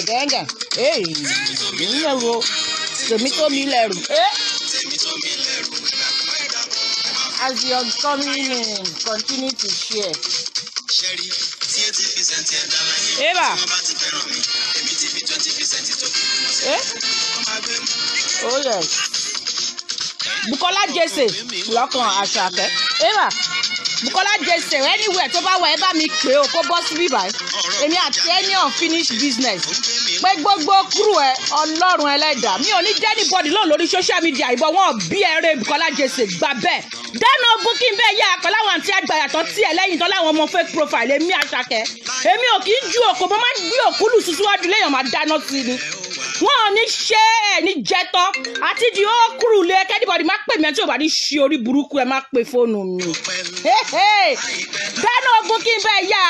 gẹ́gẹ́ ìyẹn wo tèmi tó mi lẹ́rù. As you're coming in, continue to share. Eva. Oh yes. Bukola Jesse lọ́kàn Àṣàkẹ́. Eva. Bukola Jesse anywhere tó bá wà ẹ bá mi pè ó kó bọ́ síbí báyìí. Èmi àti ẹni unfinished business. Pé gbogbo crew ẹ Ọlọ́run ẹlẹ́dàá. Mi ò ní jẹ́ anybody lóun lórí social media ìbọn wọn bí ẹrẹ Bukola Jesse gbà bẹ́ẹ̀. Dáná ogun kí n bẹ́ẹ̀ yá àpẹ́ láwọn àti àgbàyàtọ̀ tí ẹ lẹ́yìn tán láwọn ọmọ fake profile èmi Àṣàkẹ́. Èmi ò kì í ju òkò mo máa ń gbé òkúlù síwájú léèyàn máa dáná sí ni. Wọ́n ò ní ṣe é ní jẹ́tọ́ àti di ó kúrú lé kẹ́díbọ̀dì má pè mí tí ò bá ní ṣe orí burúkú ẹ má pè fóònù mi. Dáná ogun kí n bẹ́ẹ̀ yá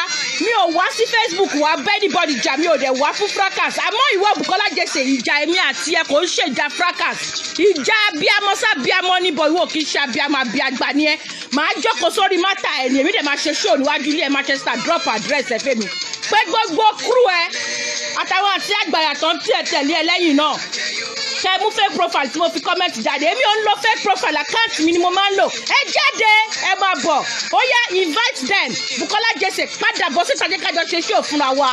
mi ò wá sí Facebook wá bẹ́ẹ̀díbọ̀dì jà mi ò dẹ̀ wá fún fracas àmọ́ ìwọ Bukola Jesse ìjà èmi àti ẹ kò ń ṣèjà fracas ìjà abiyamọ sábíamọ níbọ̀ ìwọ kì í ṣe abiyamọ abiyagbà ni ẹ màá jókòó sórí mátà ẹ ní èmi dẹ̀ máa ṣe show níwájú ilé ẹ Manchester drop address ẹ fẹ́ mi pé gbogbo crew ẹ àtàwọn àti àgbàyàtọ̀ tí ẹ tẹ̀lé ẹ lẹ́yìn náà kẹ mú fake profile tí mo fi comment jáde èmi ò ń lo fake profile account mi ni mo máa ń lò ẹ jáde ẹ máa bọ̀ ó yá invite them Bukola Jesse padà bọ̀ síta jẹ́ kájọ ṣe show fúnra wa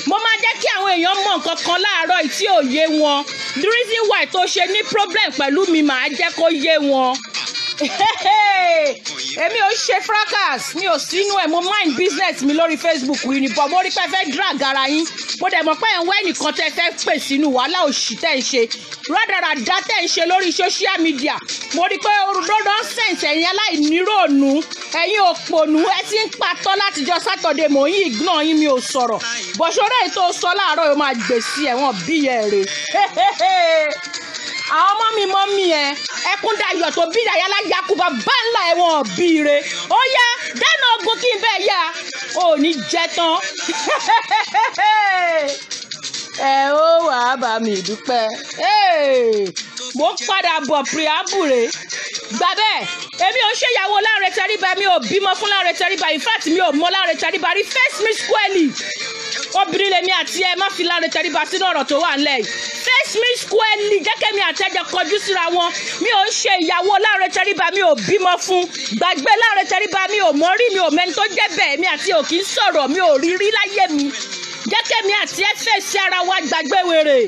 mo máa jẹ́ kí àwọn èèyàn mọ̀ nǹkan kan láàárọ̀ tí ò yé wọn the reason why tó ṣe ní problem pẹ̀lú mi màá jẹ́ kó yé wọn. Èmi ò ṣe fracas mi ò sínú ẹ̀ mo mind business mi lórí Facebook yìí nìbọn mo rí pé fẹ́ drag ara yín mo dẹ̀ mọ̀ pé ẹ̀ ń wá ẹnìkan tẹ́ fẹ́ pè sínú wàhálà òṣì tẹ́ ń ṣe rádaràdá tẹ́ ń ṣe lórí social media mo rí pé nonsense ẹ̀yin aláìníròònú ẹ̀yin òpònú ẹ ti ń patọ́ látijọ́ Saturday mò ń yí ignore yín mi ò sọ̀rọ̀ bọ̀ṣọ́rẹ́ ètò sọ láàárọ̀ yóò máa gbèsè ẹ̀wọ̀n bíyẹ̀ rè àwọn mọ́ mi ẹ Ẹkúndayọ̀ tó bí Yàyà Yakuba bá ńlá ẹ̀wọ̀n bíire ó yá dáná ogun kí n bẹ́ẹ̀ yá ò ní jẹ tán ẹ ó wà á bá mi dúpẹ́ mo padà bọ̀ preambule gbà bẹ́ẹ̀ èmi ò ń ṣèyàwó Lanre Tẹríba mi ò bímọ fún Lanre Tẹríba in fact mi ò mọ Lanre Tẹríba rí face me squarely obìnrin lèmi àti ẹ má fi Lanre Tẹríba sínú ọ̀rọ̀ tó wà ńlẹ̀ yìí face me squarely jẹ́kẹ́ mi àti ẹjọ́ kọjú síra wọn mi ò ń ṣe ìyàwó Lanre Tẹríba mi ò bímọ fún gbàgbé Lanre Tẹríba mi ò mọ̀ rí mi ò mẹ́ni tó jẹ́ bẹ́ẹ̀ mi àti ò kì í sọ̀rọ̀ mi ò rí rí láyé mi jẹ́kẹ́ mi àti ẹ fèsì ara wa gbàgbé wèrè.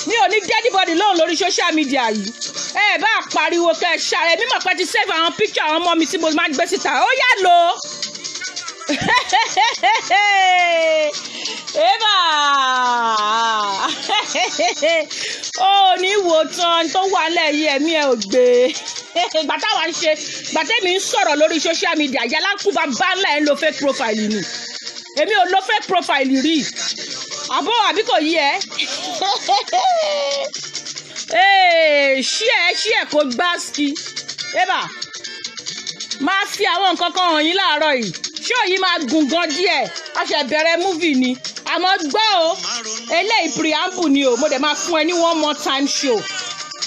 Mi ò ní anybody lóhùn lórí social media yìí ẹ bá pariwo kẹ ṣàrẹ mímọ̀ pé ti save àwọn picture àwọn ọmọ mi tí mo máa ń gbé síta ó yá lò ó. Eva ó ní wò tán tó wà lẹ́yìn ẹ̀mí ẹ̀ ò gbé gbàtà wà ń ṣe gbàtẹ́mi ń sọ̀rọ̀ lórí social media Yàyà Yakuba bá ńlá ẹ̀ ń lo fake profile ni èmi ò lo fake profile rí àbọ̀ àbí kò yí ẹ ṣí ẹ kò gbá ski Eva máa fi àwọn nǹkan kan hàn yín láàárọ̀ yìí ṣó yìí máa gùn gan díẹ̀ a ṣe bẹ̀rẹ̀ múvì ni àmọ́ gbọ́ o eléyìí preamble ni o mo dẹ̀ máa fún ẹ ní one more time show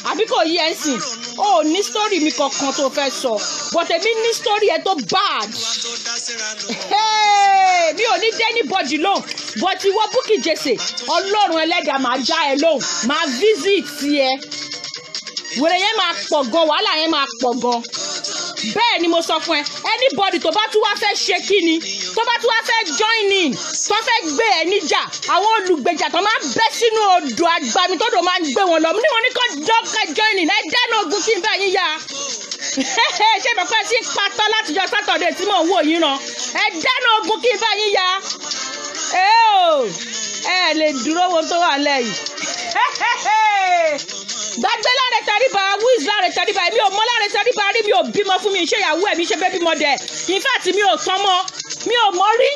àbí kò yí ẹ ń sìn o ní story mi kankan tó fẹ́ sọ but èmi ní story ẹ tó bad mi ò ní dé anybody lóhùn but ìwọ Bukky Jesse Ọlọ́run ẹlẹ́dàá máa já ẹ lóhùn máa visit ẹ wèrè yẹn máa pọ̀ gan wàhálà yẹn máa pọ̀ gan bẹ́ẹ̀ ni mo sọ fún ẹ anybody tó bá tún wá fẹ́ ṣe kí ni tó bá tún wá fẹ́ join in tó fẹ́ gbé ẹ níjà àwọn olùgbèjà tó máa ń bẹ́ sínú odò agbami tó dò máa ń gbé wọn lọ ní wọn ní kó dọ́kẹ́ join in ẹ dáná ogun kí n bá yín yá ṣé ìbẹ̀pẹ́ sí patọ́ látijọ́ Saturday tí mò ń wò yín ràn ẹ dáná ogun kí n bá yín yá ẹ lè dúró wo tó wà lẹ́yìn gbàgbé Lanre Tẹríba wíìs Lanre Tẹríba mi ò mọ Lanre Tẹríba rí mi ò bímọ fún mi ṣe ìyàwó ẹ̀ mi ṣe bébí mọ́ dẹ̀ in fact mi ò tán mọ́ mi ò mọ rí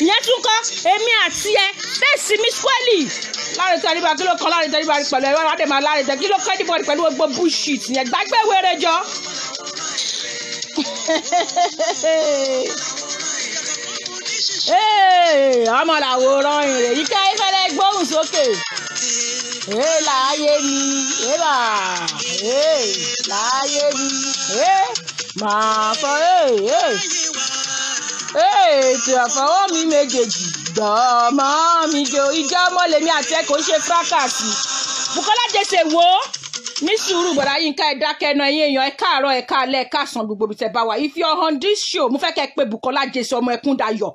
ìyẹn tún kọ́ èmi àti ẹ fèsì mi squarely Lanre Tẹríba kí ló kọ́ Lanre Tẹríba rí pẹ̀lú ẹ̀rọ adé máa Lanre Tẹríba kí ló kọ́ anybody pẹ̀lú gbogbo bullshit yẹn gbàgbé wéré jọ. ọmọ làwòrán ìrè yíká ìfẹ́lẹ́ gbóhùn sókè. Láyé mi, láyé mi, máa fọ ètò àfọwọ́ mi méjèèjì gbọ́mọ́ mi jò ìjọ ọmọ lèmi àti ẹ kò ṣe fracasi. Bukola Jesse wo ní sùúrù bọ̀dá Yínká ẹ dákẹ́ náà ẹ̀yin èèyàn ẹ káàárọ̀ ẹ káalẹ́ ẹ káàsán gbogbo ibi tẹ́ bá wà. If you're on this show mo fẹ́ kẹ́ pé Bukola Jesse ọmọ Ẹkúndayọ̀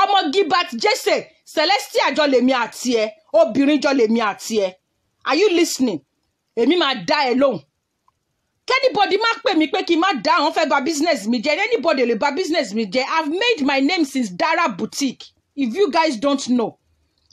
ọmọ Gilbert Jesse Celestia jọ lèmi àti ẹ obìnrin jọ lèmi àti ẹ. Are you listening? Èmi máa dá ẹ lóhùn. Anybody má pè mí pé kí n má dá àwọn fẹ́ bà business mi jẹ́. Anybody lè bà business mi jẹ́. I've made my name since Dara Boutique. If you guys don't know,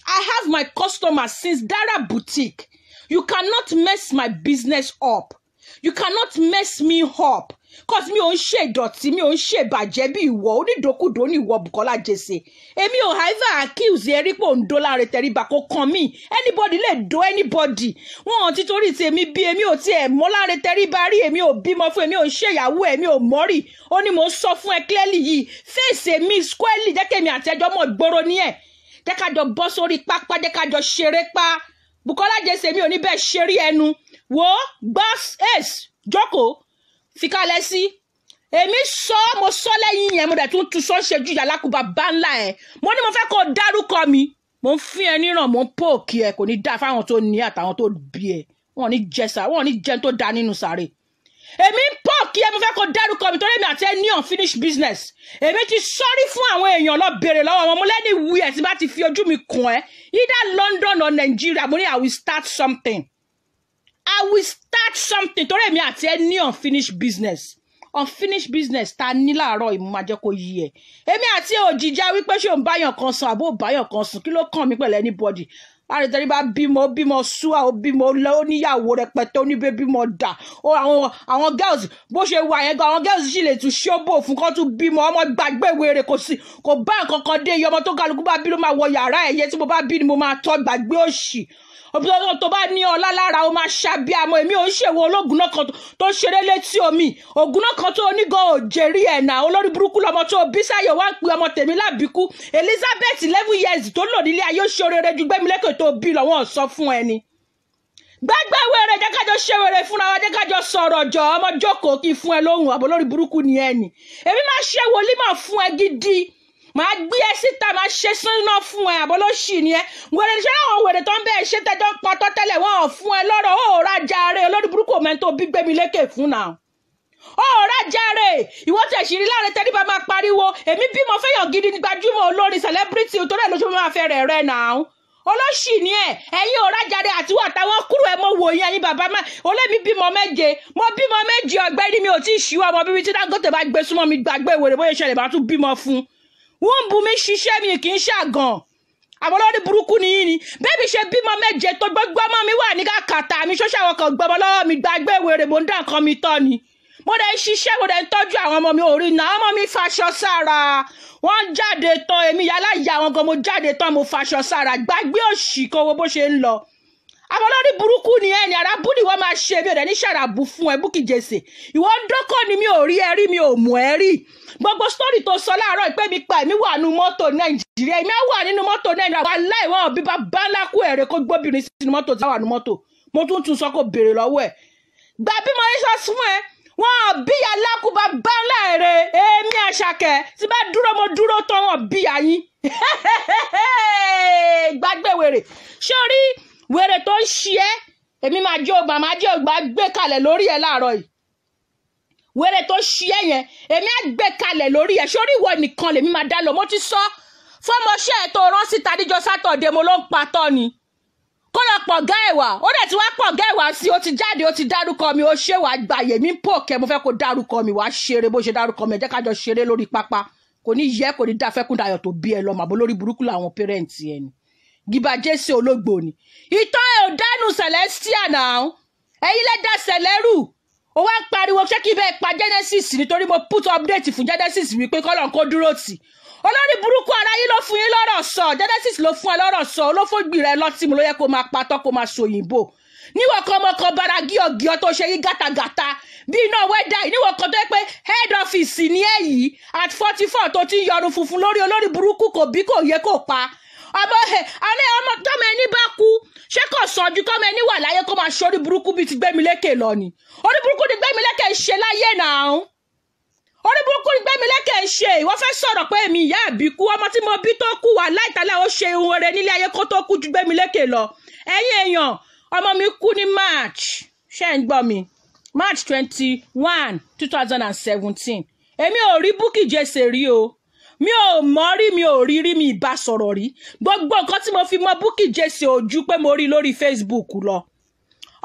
I have my customers since Dara Boutique. You cannot mess my business up. You cannot mess me up. Cause mi ò ń ṣe ìdọ̀tí, mi ò ń ṣe ìbàjẹ́ bí ìwọ onídòkúdò ní ìwọ Bukola Jesse. Èmi ò ever accuse ẹ rí pé òun dó láre tẹríba kó kan mí. Anybody lè do anybody. Wọ́n ti torí tèmi bí èmi ò tiẹ̀ mọ́ láre tẹríba rí, èmi ò bímọ fún, èmi ò ṣe ìyàwó, èmi ò mọ́rì. Ó ní mo sọ fún ẹ clearly yìí. Face mi squarely jẹ́ kémi àtẹjọ́ mọ̀ gbòòrò ní ẹ̀. Jẹ́ ká jọ bọ́ sórí pápá, jẹ́ ká jọ ṣeré pa. Bukola Jesse mi ò ní bẹ́ẹ̀ ṣeré ẹnu. Wo boss ace jókòó fi kalẹ̀ sí. Èmi mo sọ lẹ́yìn yẹn mo dẹ̀ tún sọ ṣe ju yàlákùbà bá ńlá ẹ̀. Mo ní mo fẹ́ kó dárúkọ mi. Mo ń fi ẹ níran, mo ń pòkì ẹ, kò ní dá fáwọn tó ní àtàwọn tó bí ẹ. Wọ́n ní jẹsà, wọ́n ní jẹun tó dá nínú sàré. Èmi ń pòkì ẹ, mo fẹ́ kó dárúkọ mi torí èmi àti ẹ ní unfinished business. Èmi ti sọ́rí fún àwọn èèyàn lọ bèrè lọ́wọ́ wọn. Mo lẹ́ni wí ẹ̀ tí bá ti fi ojú mi kùn ẹ́. Either London or Nigeria, mo ní I will start something. I will start something torí èmi àti ẹ ní unfinished business. Unfinished business ta ní láàárọ̀ ìmú máa jẹ́ kó yí ẹ. Èmi àti òjìjà wípé ṣé òun báyàn kan sùn àbó báyàn kan sùn kí ló kàn mí pẹ̀lú anybody. Láti tẹ́lẹ̀ bá bímọ súwà ó bímọ oníyàwó rẹpẹtẹ oníbẹ̀ bímọ dà. Àwọn girls bó ṣe wà yẹn gan àwọn girls sì lè tún ṣóbò fún kó tún bímọ ọmọ gbàgbé wèrè kò bá nǹkan kan dé iye ọmọ tó kálukú bá bí ló máa wọ yàrá ẹ̀yẹ tí mo bá bí ni mo máa tọ́ gbàgbé òṣì. Obìnrin tó bá ní ọlá lára ó máa ṣàbí àmọ́ èmi ò ń ṣèwọ ológun náà kan tó ṣeré létí omi ògùn náà kan tó onígan òjèrí ẹ̀nà olórí burúkú lọmọ tó bí sáyọ̀ wá ń pe ọmọ tèmi lábìkú Elizabeth 11 years tó lò nílé ayé ṣe orere ju Gbẹ́milẹ́kẹ̀ tó bí lọ́wọ́ sọ fún ẹni. Gbẹ́gbẹ́ wèrè jẹ́ kájọ ṣe wèrè fúnra wa jẹ́ kájọ sọ̀rọ̀ jọ ọmọ jókòó kí fún ẹ lóhùn àbọ̀ lórí burúkú ni ẹni. Èmi máa ṣe wòlímọ̀ fún ẹ gidi. Màá gbé ẹ síta máa ṣe sínú fún ẹ àbọ̀ ló ṣì ni ẹ. Wèrè ṣé àwọn wèrè tó ń bẹ́ẹ̀ ṣe tẹ́jọ́ ń patọ́ tẹ́lẹ̀ wọ́n ò fún ẹ lọ́rọ̀ ó rajà rẹ̀ olórí burúkú mẹ́tò bí Gbẹ́milẹ́kẹ̀ fún náà. Ó rajà rẹ̀ ìwọ tẹ̀ ṣì rí láàrin tẹ́lifà máa pariwo èmi bímọ fẹ́yàn gidi gbajúmọ̀ olórin celebrity torí ẹ̀ ló ṣe máa fẹ́ rẹ̀ náà. Olóṣì ni ẹ ẹ̀yin ò rajà rẹ̀ àtiwọ́ àtàwọn kúrò ẹ mọ wò yẹn ẹ̀yin bàbá má olómi bímọ méje mo bímọ méje ọ̀gbẹ́ni mi ò tí ì ṣíwọ́ ọmọ bíbí tí Dangote bá gbé súnmọ́ mi gbàgbé ìwèrè bóyá ìṣẹ̀lẹ̀ bá tún bímọ fún. Wọ́n bu mi ṣiṣẹ́ mi kì í ṣàgàn àwọn olórí burúkú nìyí ni bẹ́ẹ̀ mi ṣe bímọ méje tó gbogbo ọmọ mi wà ní kàkàtà mi ṣọ́ṣà àwọn kan gbọmọ lọ́wọ́ mi gbàgbé wèrè mo ń dá nǹkan mi tọ́ ni mo dẹ̀ ṣiṣẹ́ mo dẹ̀ ń tọ́jú àwọn ọmọ mi orí náà ọmọ mi faṣọ sára wọ́n jáde tán èmi yálà ìyá àwọn gan mo jáde tán mo faṣọ sára gbàgbé òṣì kan wo bó ṣe ń lọ àwọn olórí burúkú ni ẹni arábù ni wọ́n máa ṣe mi ò dẹ̀ ní ṣàràbù fún ẹ Bukky Jesse ìwọ ń dọ́kọ̀ ni mi ò rí ẹ rí mi ò mọ̀ ẹ rí gbogbo sítórì tó sọ láàárọ̀ ìpè mi pa èmi wà nínú mọ́tò Nàìjíríà èmi á wà nínú mọ́tò Nàìjíríà wà láìwọ́n bí bá ńlá kú ẹ̀rẹ́ kó gbóbìnrin sínú mọ́tò tí wà nínú mọ́tò mo tún sọ kó béèrè lọ́wọ́ ẹ̀ gbà bí mo yẹ sọ fún ẹ wọ́n bí alákùbá bá ńlá ẹ̀rẹ́ èmi Àṣàkẹ́ tí bá dúró mo dúró tán wọ́n bí ayín gbàgbé wèrè sórí wèrè tó ń ṣe ẹ́ èmi máa jẹ́ ògbà gbé kalẹ̀ lórí ẹ̀ láàárọ̀ yìí wèrè tó ṣe ẹ́ yẹn èmi á gbé kalẹ̀ lórí ẹ̀ sórí ìwọ nìkan lèmi máa dá lọ mo ti sọ fọmọṣẹ́ ẹ̀ tó rán síta níjọ́ sátọ̀dẹ̀ mo ló ń patọ́ ni kó lọ pọ̀ gá ẹ̀wà ó dẹ̀ ti wá pọ̀ gá ẹ̀wà sí ó ti jáde ó ti dárúkọ mi ó ṣe wàá gbàyè mi pò kẹ́ mo fẹ́ kó dárúkọ mi wàá ṣeré bó ṣe dárúkọ mi ẹ jẹ́ kájọ ṣeré lórí pápá kò ní yẹ kò ní dá Fẹ́kúndayọ̀ tó bí ẹ lọ màbó lórí burúkú làwọn pẹ́rẹ́ǹtì ẹ ni Gilbert Jesse ológbò ni ìtàn ẹ̀ ò dánú Celestia náà ẹ̀yin lẹ́dá sẹ̀lẹ́rù ó wá ń pariwo ṣé kí bẹ́ẹ̀ pa Genesis nítorí mo put update fún Genesis wípé kọ́lọ̀ kó dúró tì olórí burúkú ara yín ló fún yín lọ́rọ̀ sọ Genesis ló fún ẹ lọ́rọ̀ sọ olófògbì rẹ lọ́tìmù ló yẹ kó máa patọ́ kó máa sòyìnbó níwọ̀n kan ọmọ kan bara gíọ̀gíọ̀ tó ṣe yí gàtàgàtà bí iná wẹ́dà níwọ̀n kan tó yẹ pé head office ní èyí at 44 tó ti ń yọrun funfun lórí olórí burúkú kò bí kò yẹ kó pa alẹ́ ọmọ tọ́mọ ẹni bá kú ṣé kò sànjú kọ́mọ ẹni wà láyé kó máa ṣorí burúkú bíi ti Gbẹ́milẹ́kẹ̀ lọ ni orí burúkú ni Gbẹ́milẹ́kẹ̀ ṣe láyé náà orí burúkú ni Gbémilékè ń ṣe ìwọ fẹ́ sọ̀rọ̀ pé èmi ìyá àbíkú ọmọ tí mo bí tó kú wà láìtàlẹ́ ó ṣe ohun rere nílé ayé kó tó kú ju Gbémilékè lọ ẹ̀yin èèyàn ọmọ mi kú ní March ṣé ń gbọ́ mi March 21, 2017 èmi ò rí Bukky Jesse rí o mi ò mọ̀ rí mi ò rí mi ìbá sọ̀rọ̀ rí gbogbo nǹkan tí mo fi mọ Bukky Jesse ojú pé mo rí lórí Facebook lọ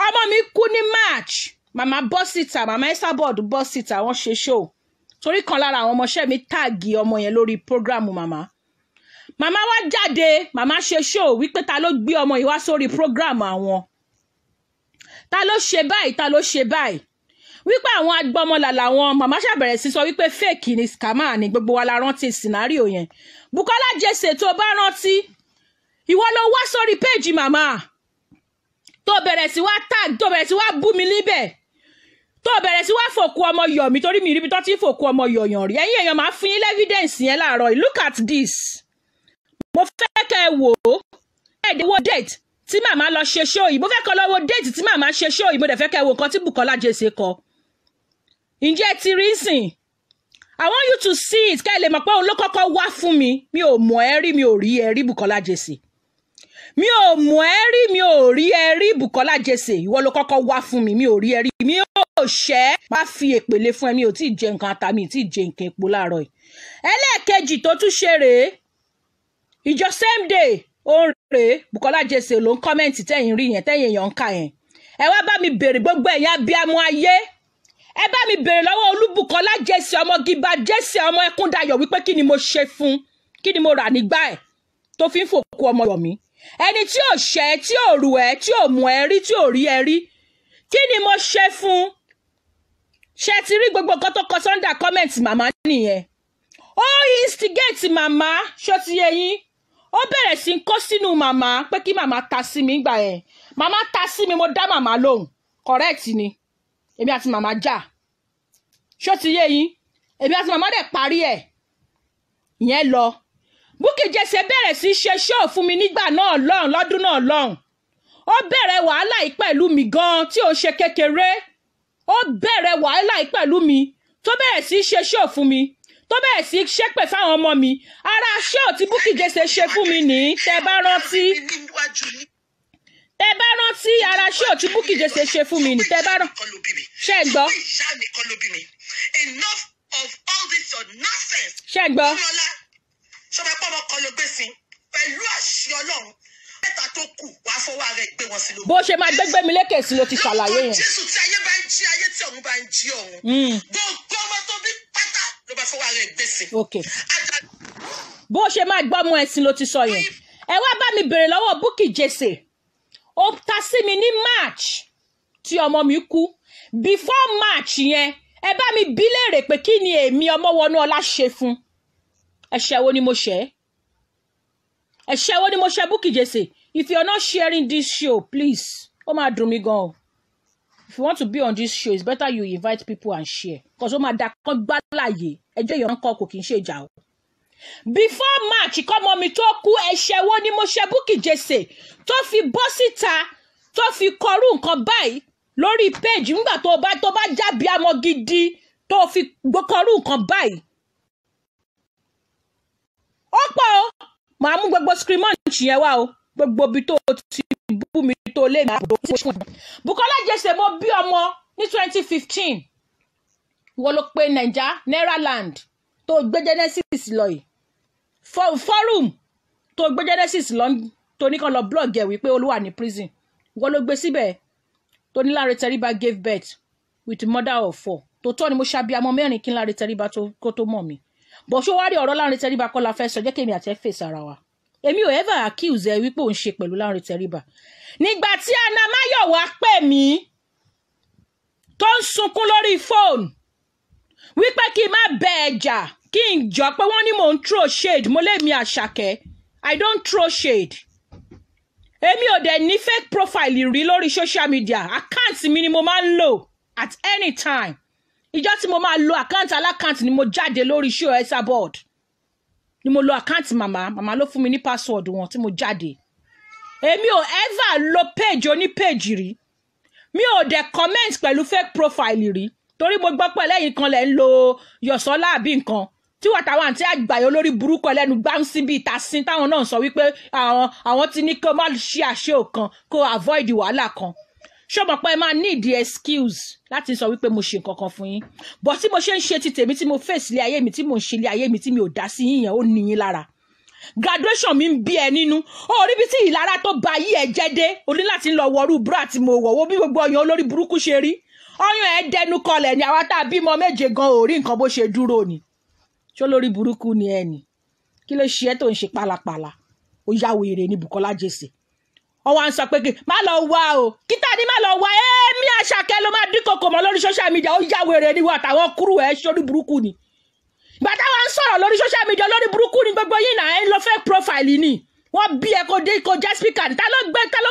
ọmọ mi kú ní March màmá bọ́ síta màmá Esabod bọ́ síta wọ́n ṣe show torí kan lára àwọn ọmọọṣẹ́ mi táàgì ọmọ yẹn lórí prógrámù màmá wá jáde màmá ṣe show wípé ta ló gbé ọmọ yìí wá sórí prógrámù àwọn ta ló ṣe báyìí wípé àwọn agbọmọlà làwọn màmá ṣàbẹ̀rẹ̀ sí sọ wípé fake ni scammer ni gbogbo wa la rántí scenario yẹn Bukola Jesse tó bá rántí ìwọ ló wá sórí péjì màmá tó bẹ̀rẹ̀ sí wá tag tó bẹ̀rẹ̀ sí wá bú mi níbẹ̀ tó bẹ̀rẹ̀ sí wá fòkú ọmọ yọ̀ mi torí mi rí bí tó ti fòkú ọmọ yọ̀yàn rí ẹ̀yin èèyàn máa fún yín evidence yẹn láàárọ̀ look at this mo fẹ́ kẹ́ ẹ wò ó ẹ̀ẹ́dẹ̀wò date tí màmá lọ ṣe show yìí mo fẹ́ kọ́ lọ́wọ́ date tí màmá ṣe show yìí mo dẹ̀ fẹ́ kẹ́ ẹ wò nǹkan tí Bukola Jesse kọ ǹjẹ́ ti rí sìn I want you to see it kẹ́ ẹ lè mọ̀ pé òun ló kọ́kọ́ wá fún mi mi ò mọ̀ ẹ́ rí mi ò rí ẹ rí Bukola Jesse mi ò mọ̀ ẹ́ rí mi ò rí ẹ rí Bukola Jesse ìwọ ló kọ́kọ́ wá fún mi mi ò rí ẹ rí mi ò ṣẹ́ má fi èpèlé fún ẹ mi ò tí ì jẹ nǹkan ata mi ì tí ì jẹ nǹkan epo láàárọ̀ yìí ẹlẹ́ẹ̀kejì tó tún ṣe rèé ìjọ same day ó ń rèé Bukola Jesse ló ń kọ́mẹ́ǹtì tẹ́yìn rí yẹn tẹ́yìn èèyàn ń kà yẹn ẹ wá bá mi bèrè gbogbo ẹ̀yin abiyamọ ayé ẹ bá mi bèrè lọ́wọ́ Olúbùkọ́lá Jesse ọmọ Gíbà Jesse ọmọ Ẹkúndayọ̀ wípé kí ni mo ṣe fún kí ni mo rà nígbà ẹ̀ tó fi ń fòkú ọmọ yọ̀ mí ẹni tí ò ṣẹ́ tí ò rù ẹ́ tí ò mú ẹ rí tí ò rí ẹ rí kí ni mo ṣe fún ṣe ti rí gbogbo nǹkan tó kọ sunday comment màmá nìyẹn ó instigate màmá ṣó ti yé yín ó bẹ̀rẹ̀ sí kó sínú màmá pé kí màmá ta sí mi gbà yẹn màmá ta sí mi mo dá màmá lóhùn correct ni èmi àti màmá jà ṣó ti yé yín èmi àti màmá dẹ̀ parí ẹ̀ ìyẹn lọ Bukky Jesse bẹ̀rẹ̀ sí ṣe show fún mi nígbà náà lọ́hùn lọ́dún náà lọ́hùn ó bẹ̀rẹ̀ wàhálà yìí pẹ̀lú mi gan tí ò ṣe kékeré ó bẹ̀rẹ̀ wàhálà yìí pẹ̀lú mi tó bẹ̀rẹ̀ sí ṣe show fún mi tó bẹ̀rẹ̀ sí ṣépè fáwọn ọmọ mi ara show tí Bukky Jesse ṣe fún mi ní tẹ́ bá rántí ara show tí Bukky Jesse ṣe fún mi ní tẹ́ bá rántí ṣé ń gbọ́ ṣé ń gbọ́ ṣọba pọ́ ọmọ kan ló gbé sí pẹ̀lú àṣẹ Ọlọ́run mẹ́ta tó kù wàá fọwọ́ rẹ̀ gbé wọn sí lóko. bó ṣe máa Gbémilékè sí ló ti ṣàlàyé yẹn. Jésù tí ayé bá ń jí ayé tí ọ̀run bá ń jí ọ̀run. gbogbo ọmọ tó bí pátá ló bá fọwọ́ rẹ̀ gbé sí. bó ṣe máa gbọ́ ọmọ ẹ̀sìn ló ti sọ yẹn. ẹ wá bá mi bèrè lọ́wọ́ Bukky Jesse ó ta sí mi ní March tí ọmọ mi kú before March yẹn ẹ bá mi bí léèrè pé kí ni èmi Ọmọwọnúọlá ṣe fún ẹ̀ṣẹ̀ wo ni mo ṣẹ̀ Bukky Jesse if you are not sharing this show please ó máa dùn mí gan o if you want to be on this show it's better you invite people and share because ó máa da kán gbálàyé ẹjọ́ èèyàn kọ́ kò kì í ṣe ìjà o before March kọ́mọ mi tó kú ẹ̀ṣẹ̀ wo ni mo ṣẹ̀ Bukky Jesse tó fi bọ́ síta tó fi kọrú nǹkan báyìí lórí page nígbà tó bá jábí amọ̀ gidi tó fi kọrú nǹkan báyìí ó pọ̀ o màá mú gbogbo screamont yẹn wá o gbogbo ibi tó ti bú mi tó lé mi àbúrò tí wọ́n. Bukola Jesse mo bí ọmọ ní 2015 wọ́n ló pe Nairaland tó gbé Genesis lọ yìí forum tó gbé Genesis lọ tó ní kan lọ blog ẹ̀ wípé Olúwa ní prison wọ́n ló gbé síbẹ̀ tó ní Lanre Tẹríba gave birth with the mother of 4 tó tọ́ ni mo ṣàbíamọ 4 kí Lanre Tẹríba kó tó mọ̀ mi bó ṣó wá rí ọ̀rọ̀ Lanre Tẹríba kọ́ la fẹ́ sọ jẹ́ kémi àti ẹ fèsì ara wa èmi ò ever accuse ẹ wípé òun ṣe pẹ̀lú Lanre Tẹríba nígbà tí Anna Mayowa pè mí tó ń sunkún lórí fóònù wípé kí n má bẹ ẹjà kí n jọ pé wọ́n ní mò ń throw shade mo lé mi Àṣàkẹ́ I don't throw shade èmi ò dẹ̀ ní fake profile rí lórí social media àkáǹtì mi ni mo máa ń lò at any time ìjọ tí mo máa lo àkáǹtì alákáǹtì ni mo jáde lórí show Esabod ni mo lo àkáǹtì màmá ló fún mi ní password wọn tí mo jáde èmi ò ever lo page oní page rí mi ò dẹ̀ comment pẹ̀lú fake profile rí torí mo gbọ́ pé lẹ́yìn kan lẹ̀ ń lo Yọ̀sọ́lá àbí nǹkan tí wà táwọn àǹtí àgbàyọ lórí burúkú ẹlẹ́nu gbáǹsì bíi ìtasín táwọn náà sọ wípé àwọn ti ní kó má ṣe àṣẹ òkan kó avoid wàhálà kan ṣọmọ pé ẹ máa need the excuse láti sọ wípé mo ṣe nǹkan kan fún yín bọ́ tí mo ṣe ń ṣe ti tèmi tí mo face ilé ayé mi tí mo ń ṣe ilé ayé mi tí mi ò dá sí yín yẹn ó ní yín lára graduation mi ń bí ẹ nínú orí bí tí ìlara tó ba yí ẹ jẹ́ dé orí láti lọ wọrú búrà tí mo wọ̀ wo bí gbogbo ọyàn olórí burúkú ṣe rí ọyàn ẹ dẹnu kọlẹ̀ ni àwa tá a bímọ méje gan ò rí nǹkan bó ṣe dúró ni ṣó lórí burúkú ni ẹ nì kí ló ṣe ẹ tó ń ṣe pálapàla ó yá wèrè ní Bùkọ́lá Jesse ọwọ́ à ń sọ pé má lọ wá o kíta ni má lọ wá èmi Àṣàkẹ́ ló máa dín kòkò mọ́ lórí social media ó yá wèrè ní wà táwọn kúrú ẹ ṣórí burúkú ni ìgbà táwọn ń sọ̀rọ̀ lórí social media lórí burúkú ni gbogbo yìí náà ẹ ń lọ fẹ́ profile ni wọ́n bí ẹ kó jẹ́ speaker ní ta ló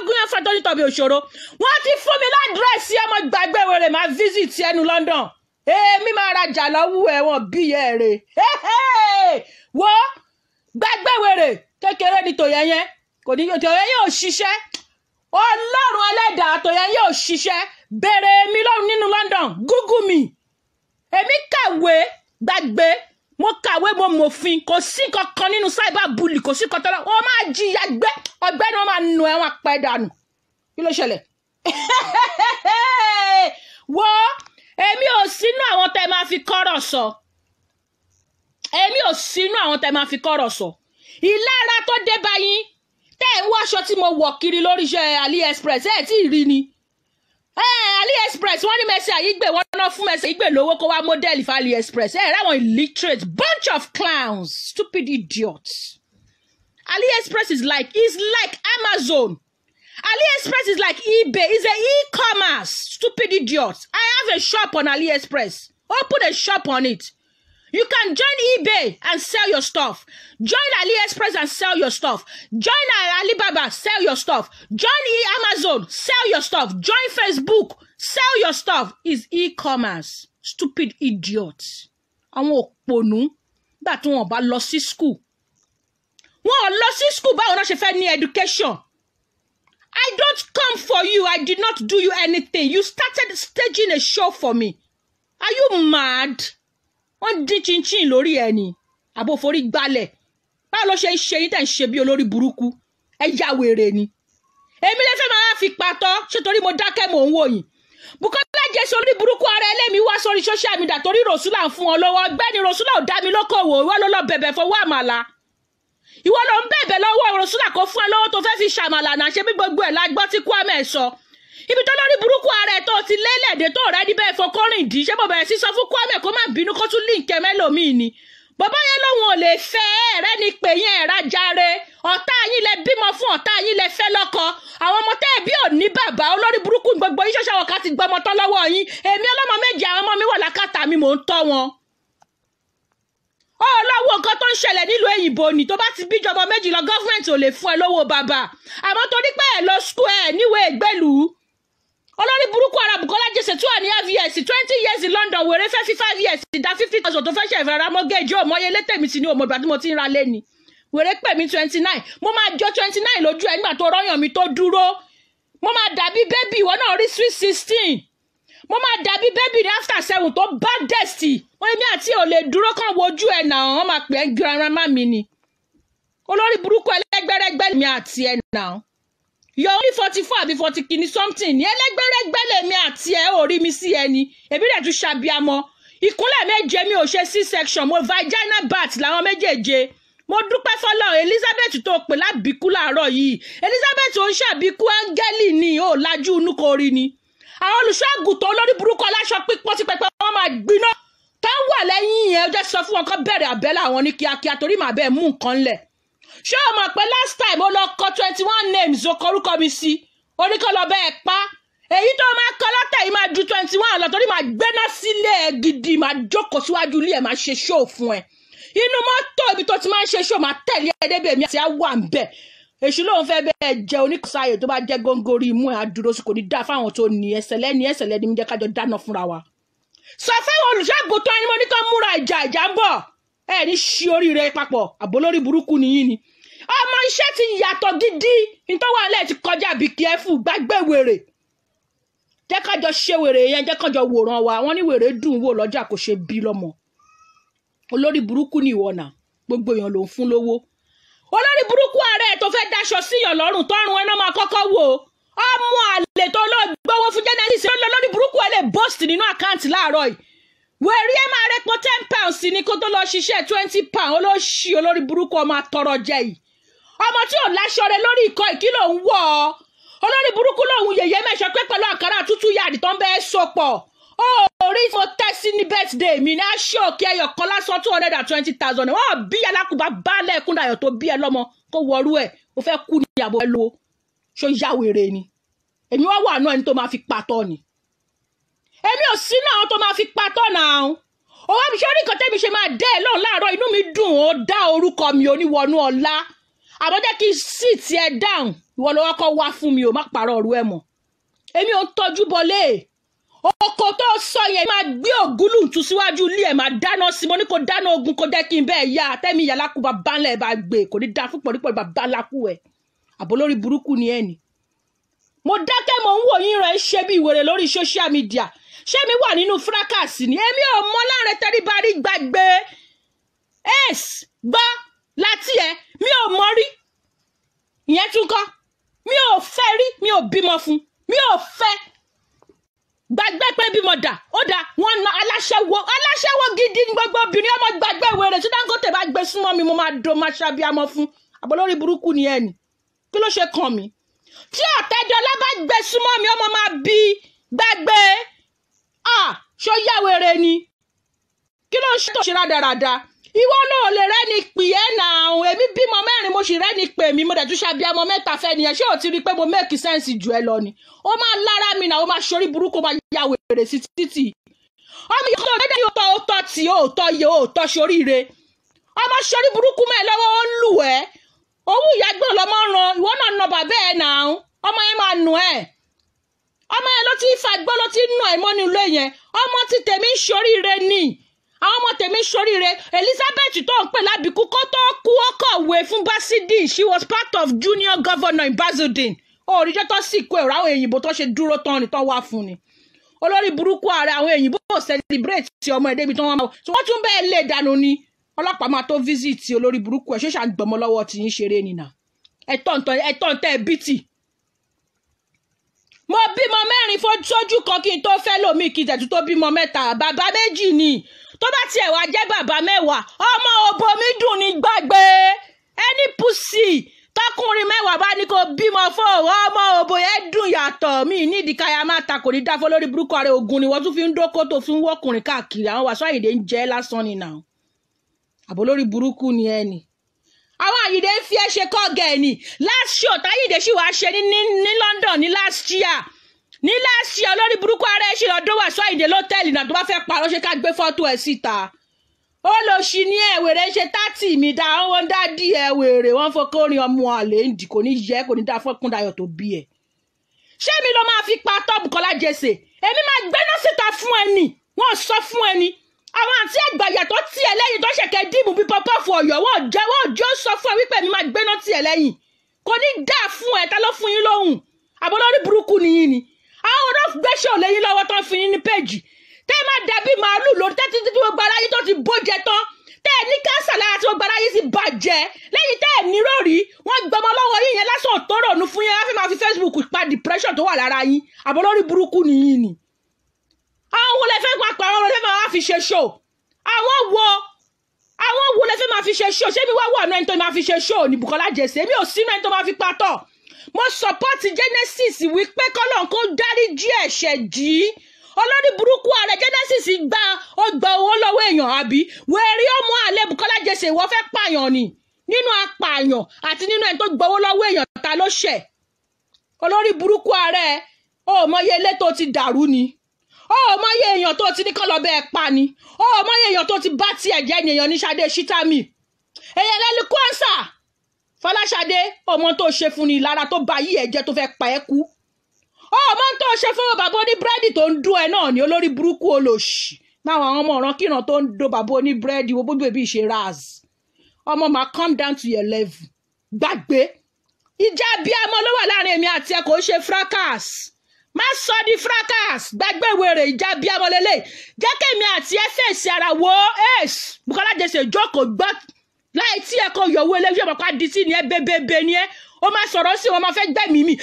gúnyán fẹ́ tó ní tọ̀bí òṣòro wọ́n ti fún mi ládírẹ́sì ọmọ gbàgbé wèrè máa visit ẹnu London èmi máa rajà lọ́wọ́ ẹ̀ wọ́n bí ẹ rè wo gbàgbé wèrè kékeré ni tòyẹ́yẹ́ kò ní tòyẹ́yẹ́ ò ṣiṣẹ́ Ọlọ́run ẹlẹ́dàá tòyẹ́yẹ́ ò ṣiṣẹ́ bèrè mi lọ́run nínú London Google mi èmi kàwé gbàgbé mo kàwé mo mòfin kò sí kankan nínú cyber bully kò sí kankan lọ wọ́n máa jìyà gbé ọgbẹ́ni wọ́n máa nù ẹ̀wọ̀n apẹ̀dànù kí ló ṣẹlẹ̀ wo èmi ò sínú àwọn tẹ́ máa fi kọ́rọ̀ sọ èmi ò sínú àwọn tẹ́ máa fi kọ́rọ̀ sọ ìlara tó dé báyìí tẹ́ ń wáṣọ tí mo wọ̀ kiri lórí iṣẹ́ AliExpress ẹ̀ tí ì rí ni AliExpress wọ́n ní Mercy Aigbe wọ́n náà fún Mercy Aigbe lówó kó wá mọ́dẹ́lì fún AliExpress ráwọn illiterate bunch of clowns stupid idiots AliExpress is like Amazon. AliExpress is like eBay. It's an e-commerce. Stupid idiots. I have a shop on AliExpress. Open a shop on it. You can join eBay and sell your stuff. Join AliExpress and sell your stuff. Join Alibaba, sell your stuff. Join Amazon, sell your stuff. Join Facebook, sell your stuff. It's e-commerce. Stupid idiots. Àwọn òpònú gbà tí wọ́n bá lọ sí school. Wọ́n lọ sí school báwo náà ṣe fẹ́ ní education. I don't come for you. I did not do you anything. You started staging a show for me. Are you mad? Wọ́n dín chinchin lórí ẹni. Àbò forí gbalẹ̀. Báwo ló ṣe ń ṣe yín tẹ̀ ń ṣe bí olórí burúkú? Ẹ ya wèrè ni. Èmi lè fẹ́ máa fi patọ́ ṣé torí mo dákẹ́ mò ń wò yín. Bùkọ́lá Jesse olórí burúkú ara ẹlẹ́mi wá sórí social media torí Rosula ń fún ọ lọ́wọ́. Ọgbẹ́ni Rosula ò dá mi lókòwò. Ìwọ ló lọ bẹ̀bẹ̀ fọwọ́ àmàlà. Ìwọ ló ń bẹ̀bẹ̀ lọ́wọ́ Rosula kó fún ẹ lọ́wọ́ tó fẹ́ fi ṣàmàlà náà ṣe bí gbogbo ẹ̀ lágbọ́ tí Kwame sọ. Ibi tó lórí burúkú ara ẹ̀ tó ti lélẹ̀dẹ̀ tó rẹ́ níbẹ̀ fọkọ́rìn dì í ṣé mo bẹ̀rẹ̀ sí sọ fún Kwame kó má bínú kó tún líǹkẹ́ mẹ́lòmíì ni. Bàbá yẹn lòun ò lè fẹ́ ẹ̀rẹ́ ni pé yẹn ẹ̀rá jàre ọ̀tá yín lẹ bímọ fún ọ̀tá yín lẹ fẹ́ lọ́kọ àwọn ọmọ tẹ́ ẹ̀ bí ò ní bàbá olórí burúkú gbogbo yín ṣọ̀ṣọ̀ wọ̀ká ti gbọmọ tán lọ́wọ́ yín èmi ọlọ́mọ méje àwọn ọmọ mi wà lákàtà mi mò ń tọ́ wọn. Lọ́wọ́ nǹkan tó ń ṣẹlẹ̀ nílùú èyìnbó ni tó bá ti bíjọba méjì lọ gọ́fúmẹ̀ntì ò lè fún ẹ lówó bàbá àmọ́ torí pé ẹ lọ skul ẹ níwèé ìgbélú olórí burúkú ara Bùkọ́lá Jesse tó wà ní avs 20 years in London wèrè fẹ́ fi 5 years dá 50,000 tó fẹ́ ṣe ìfẹ́ ra mọ́gẹ́jì ò mọ́yé létèmi sí ní òmò ìgbà tí mo ti ń ra lé ni wèrè pè mí 29 mo máa jọ 29 lójú ẹ nígbà tó rọ́yàn mi tó dúró mo máa dàbí bébì ìwọ náà rí sweet 16 mo máa dàbí bébì ní after 7 tó bá dẹ̀sì wọ́n ní àti ò lè dúró kàn wojú ẹ̀ náà wọ́n máa pè é grandma mi ni olórí burúkú ẹlẹ́gbẹ́rẹ́gbẹ́ mi àti ẹ̀ náà yọ orí 44 àbí 40 kìíní something ní ẹlẹ́gbẹ́rẹ́gbẹ́ lèmi àti ẹ̀ ò rí mi sí ẹni èmi rẹ̀ tún ṣàbíamọ́ ìkúnlẹ̀ méje mi ò ṣe c-section mo vagina bat làwọn méjèèje mo dúpẹ́ fọlọ́ Elizabeth tó pè lábìkú láàárọ̀ yìí Elizabeth ò ń ṣàbíkú áńgẹ́lì ni ò lajú inú kò rí ni àwọn olùṣọ́àgùtàn olórí burúkú aláṣọ pípọ́n ti pẹpẹ wọn máa gbiná tá ń wà lẹ́yìn yẹn ó jẹ́ sọ fún wọn kó bẹ̀rẹ̀ àbẹ́lẹ̀ àwọn ní kíákíá torí màá bẹ́ẹ̀ mú nǹkan lẹ̀ ṣé o mọ̀ pé last time ó lọ kọ 21 names ó kọrúkọ mi sí oníkọlọ bẹ́ẹ̀ pa èyí tó máa kọ lọ́tẹ̀ yìí máa ju 21 lọ torí màá gbéná sílé ẹ gidi màá jókòó síwájú ilé ẹ máa ṣe show fún ẹ inú mọ́tò ibi tó ti máa ń ṣe show máa tẹ̀lé ẹ débẹ̀ mi àti àwa ń bẹ̀ èṣù lóun fẹ́ bẹ́ẹ̀ jẹ́ oníkọsáyè tó bá jẹ́ góńgóri imú ẹ̀ àdúró sí kò ní dá fáwọn tó ní ẹsẹ̀ lẹ́ni mi jẹ́ kájọ dáná fúnra wa. sọ fáwọn olùṣọ́àgùtàn ẹni mo ní kàn múra ìjà ń bọ̀ ẹ ní ṣí oríire papọ̀ àbólórí burúkú nìyí ni. ọmọ iṣẹ́ ti yàtọ̀ gidi nítorí wà lẹ́ẹ̀ ti kọjá bí kẹ́fù gbàgbé wèrè jẹ́ kájọ ṣe wèrè yẹn, jẹ́ kájọ wòran wa. Wọ́n ní wèrè dùn wò lọ́jà kò ṣe bí lọ́mọ. Olórí burúkú ni ìwọ náà, gbogbo èèyàn ló ń fún lówó. Olórí burúkú ààrẹ tó fẹ́ daṣọ síyàn lọ́rùn tọ́rùn ẹ̀ náà máa kọ́kọ́ wò. Ọmọ àlè tó lọ gbowó fún Genesis lórí burúkú ẹ̀ lè bọ́ọ̀sì nínú àkáǹtì láàárọ̀ yìí. Wèrè ẹ̀ máa rẹ́pọ̀ £10 ní kó tó lọ ṣiṣẹ́ £20 olóṣì olórí burúkú ọmọ àtọrọ jẹ yìí. Ọmọ tí ò láṣọ rẹ lórí ìkọ́ ìkí ló ń wọ̀ ọ́. Olórí burúkú lòun yèyé mẹ́sàn pé pẹ̀lú àkàrà tútù yàdì tó ń bẹ́ẹ̀ sopọ̀. Orí mo tẹ́sí ní birthday mi ní aṣọ òkè ẹyọ kan lásán 220,000. Wọ́n bí alákùnbá bálẹ̀ Ẹkúndayọ̀ tó bí ẹ lọ́mọ kó wọrú ẹ̀ ó fẹ́ kú ní ìyàbọ̀ ẹ lo ṣó yá wèrè ni. Èmi wá wà náà ẹni tó máa fi patọ́ ni. Èmi ò sí náà tó máa fi patọ́ náà. Owó mi ṣe orí nǹkan tẹ́mi ṣe máa dẹ́ ẹ̀ lọ́run láàárọ̀ inú mi dùn ó dá orúkọ mi oníwọnú ọlá. Àmọ́ jẹ́ kí sì tiẹ̀ dáhùn ìwọ lọ́wọ́ kọ́ wá fún mi ò má parọ́ ọ̀rú ẹ̀ mọ́. Èmi ò ń tọ́jú bọlé. Oko tó sọ yẹn máa gbé ògúlùntù síwájú ilé ẹ̀ máa dáná sí mo ní kó dáná ogun kó jẹ́ kí n bẹ́ẹ̀ yá tẹ́mi ìyá lákú bá bánlẹ̀ bá gbé kò ní dá fún pọ̀nípọ̀ bá bá lákú ẹ̀ àbò lórí burúkú ni ẹ̀ ni. Mo dákẹ́ mo ń wò yín rẹ̀ ṣe bí ìwèrè lórí social media ṣé mi wà nínú fracas ni èmi ò mọ láàrin tẹ́ríba rí gbàgbé gbọ́ láti ẹ̀ mi ò mọ rí ìyẹn tún kọ́ mi ò fẹ́ rí mi ò bímọ fún mi ò fẹ́ gbàgbé pé bímọ dà ó dà wọn na aláṣẹwó gidi ní gbogbo obìnrin ọmọ gbàgbé wèrè tí Dangote bá gbé súnmọ́ mi mo máa do máa ṣàbíamọ fún àbólórí burúkú ni ẹni kí ló ṣe kàn mí tí Ọ̀tẹ́dọ́lá bá gbé súnmọ́ mi ọmọ máa bí gbàgbé ṣó yá wèrè ni kí ló ń ṣe tó ṣe rádaràda ìwọ náà lè rẹ́ni pè é náà èmi bímọ 4 mo sì rẹ́ni pè mí mo dẹ̀ tún ṣàbíamọ 3 fẹ́ nìyẹn ṣé ò ti rí i pé mo make sense jù ẹ lọ ni ó máa lára mi náà ó máa ṣorí burúkú máa ya wèrè sí títì ọmọ yìí tó dédé yóò tọ́ tí ó tọ́ yẹ ó tọ́ ṣoríire ọmọ ṣorí burúkú mẹ́ lọ́wọ́ ó ń lù ẹ́ owó ìyàgbọ́n lọ́mọ ran ìwọ náà nà bàbá ẹ̀ náà ọmọ yẹn máa nù ẹ́ ọmọ yẹn ló ti fagbọ́ ló ti nù ẹ̀ mọ́nu ilé yẹn ọmọ ti tèmi ń ṣoríire ni àwọn ọmọ tèmi ṣoríire Elizabeth tó ń pè lábìkú kó tó kú ó kọ̀wé fún Basildin she was part of junior governor in Basildin òrìjẹ́ tó sì kó ẹ̀rọ àwọn èyìnbó tó ṣe dúró tán ni tó wá fún ni olórí burúkú ààrẹ àwọn èyìnbó ò celebrate ọmọ ẹ̀dẹ́ ibi tó wọ́n máa wọ́n tún bẹ́ẹ̀ lè dànù ni ọlọ́pàá máa tó visit olórí burúkú ẹ̀ ṣé ṣàgbọ̀mọ́ lọ́wọ́ tí yín ṣeré nìyà ẹ̀tọ́ tẹ́ bìtì mo bímọ 4 sójú kan kí n tó fẹ́ lómi kí tẹ̀tù tó bímọ 3 bàbá méjì ni tó bá tiẹ̀ wá jẹ́ bàbá 10 ọmọ òbò mi dùn ní gbàgbé ẹni pùsì tọkùnrin 10 bá ní kó bímọ fún ọmọ òbò yẹn dùn yàtọ̀ mi nídìí káyà máa ta kò ní dáfọ́ lórí burúkú ààrẹ ogun ni wọ́n tún fi ń dókó tó fi ń wọ́kùnrin káàkiri àwọn Wasiu Ayinde ń jẹ́ lásán ni náà àbò lórí burúkú ni ẹni àwọn Ayinde ń fi ẹ́ ṣe kọ́gẹ̀ ẹ̀ ni last show táyìndé sì wá ṣe ní London ní last year olórí burúkú ààrẹ ṣe lọ́dún Wasiu Ayinde lọ́tẹ́ẹ̀lì náà tó bá fẹ́ parọ́ ṣe ká gbé fọ́tò ẹ̀ síta ó lọ sí ní ẹ̀wèrè ṣe 30 mi dá wọn dádì ẹ̀wèrè wọn fọ́ kórin ọmọ àlè ń dì kò ní yẹ kò ní dá Fọkúndayọ̀ tó bí ẹ̀ ṣé mi ló máa fi pa tọ́ọ̀bù Kọ́lá Jesse èmi máa gbéná síta fún ẹni wọ́n sọ fún ẹni àwọn àti àgbàyà tó tì ẹ́ lẹ́yìn tó ṣẹ̀kẹ́ dìbò bí pọ́pọ́ fún ọ̀yọ́ wọ́n jọ sọ fún ẹ wípé mi máa gbéná tì ẹ́ lẹ́yìn kò ní dá fún ẹ ta ló fún yín lóhùn àbọ̀lórí burúkú nìyí ni àwọn ọ̀dọ́ gbéṣẹ́ ò lẹ́yìn lọ́wọ́ tó ń fi yín ní péjì tẹ́ ẹ máa dàbí màálù lórí tẹ́tí tí gbogbo aráyé tó ti bójẹ tán tẹ́ ẹ ní káńsà lára tí gbogbo aráyé sì bàjẹ́ lẹ́yìn tẹ́ ẹ nírò rí wọ́n gbọmọ lọ́wọ́ yín yẹn lásán tó rònú fún yẹn wọ́n fi máa fi Facebook pa depression tó wà lára yín àbọ̀lórí burúkú nìyí ni àwọn wo lẹ fẹ́ papọ̀ àwọn wo lẹ fẹ́ máa fi ṣe show àwọn wo lẹ fẹ́ máa fi ṣe show ṣé mi wá wà náà ẹni tó máa fi ṣe show ní Bùkọ́lá Jesse èmi ò sínú ẹni tó máa fi patọ́ mo support Genesis wípé kọ́lọ́n kó dáríjì ẹ̀ṣẹ̀ jì í olórí burúkú ààrẹ Genesis gba owó lọ́wọ́ èèyàn àbí wẹ́ẹ́rí ọmọ àlẹ́ Bùkọ́lá Jesse ìwọ fẹ́ pààyàn ni nínú apààyàn àti nínú ẹni tó gbowó lọ́wọ́ èèyàn ta ló ṣẹ̀ olórí burúkú ààrẹ ó mọye ilé tó ti dàrú ni ó mọye èèyàn tó ti ní kọ́ lọ bẹ́ẹ̀ pa ni ó mọye èèyàn tó ti bá tiẹ̀ jẹ́ ni èèyàn ní Ṣadé Ṣítàmì èèyàn lẹ́nu kọ́ńsà Fọláṣadé ọmọ tó ṣe fún ni lára tó bá yí ẹ̀jẹ̀ tó fẹ́ pa ẹ́ kú ọmọ tó ṣe fún bàbá oní búrẹ́dì tó ń dún ẹ náà ní olórí burúkú olóṣì náà àwọn ọmọ ọ̀ràn kíran tó ń do bàbá oní búrẹ́dì wo bóbi èbí ṣe raz ọmọ máa come down to your level gbàgbé ìjà abiyamọ ló wà láàrin èmi àti ẹ kò ṣe fracas má sọ di fracas gbàgbé wèrè ìjà bí amọ̀lélẹ̀ jẹ́ kémi àti ẹ fèsì ara wo ace Bukola Jesse jókòó gbọ́ láì tí ẹ kò yọ̀wọ́ eléyìí ọmọ pa di sí ni ẹ bébébé ni ẹ ó máa sọ̀rọ̀ sí wọn máa fẹ́ gbẹ̀mí mi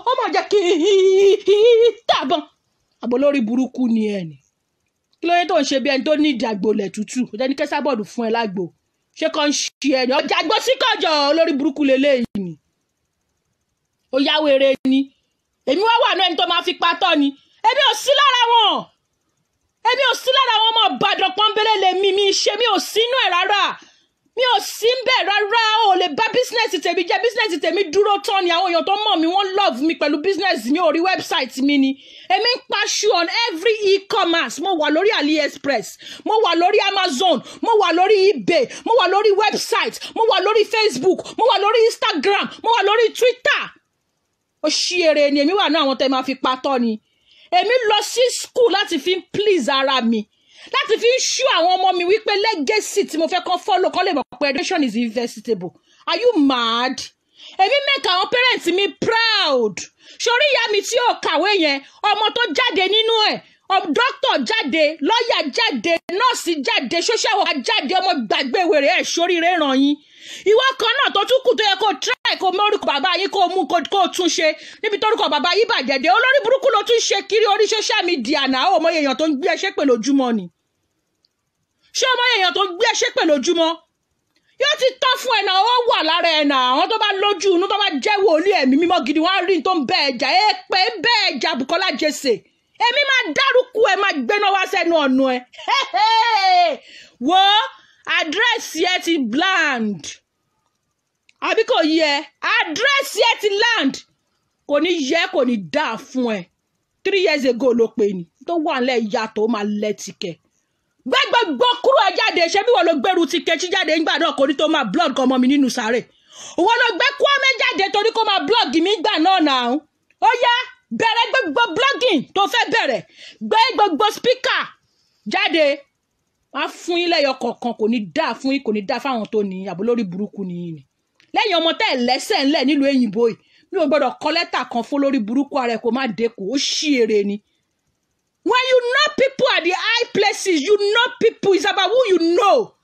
ó máa jẹ́ kí tàbọn àbò lórí burúkú ni ẹ ní kí ló yẹ tó ń ṣe bí ẹni tó ní ìdàgbòlẹ̀ tútù ó jẹ́ ní kẹ́sàbọ̀dù fún ẹ lágbo ṣé kàn ń ṣe ẹni ọjà gbọ́ sí kọjọ olórí burúkú lélẹ́yìí ni ó yá wèrè ni èmi wá wà náà ẹni tó máa fi patọ́ ni èmi ò sí lára wọn ọmọ Ìbàdàn pọ́nbélé lèmi mi ṣe mi ò sínú ẹ̀ rárá mi ò sí ń bẹ̀ rárá ò lè bá bísínẹ́sì tèmi jẹ́ bísínẹ́sì tèmi dúró tán ni àwọn èèyàn tó mọ̀ mi wọ́n love mi pẹ̀lú bísínẹ́sì mi orí wẹ́bsáìtì mi ni èmi ń paṣu on every e-commerce mo wà lórí AliExpress mo wà lórí Amazon mo wà lórí eBay mo wà lórí website mo wà lórí Facebook mo wà lórí Instagram mo wà lórí Twitter ó ṣí èrè ni èmi wà náà àwọn tẹ́ máa fi patọ́ ni èmi lọ sí school láti fi please ara mi láti fi ṣú àwọn ọmọ mi wípé legacy tí mo fẹ́ kàn follow kọ́ lè mọ̀ pé education is investable. Are you mad? èmi make àwọn parents mi proud sórí ìyá mi tí ó kàwé yẹn ọmọ tó jáde nínú ẹ̀ doctor jáde lawyer jáde nurse jáde social worker jáde ọmọ gbàgbé wèrè ẹ̀ sórí rẹ̀ ràn yín ìwọ kan náà tó tún kù tó yẹ kó try kó mórúkọ bàbá yín kó mú kó tún ṣe níbi tórúkọ bàbá yín bàjẹ́ dé olórí burúkú ló tún ṣe kiri orí social media náà ó mọ èèyàn tó ń gbé ẹṣẹ́ pè lójúmọ́ ni ṣé ọmọ èèyàn tó ń gbé ẹṣẹ́ pè lójúmọ́ yóò ti tán fún ẹ náà ó wà lára ẹ náà àwọn tó bá lójú inú tó bá jẹ́ wòlíì ẹ̀mí mímọ́ gidi wọ́n á rí tó ń bẹ ẹja ẹ pé ń bẹ ẹja Bukola Jesse èmi máa dárúkú ẹ máa gbéná wá sẹ́nu ọ̀nà ẹ wo àdírẹ́sì ẹ ti bland àbí kò yẹ àdírẹ́sì ẹ ti land kò ní yẹ kò ní dáa fún ẹ 3 years ago ló pe ni tó wà nílẹ̀ ìyàtọ̀ ó máa lẹ́tìkẹ́ gbẹ́gbẹ́gbọ́ kúrò ẹ jáde ṣé bí wọ́n ló gbẹ́rù ti kẹ́chí jáde nígbà náà kò ní tó máa blog ọmọ mi nínú sáré wọ́n ló gbẹ́ Kwame jáde torí kó máa blog mi gbà náà náà ó yá bẹ̀rẹ̀ gbogbo blogging tó fẹ́ bẹ̀rẹ̀ gbé gbogbo speaker jáde wọ́n á fún yín lẹ́yọ kọ̀ọ̀kan kò ní dáa fún yín kò ní dáa fáwọn tó ní àbò lórí burúkú nìyí ni lẹ́yìn ọmọ tẹ́ ẹ̀ lẹ́sẹ̀ ńlẹ̀ nílùú èyìnbó yìí mi ò gbọ́dọ̀ kọ lẹ́tà kan fún lórí burúkú ààrẹ kò má dẹ́kun ó ṣí èrè ni. When you know people at the high places, you know people. It's about who you know.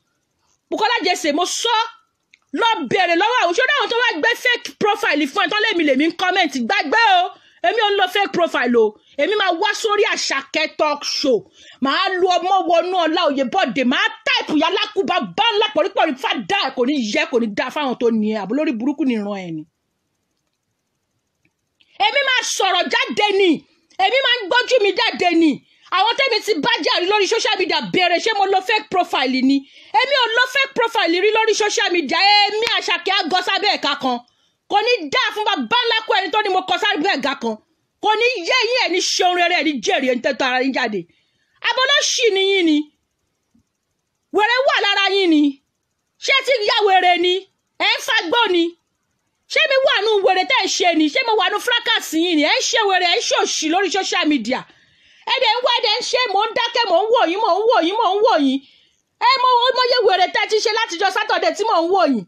Bukola Jesse, mo sọ lọ bẹ̀rẹ̀ lọ́wọ́ àwọn ṣọ́dọ̀ àwọn tó wá gbé fake profile fún ẹ tó lèmi ń comment gbàgbé o èmi ò ń lo fake profile o èmi máa wá sórí Àṣàkẹ́ talk show máa lu ọmọ wọnú ọlá òye bọ́ọ̀dẹ̀ máa táìpù yalákùbá bá ńlá pọ̀rípọ̀rí fàdá ẹ̀ kò ní yẹ kò ní dá fáwọn tó ní ẹ àbò lórí burúkú ní ìran ẹ̀ ni. èmi máa sọ̀rọ̀ jáde ni èmi máa ń gbójú mi jáde ni àwọn tẹ́mi ti bájà rí lórí social media bẹ̀rẹ̀ ṣé mo lo fake profile ni èmi ò lo fake profile rí lórí social media èmi Àṣàkẹ́ àgọ́ sábẹ́ ẹ̀ka kan kò ní dá fún bàbá ńlá kó ẹni tó ní mo kọ sábẹ́ ẹ̀ka kan kò ní yé yín ẹ̀ ní ṣeun rere ẹ̀ ní jèrè ẹ̀ ní tẹ́tọ́ ara yín jáde abọ́lọ́ṣì ni yín ni wèrè wà lára yín ni ṣé ti yá wèrè ni ẹ̀ ń fagbó ni ṣé mi wà nù wèrè tẹ́ ẹ̀ ṣe ni ṣé mo wà nù fracas yín ni ẹ̀ ń ṣe wèrè ẹ̀ ń ṣòṣì lórí social media ẹ̀dẹ̀ ń wá ẹ̀dẹ̀ ń ṣe mò ń dákẹ́ mò ń wò yín ẹ mo yẹ wèrè tẹ́ ti ṣe látijọ́ Saturday tí mò ń wò yín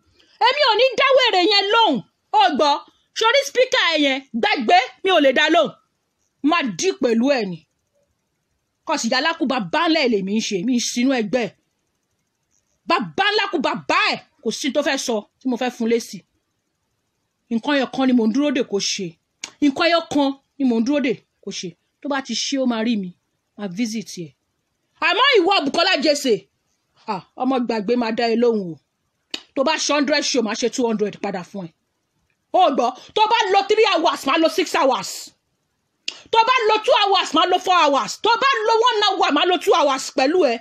èmi ò ní dá wèrè yẹn lóhùn ó gbọ́ sórí spíkà ẹ̀ yẹn gbàgbé mi ò lè dá lóhùn má dí pẹ̀lú ẹ̀ ni kọ́sì yalákùbá bánlẹ̀ lèmi ń ṣe mi sínú ẹgbẹ́ bàbá ńlákùbá bá ẹ̀ kò sí tó fẹ́ sọ tí mo fẹ́ fún lésì nǹkan ẹyọ kan ni mò ń dúró dè kó ṣe nǹkan ẹyọ kan ni mò ń dúró dè kó ṣe tó bá ti ṣe ó máa rí mi máa visit ẹ àmọ́ ìwọ Bukola Jesse ọmọ gbàgbé máa dá ẹ lóhùn o tó bá ṣe 100 show máa ṣe 200 padà fún ẹ ó gbọ́ tó bá lo 3 hours máa lo 6 hours tó bá lo 2 hours máa lo 4 hours tó bá lo 1 hour máa lo 2 hours pẹ̀lú ẹ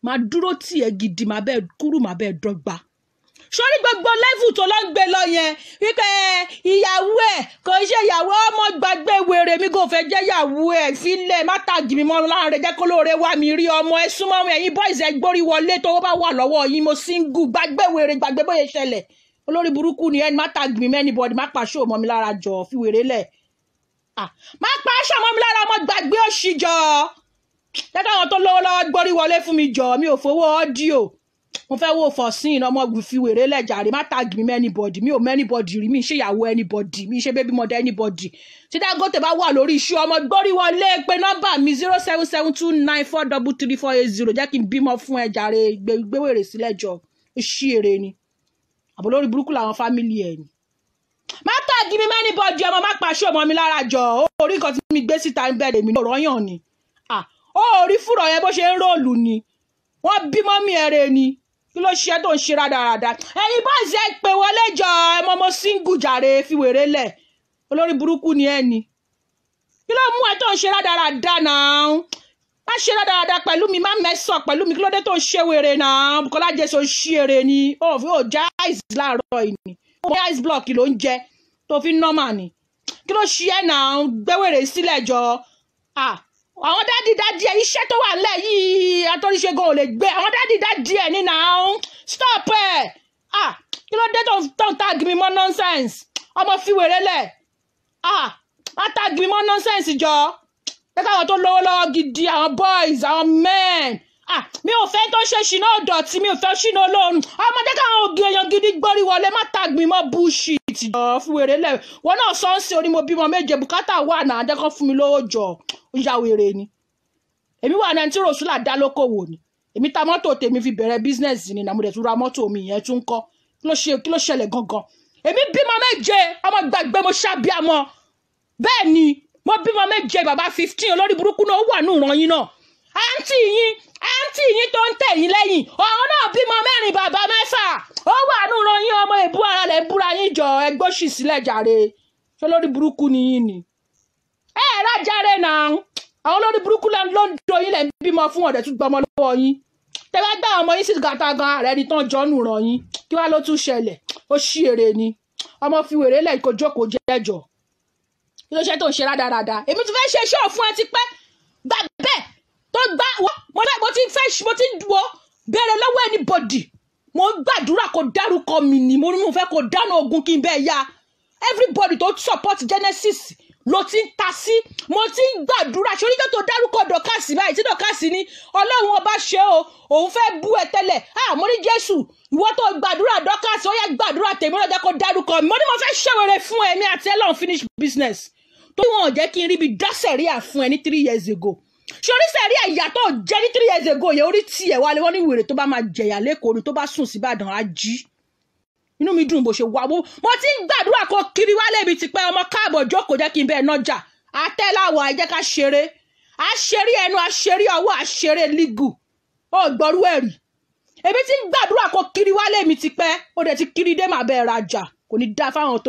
máa dúró tì ẹ gidi máa bẹ́ẹ̀ kúrú máa bẹ́ẹ̀ dọ́gba sórí gbogbo level tó lọ ń gbé lọ yẹn wípé ìyàwó ẹ kò ṣe ìyàwó ọmọ gbàgbé wèrè mi kò fẹ́ jẹ́ ìyàwó ẹ fílẹ̀ má tàgì mi mọ́ láàrin jẹ́ kó lóore wá mi rí ọmọ ẹ súnmọ́ mi ẹ̀yin boys ẹ gbórí wọlé tó bá wà lọ́wọ́ yín mo single gbàgbé wèrè gbàgbé bóyá ṣẹlẹ̀ olórí burúkú ni ẹni má tàgì mi anybody má pàṣọ mọ́ mi lára jọ fi wèrè lẹ̀ má pàṣọ mọ́ mi lára ọmọ gbàgbé òṣì jọ jẹ́ káwọn tó lọ́wọ́ gbórí wọlé fún mi jọ mi ò fowó ọ́díò mo fẹ́ wò for sin ọmọ fi wèrè lẹ́jàre má tag mi anybody mi ò mọ anybody rí mi ṣe ìyàwó anybody mi ṣe baby mother anybody tí Dangote bá wà lórí iṣu ọmọ gbórí wọlé pé nọ́mbà mi 07729433480 jẹ́ kí n bímọ fún ẹ jàre gbé wèrè sílẹ̀ jọ ó ṣí èrè ni àbò lórí burúkú làwọn fámìlì ẹ̀ ni má tag mi anybody ọmọ má pàṣẹ ọmọ mi lára jọ orí nǹkan tí mi gbé síta ń bẹ̀rẹ̀ mi lọ́rọ̀ ni orí fúrọ̀ yẹn bó ṣe ń róòlù ni wọ́n bímọ mi ẹ̀rẹ̀ ni kí ló ṣe tó ń ṣe rádaràda ẹ̀yin bọ́ọ̀sì ẹ pè wọlé jọ ẹmọ single jàre fi wèrè lẹ̀ olórí burúkú ni ẹ ni kí ló mú ẹ tó ń ṣe rádaràda náà má ṣe rádaràda pẹ̀lú mi má mẹ́sàn pẹ̀lú mi kí ló dé tó ń ṣe wèrè náà Bùkọ́lá Jesse ṣí èrè ni ó já ice láàárọ̀ yìí ni ó mọ ice block ló ń jẹ tó fi nọ́mà ni kí ló ṣe ẹ náà gbé wèrè sílẹ̀ jọ àwọn dádì ẹ iṣẹ́ tó wà nílẹ̀ yìí àtọ́ríṣẹ́gun ò lè gbé àwọn dádì ẹ nínú àwọn stop ẹ̀ kí ló dé tó ń tag mi mọ́ nonsense ọmọ fi wèrè lẹ̀ má tag mi mọ́ nonsense jọ lẹ́ka àwọn tó lówó lọ́wọ́ gidi àwọn boys àwọn men mi ò fẹ́ tó ṣe ṣìnà ọ̀dọ̀tí mi ò fẹ́ ṣìnà olóorun ọmọdé káwọn ògì èèyàn gidi gbórí wọlé má tag mi mọ́ bullshit jọ fi wèrè lẹ̀ wọn náà sọ ń sin onímọ̀ bímọ méje bùkátà wà náà adẹ́kọ̀ fún mi lówó jọ ó ya wèrè ni èmi wà náà tí Rosula dá lókòwò ni èmi ta mọ́tò tèmi fi bẹ̀rẹ̀ business ni nàmúdẹ̀ tún ra mọ́tò mi yẹn tún kọ́ kí ló ṣẹlẹ̀ gangan èmi bímọ méje ọmọ gbàgbé mo ṣàbíamọ bẹ́ẹ̀ ni mo bímọ méje bàbá 15 olórí burúkú náà ó wà ní ìran yín náà àǹtí yín tó ń tẹ̀ yín lẹ́yìn ọ̀hún náà bímọ 4 bàbá 6 ó wà ní ìran yín ọmọ ìbú ara rẹ̀ búra yín jọ ẹgbóṣì sílẹ̀ jàre ṣé olórí burúkú ni yín ni rájàre náà àwọn olórí burúkú ló ń do yín lẹ̀ ń bímọ fún ọ̀dẹ̀ tún gbọmọ lọ́wọ́ yín tẹ́wá gbá ọmọ yín sí gàtà gan ààrẹ ni tán jọ nù ràn yín kí wá ló tún ṣẹlẹ̀ ó ṣí èrè ni ọmọ fi wèrè lẹ̀ kó jókòó jẹ́jọ́ kí ló ṣe tó ń ṣe rádaràda èmi ti fẹ́ ṣe ṣọ́ọ̀ fún ẹ ti pẹ́ gbà bẹ́ẹ̀ tó gbá mo ti dúró béèrè lọ́wọ́ anybody mo ń gbàdúrà kó dárúkọ mi ni mo fẹ́ kó dáná ogun kí n bẹ́ẹ̀ ya everybody tó support Genesis ló ti ń ta sí mo ti ń gbàdúrà sórí tó dárúkọ dọ̀kásì báyìí tí dọ̀kásì ní ọlọ́run ọba ṣe o òun fẹ́ bú ẹ tẹ́lẹ̀ mo ní Jésù ìwọ tó gbàdúrà dọ̀kásì ó yẹ gbàdúrà tèmi lọ́jọ́ kó dárúkọ mi mo ní mo fẹ́ ṣèwèrè fún ẹ̀mí àti ẹlọ́run finish business tó wọn ò jẹ́ kí n rí bi dá sẹ̀ríà fún ẹ ní 3 years ago sórí sẹ̀ríà ìyá tó jẹ́ ní 3 years ago yẹn orí tiẹ̀ wálé wọ́n ní wèrè tó bá máa jẹ̀yà lẹ́kọ̀ọ́ ni tó bá sùn sí Ìbàdàn á jí inú mi dùn bó ṣe wà mo ti ń gbàdúrà kó kiri wálé mi ti pẹ́ ọmọ káàbọ̀ jókòó jẹ́ kí n bẹ́ẹ̀ nájà àtẹ́láwọ̀ àìjẹ́ ká ṣeré àṣeré ẹnu àṣeré ọwọ́ àṣeré lígù ó gbọ́rú ẹ̀rí èmi ti ń gbàdúrà kó kiri wálé mi ti pẹ́ ó dẹ̀ ti kiri dé màá bẹ́ẹ̀ rajà kò ní dá fáwọn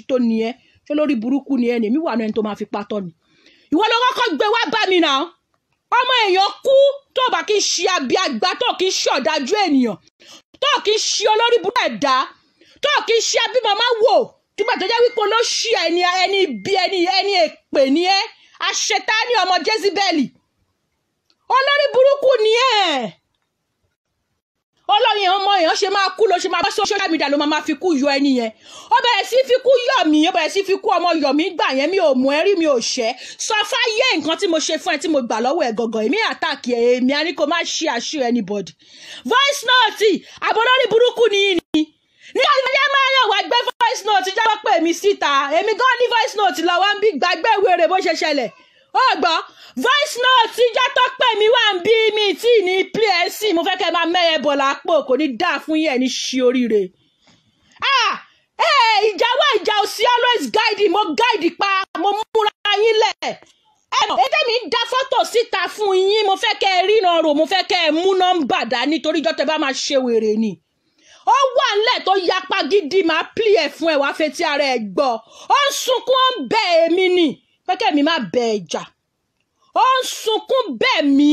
tó ní ẹ ṣé lórí burúkú ni ẹ ní èmi wà náà ẹni tó máa fi pátọ́ ni ìwọ ló kọ́kọ́ gbé wá bá mi náà ọmọ èèyàn kú tó bá kí n ṣe abiagbá tó kí n ṣe ọ̀dájú ènìyàn tó kí n ṣe olórí burúkú ẹ̀dá tó kì í ṣe abímọ máa wò nígbà tó jẹ́ wípé ló ṣí ẹni bí ẹni èpè ní ẹ àṣetánì ọmọ Jezibeli olórí burúkú ni ẹ olóyin ọmọ èèyàn ṣe máa kú ló ṣe máa bá social media ló máa fi kú yọ ẹni yẹn ó bẹ̀rẹ̀ sí fi kú yọ mí ó bẹ̀rẹ̀ sí fi kú ọmọ yọ mí gbà yẹn mi ò mú ẹrí mi ò ṣẹ́ sọ fáyé nǹkan tí mo ṣe fún ẹ tí mo gbà lọ́wọ́ ẹ gangan èmi àtàkì èmi á ní kó má ṣe àṣù anybody voice note àbọ̀lórí burúkú ni yìí ni ní ọjọ́ máa yàn wá gbé voice note jábọ́ pè mí síta èmi gan ní voice note lọ́wọ́ ń bí gbàgbé wèrè bó ṣe ṣẹlẹ̀ ó gbọ́ voice note jẹ́ tó pè mí wá ń bí mi tí ní plc mo fẹ́ kẹ́ máa mẹ́yẹ bọ̀ lápò kò ní dáa fún yẹn ní ṣí oríire ìjà wá ìjà ò sí always guide mo guide pa mo múra yín lẹ̀ èdè mi ń dá fọ́tò síta fún yín mo fẹ́ kẹ́ ẹ ríran rò mo fẹ́ kẹ́ ẹ mú nọ́mbà dání torí jọ́tẹ̀ bá máa ṣe wèrè ni ó wà nílẹ̀ tó yapa gidi máa pli ẹ̀ fún ẹ̀ wá fetí ara ẹ̀ gbọ́ ó ń sunkún ó ń bẹ èmi ni pé kí èmi má bẹ ẹ̀jà ó ń sunkún bẹ̀ mí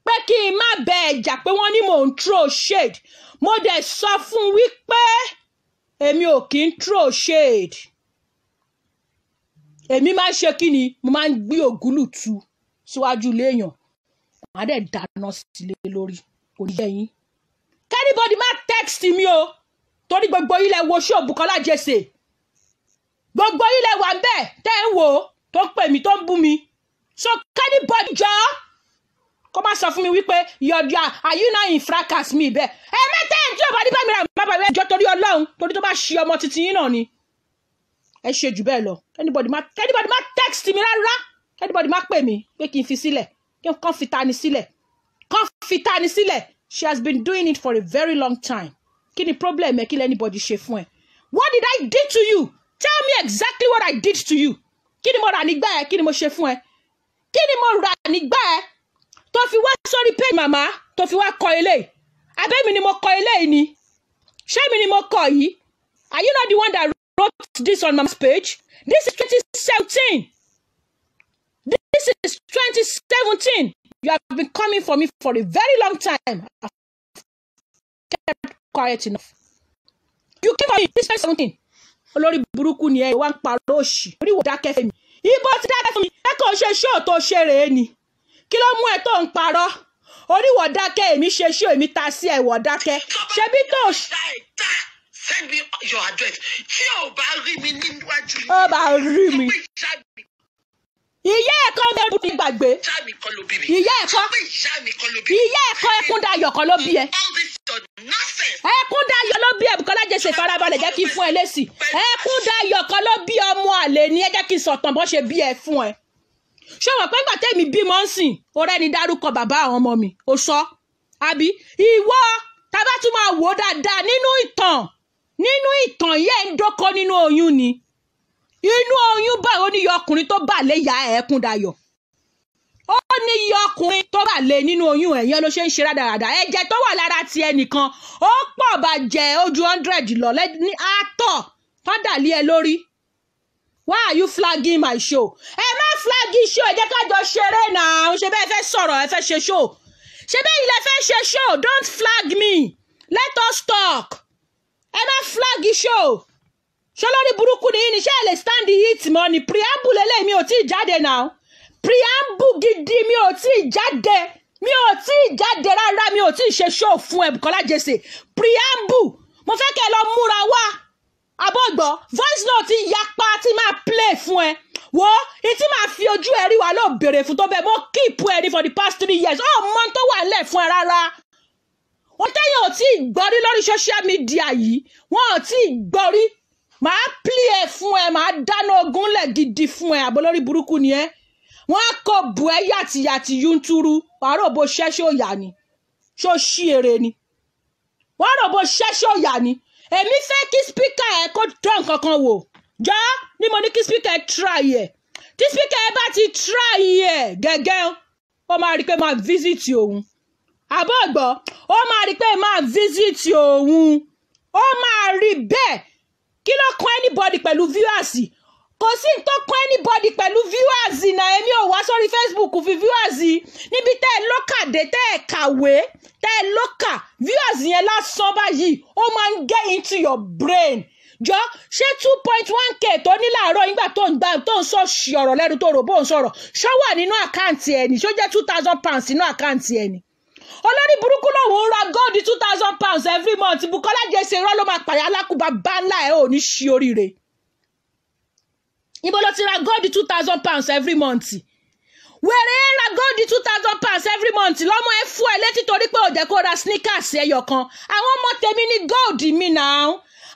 pé kí n má bẹ ẹ̀jà pé wọ́n ní mò ń throw shade mo dẹ̀ sọ fún wípé èmi ò kí ń throw shade èmi máa ń ṣe kí ni mo máa ń gbé ògúlùtù síwájú léèyàn màá dẹ̀ dáná sílé lórí kò ní yẹ yín kẹ́nìbọ̀dì má text mi o torí gbogbo ilẹ̀ wo ṣó Bùkọ́lá Jesse gbogbo ilẹ̀ wà bẹ́ẹ̀ tẹ́ ń wò tó ń pè mí tó ń bú mi so kẹ́nìbọ̀dì jọ kó má sọ fún mi wípé are you now in fracas mi bẹ́ẹ̀ ẹ mẹ́tẹ́ tí ò bá ní bá mi rà má bàbá ẹjọ́ torí Ọlọ́run torí tó bá ṣe ọmọ titi yín náà ni ẹ ṣe jù bẹ́ẹ̀ lọ anybody má text mi rárá anybody má pè mí pé kí n fi sílẹ̀ kí n kàn fi ta ni sílẹ̀ she has been doing it for a very long time kí ni problem ẹ kí lẹ́ anybody ṣe fún ẹ what did I do to you tell me exactly what I did to you kí ni mo rà nígbà ẹ kí ni mo ṣe fún ẹ kí ni mo rà nígbà ẹ tó fi wá sórí page màmá tó fi wá kọ eléyìí abẹ́mi ni mo kọ eléyìí ni ṣé mi ni mo kọ yìí are you not the one that wrote this on mama's page this is 2017 this is 2017 you have been coming for me for a very long time I've kept quiet enough you came for me this is 2017 olórí burúkú ni ẹ wá ń parọ́ òṣì oríwò dákẹ́ fẹ́mi ibo ti dákẹ́ fún mi ẹ kò ṣe ṣó tó ṣe rèé ni kí ló mú ẹ tó ń parọ́ oríwò dákẹ́ èmi ṣe ṣó èmi ta sí ẹ̀wọ̀ dákẹ́ ṣebí tó. Send me your address. Tí o bá rí mi níwájú. Ó bá rí mi. Ìyá ẹ̀kọ́ bẹ́ẹ̀ bí gbàgbé. Ìyá ẹ̀kọ́ Ẹkúndayọ̀ kan ló bí ẹ. Ẹkúndayọ̀ ló bí ẹ Bùkọ́lá Jesse farabalẹ̀ jẹ́ kí n fún ẹ lésì. Ẹkúndayọ̀ kan ló bí ọmọ àlè ni ẹ jẹ́ kí n sọ̀tàn bó ṣe bí ẹ fún ẹ. Ṣé wọ́n pẹ́ gbàtẹ́ mi bímọ ń sìn? Ọ̀rẹ́ ni dárúkọ bàbá àwọn ọmọ mi. Ó sọ. Àbí ìwọ tábà tún máa wò dáadáa nínú ìtàn yẹn ń dóko nínú oyún ni. Inú oyún báyìí ó ní iye ọkùnrin tó bà lé ìyá Ẹkúndayọ̀ ó ní iye ọkùnrin tó bà lé nínú oyún ẹ̀ yẹn ló ṣe ń ṣe rádaràdà ẹ̀jẹ̀ tó wà lára ti ẹnìkan ó pọ̀ bàjẹ́ ojú 100 lọ ní àtọ̀ tó dà lé ẹ lórí. Why are you flagging my show? Ẹ má flagging show ẹ jẹ́ ká jọ ṣeré náà ṣe bẹ́ẹ̀ fẹ́ sọ̀rọ̀ ẹ fẹ́ ṣe show ṣe bẹ́ẹ̀ ilẹ̀ fẹ́ ṣe show don't flag me let us talk ẹ má flag show. Ṣọlọ́rí burúkú ni ní ṣe lè stand the heat mọ́ ni preamble eléyìí mi ò tí ì jáde náà preamble gidi mi ò tí ì jáde rárá mi ò tí ì ṣe show fún ẹ Bùkọ́lá Jesse preamble mo fẹ́ kẹ́ ẹ lọ múra wá abọ́gbọ́ voice note yapa tí máa play fún ẹ wo ìtí máa fi ojú ẹ rí wa ló béèrè fún tó bẹ́ẹ̀ mo keep ẹ ní for the past 3 years ó mọ tó wà nílẹ̀ fún ẹ rárá wọ́n tẹ́yìn ò tí ì gbọ́ rí lórí social media yìí wọ́n ò tí ì gbọ́ rí màá play ẹ fún ẹ màá dáná ogun lẹ̀ gidi fún ẹ àbọ̀ lórí burúkú ni ẹ wọ́n á kọ bù ẹ yàtìyàtì yunturu wàá rò bó ṣẹ́ṣẹ́ òyà ni ṣó ṣí ere ni wọ́n rò bó ṣẹ́ṣẹ́ òyà ni èmi fẹ́ kí speaker ẹ kó dán kankan wò jọ́ ni mo ní kí speaker ẹ try ẹ tí speaker ẹ bá ti try ẹ gẹ́gẹ́ ó máa rí pé máa visit òun àbọ̀ ọ̀gbọ́ ó máa rí pé máa visit òun ó máa rí bẹ́ẹ̀ kí ló kàn anybody pẹ̀lú viewers kò sí tó kàn anybody pẹ̀lú viewers náà èmi ò wá sórí Facebook fi viewers níbi tẹ́ ẹ lókà dé tẹ́ ẹ kàwé tẹ́ ẹ lókà viewers yẹn lásán báyìí ó máa ń get into your brain jọ ṣé 2.1k tó ní láàárọ̀ nígbà tó ń sọ ọ̀rọ̀ lẹ́nu tó rò bó ń sọ̀rọ̀ ṣó wà nínú àkáǹtì ẹ̀ ní ṣó jẹ́ £2,000 nínú àkáǹtì ẹ̀ ní olórí burúkú lòun ń ra gold £2,000 every month Bùkọ́lá Jesse irọ́ ló máa pàyà alákùbà bá ńlá ẹ̀ ò ní ṣí oríire ibo ló ti ra gold £2,000 every month wèrè ra gold £2,000 every month lọ́mọ ẹ fún ẹ létí torí pé ò jẹ́ kó ra sneakers ẹyọ kan àwọn ọmọ tèmi ní gold mi náà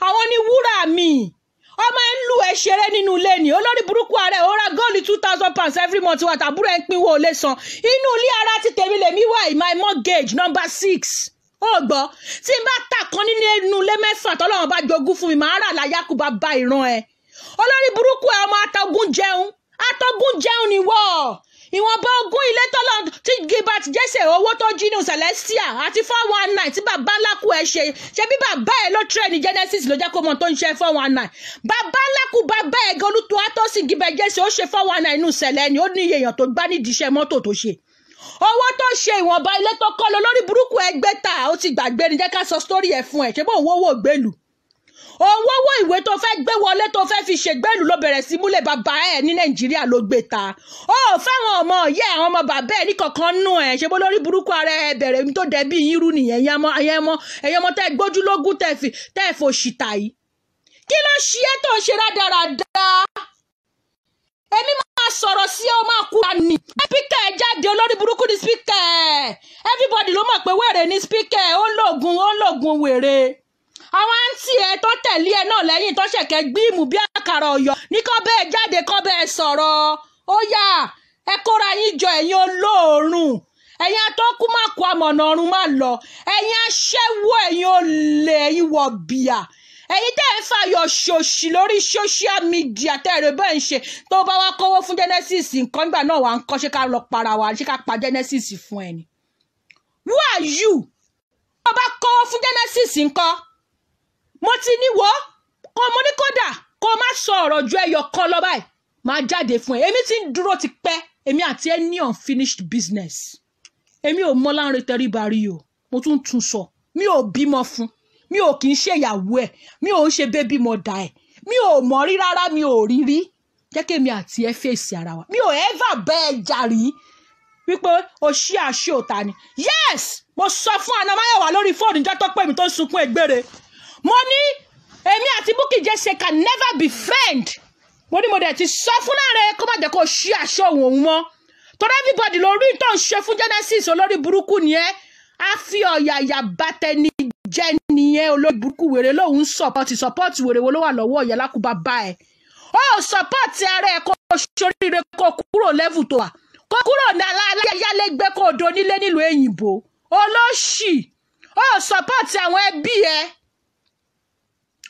àwọn ní wúrà mi ọmọ ẹ ń lù ẹ ṣeré nínú ilé ni olórí burúkú ààrẹ ó ra gold £2,000 every month wà tàbúrò ẹ ń pinwó ò lè san inú ilé ara ti tèmi lèmi wà my mortgage number 6 ó gbọ́ tí n bá tà kan nínú ilé 6 tọ́lọ́wọ́n bá jogún fún mi màá rà láyàkùbá bá ìran ẹ olórí burúkú ẹ ọmọ atọ́gún jẹun ni wọ́ ìwọ̀nba ogún ilé tọ́lọ́ tí Gilbert Jesse owó tó jí ní Celestia àti 419 tí bàbá ńlákù ẹ ṣe bí bàbá ẹ ló train Genesis ló jẹ́ kó mọ̀ tó ń ṣe 419 bàbá ńlákù bàbá ẹ gọlútó àtọ́sí Gilbert Jesse ó ṣe 419 inú sẹ̀lẹ̀ ni ó ní èèyàn tó gbá nídìí iṣẹ́ mọ́tò tó ṣe owó tó ṣe ìwọ̀nba ilé tó kọ́ lọ lórí burúkú ẹgbẹ́ ta ó ti gbàgbé ni jẹ́ ká sọ story ẹ̀ fún ẹ̀ ṣé bó owó gbèlú owó ìwé tó fẹ́ gbé wọlé tó fẹ́ fi ṣègbèlú ló bẹ̀rẹ̀ sí múlẹ̀ bàbá ẹ̀ ní Nàìjíríà ló gbé ta ó fáwọn ọmọ yẹ àwọn ọmọ bàbá ẹ̀ ní kankan nù ẹ̀ ṣe bó lórí burúkú ara ẹ̀ bẹ̀rẹ̀ mi tó dẹ̀bi irú nìyẹn ẹ̀yẹ ọmọ tẹ́ gbójúlógún tẹ́ fòṣìtà yìí kí ló ṣe é tó ń ṣe rádaràda èmi máa sọ̀rọ̀ sí ó máa kú ni speaker ẹ̀ jáde olórí burúkú ni speaker ẹ̀ everybody ló mọ̀ pé wèrè ni speaker ẹ̀ ó lògùn wèrè àwọn àǹtí ẹ̀ tó tẹ̀lé ẹ̀ náà lẹ́yìn tó ṣẹ̀kẹ́ gbíìmù bí àkàrà ọ̀yọ́ ní kọ́ bẹ́ẹ̀ jáde kọ́ bẹ́ẹ̀ sọ̀rọ̀ ó yá ẹ kóra yín jọ ẹ̀yin olóòórùn ẹ̀yin atọ́kú má kó amọ̀nà ọ̀run má lọ ẹ̀yin aṣẹ́wó ẹ̀yin olè ẹ̀yin wọ̀bìà ẹ̀yin tẹ́ ẹ fàyọ̀ ṣòṣì lórí social media tẹ́ẹ̀rẹ̀ bẹ́ẹ̀ ń ṣe tó bá wá kówó fún Genesis nǹkan nígbà náà wà ń kọ́ ṣé ká lọ para wa ṣé ká pa Genesis fún ẹ ni who are you tó bá kówó fún Genesis nǹkan mo ti níwọ̀ kó mo ní kódà kó má sọ ọ̀rọ̀ ju ẹyọ kan lọ báyìí máa jáde fún ẹ èmi ti ń dúró ti pẹ́ èmi àti ẹ ní unfinished business èmi ò mọ Lanre Tẹríba rí o mo tún sọ mi ò bímọ fún mi ò kì í ṣe ìyàwó ẹ mi ò ń ṣe bébí mọ̀dà ẹ mi ò mọ̀ rí rárá mi ò rí rí jẹ́ kí èmi àti ẹ fèsì ara wa mi ò ever bẹ́ẹ̀ jà rí wípé o ṣí àṣẹ òta ni yes mo sọ fún Àná Máyọ̀wá lórí fóònù ìjọ tó pè mí tó sunkún ẹgbẹ́rẹ́ mo ní èmi àti Bukky Jesse can never be friend mo ní mo dẹ̀ ti sọ fún Lanre kó má jẹ́ kó ṣí àṣẹ òun mọ́ torí everybody lórí tó ń ṣe fún Genesis olórí burúkú ni ẹ á fi ọ̀yàyà bàtẹ́ni jẹ́ nìyẹn olórí burúkú wèrè lòun support wèrè wo ló wà lọ́wọ́ ọ̀yà lákùbá bá ẹ̀ ó support ara ẹ̀ kó ṣoríire kó kúrò level tó wà kó kúrò ní aláyálégbé kó do nílé nílùú èyìnbó olóṣì ó support àwọn ẹbí ẹ̀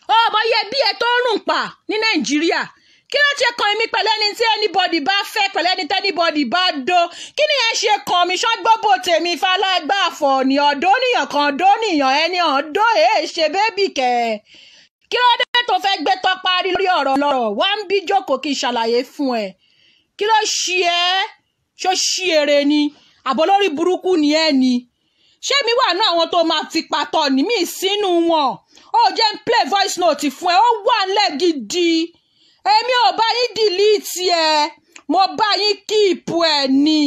ó mọyé ẹbí ẹ̀ tó rùn pa ní Nàìjíríà kí ló ṣe kan èmi pẹ̀lú ẹni tí anybody bá fẹ́ pẹ̀lú ẹni tí anybody bá do kí ni ẹ ṣe kan mi ṣọ́gbọ́bò tèmi falágbá àfọ̀ ní ọ̀dọ́ níyàn kan ọ̀dọ́ níyàn ẹni ọ̀dọ́ èé ṣe bébì kẹ̀ kí ló dé tó fẹ́ gbé tọ́ parí lórí ọ̀rọ̀ lọ́rọ̀ wá ń bí jókòó kí n ṣàlàyé fún ẹ kí ló ṣe ẹ́ ṣó ṣí ere ni àbọ̀ lórí burúkú ni ẹ ni ṣé mi wà náà àwọn tó máa fi pàtọ́ ní mí sínú wọn ó jẹ́ ń play voice note fún ẹ ó wà ńlẹ̀ gidi èmi ò bá yín delete ẹ mo bá yín keep ẹ ní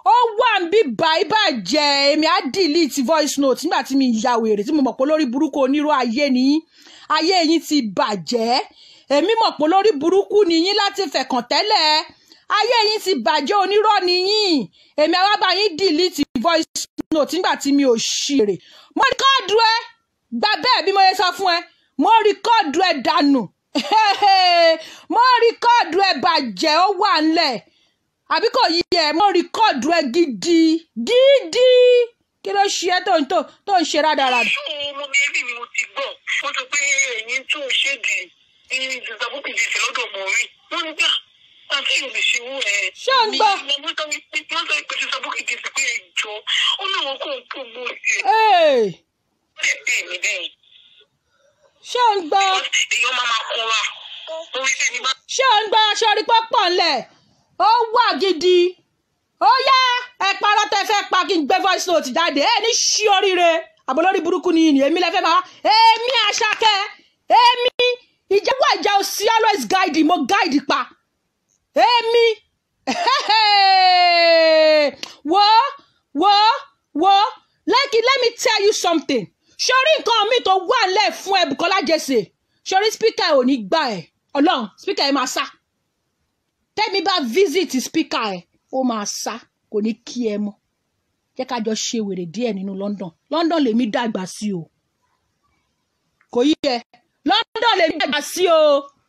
ó wà ń bí bàjẹ́ èmi á delete voice note nígbà tí mi ya wèrè tí mo mọ̀ pé lórí burúkú onírú ayé ni ayé yín ti bàjẹ́ èmi mọ̀ pé lórí burúkú ni yín láti fẹ̀kàn tẹ́lẹ̀ ayé yín ti bàjẹ́ onírọ́ ni yín èmi á wá bá yín delete voice note nígbà tí mi ò ṣèrè mo rìkọ́ọ̀dù ẹ gbà bẹ́ẹ̀ bí mo yẹ sọ fún ẹ mo rìkọ́ọ̀dù ẹ dànù mo rìkọ́ọ̀dù ẹ bàjẹ́ ó wà ńlẹ̀ àbí kò yí ẹ mo rìkọ́ọ̀dù ẹ gidi kí ló ṣe ẹ tó ń ṣe rádaràdà. mo bí ẹbí mi mo ti gbọ́ wọ́n sọ pé ẹ̀yin tó ń ṣèdí ní ìjọba Bukky Jesse lọ́dọ̀ mọ̀ rí wọ́n ní gbà àti ìrìnsìwò ẹ̀. ṣé ń gbọ́. wọ́n sọ pé ìjọba Bukky Jesse pé ẹjọ́ ó láwọn kò ń kó gbó ẹ̀. ó lè pè mí bẹ́ẹ̀. ṣé ń gbọ́. èèyàn máa kọ́ wa. ṣé ń gbọ́ aṣọ orí pọ́pọ̀ ńlẹ̀ ó wà gidi ó yá ẹ parọ́ tẹ fẹ́ pa kí n gbé voice note jáde ẹ ní ṣí oríire àbọ̀ lórí burúkú ni èmi lẹ́fẹ̀ẹ́ máa èmi Àṣàkẹ́ èmi ìjẹ́wọ́ ìjà ò sí always guide mo guide pa èmi wo let me tell you something sórí nǹkan mi tó wà lẹ̀ fún ẹ Bùkọ́lá Jesse sórí speaker ò ní gbà ẹ Ọlọ́run speaker ẹ máa sá tẹ́mi bá visit speaker ẹ ó máa sá kò ní kí ẹ mọ́ jẹ́ ká jọ ṣe wèrè díẹ̀ nínú London lèmi dàgbà sí o kò yí ẹ London lèmi dàgbà sí o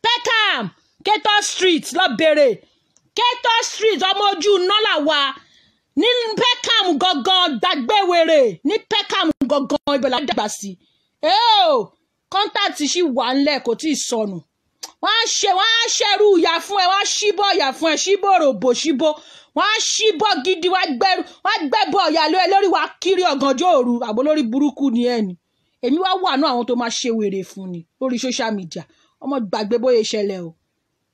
Peckham Cato Street lọ bèrè Cato Street ọmọ ojú nọ́là wa ní Peckham gangan gbàgbé wèrè ní Peckham gangan ibẹ̀ la dàgbà sí kọ́ńtàtì sì wà ńlẹ̀ kò tí ì sọnù wọ́n á ṣẹ́rú ìyá fún ẹ wọ́n á ṣíbọ̀ ìyá fún ẹ ṣíbọ̀ ròbò ṣíbọ̀ wọ́n á ṣíbọ̀ gidi wọ́n á gbẹ́bọ̀ ìyá lórí wa kiri ọ̀gànjọ́ òru àbò lórí burúkú ni ẹ ni èmi wá wà náà àwọn tó máa ṣe wèrè fún ni lórí social media ọmọ gbàgbé bóyá ìṣẹ̀lẹ̀ o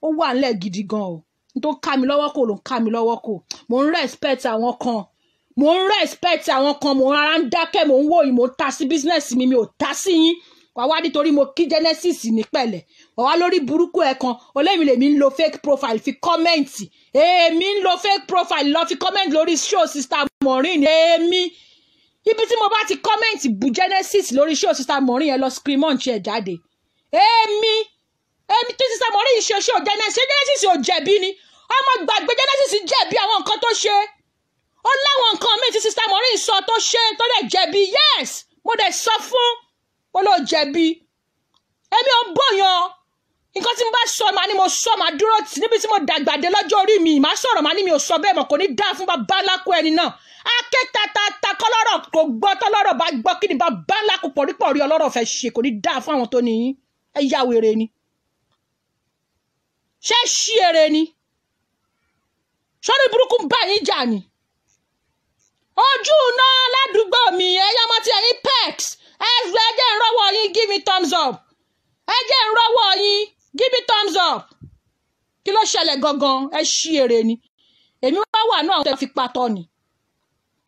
ó wà ńlẹ̀ gidi gan o n tó ká mi lọ́wọ́ kò ló ń ká mi lọ́wọ́ kò mò ń respect àwọn kan mò ń rárá ń dákẹ́ mò ń wò yìí mò ń ta sí business mi ò ta sí yín wà wá nítorí mo kí Genesis ní pẹ̀lẹ́ wà wá lórí burúkú ẹ̀ kan olóyìn lèmi ń lo fake profile fi kọ́mẹ́ǹtì èmi ń lo fake profile lọ fi kọ́mẹ́ǹtì lórí show Sister Maureen èmi ibi tí mo bá ti kọ́mẹ́ǹtì bu Genesis lórí show Sister Maureen yẹn lọ scream on ṣe jáde èmi tí Sister Maureen ṣe show Genesis ò jẹ̀bi ni ọmọ gbàgbé Genesis jẹ̀bi àwọn nǹkan tó ṣe ó láwọn nǹkan míì tí Sister Maureen sọ tó ṣe tó dẹ̀ jẹ̀bi yes mo dẹ̀ sọ fún ó ló jẹ̀bi èmi ò ń bọ̀yàn nǹkan tí mo bá sọ màá ní mo sọ màá dúró tì níbi tí mo dàgbà dé lọ́jọ́ orí mi màá sọ̀rọ̀ màá ní mi ò sọ bẹ́ẹ̀ mọ̀ kò ní dáa fún bàbá ńláku ẹni náà akétatata kọ́lọ́rọ̀ kò gbọ́ tọ́lọ́rọ̀ bá gbọ́ kí ni bàbá ńláku pọ̀rípọ̀rí ọlọ́rọ̀ fẹ́ ṣe kò ní dáa fún àwọn tó ní yín ẹ yá wèrè ni ṣé ṣí ere ni sọ́ni burúkú ń bá yín jà ni ojú náà ládùúgbò mi ẹ̀yà ọmọ tí ẹ̀yin pex ẹ̀jẹ̀ ń rọ́wọ́ yín give me thumbs up ẹ̀jẹ̀ ń rọ́wọ́ yín give me thumbs up kí ló ṣẹlẹ̀ gangan ẹ ṣí ere ni èmi wá wà náà tẹ́ fi patọ́ ni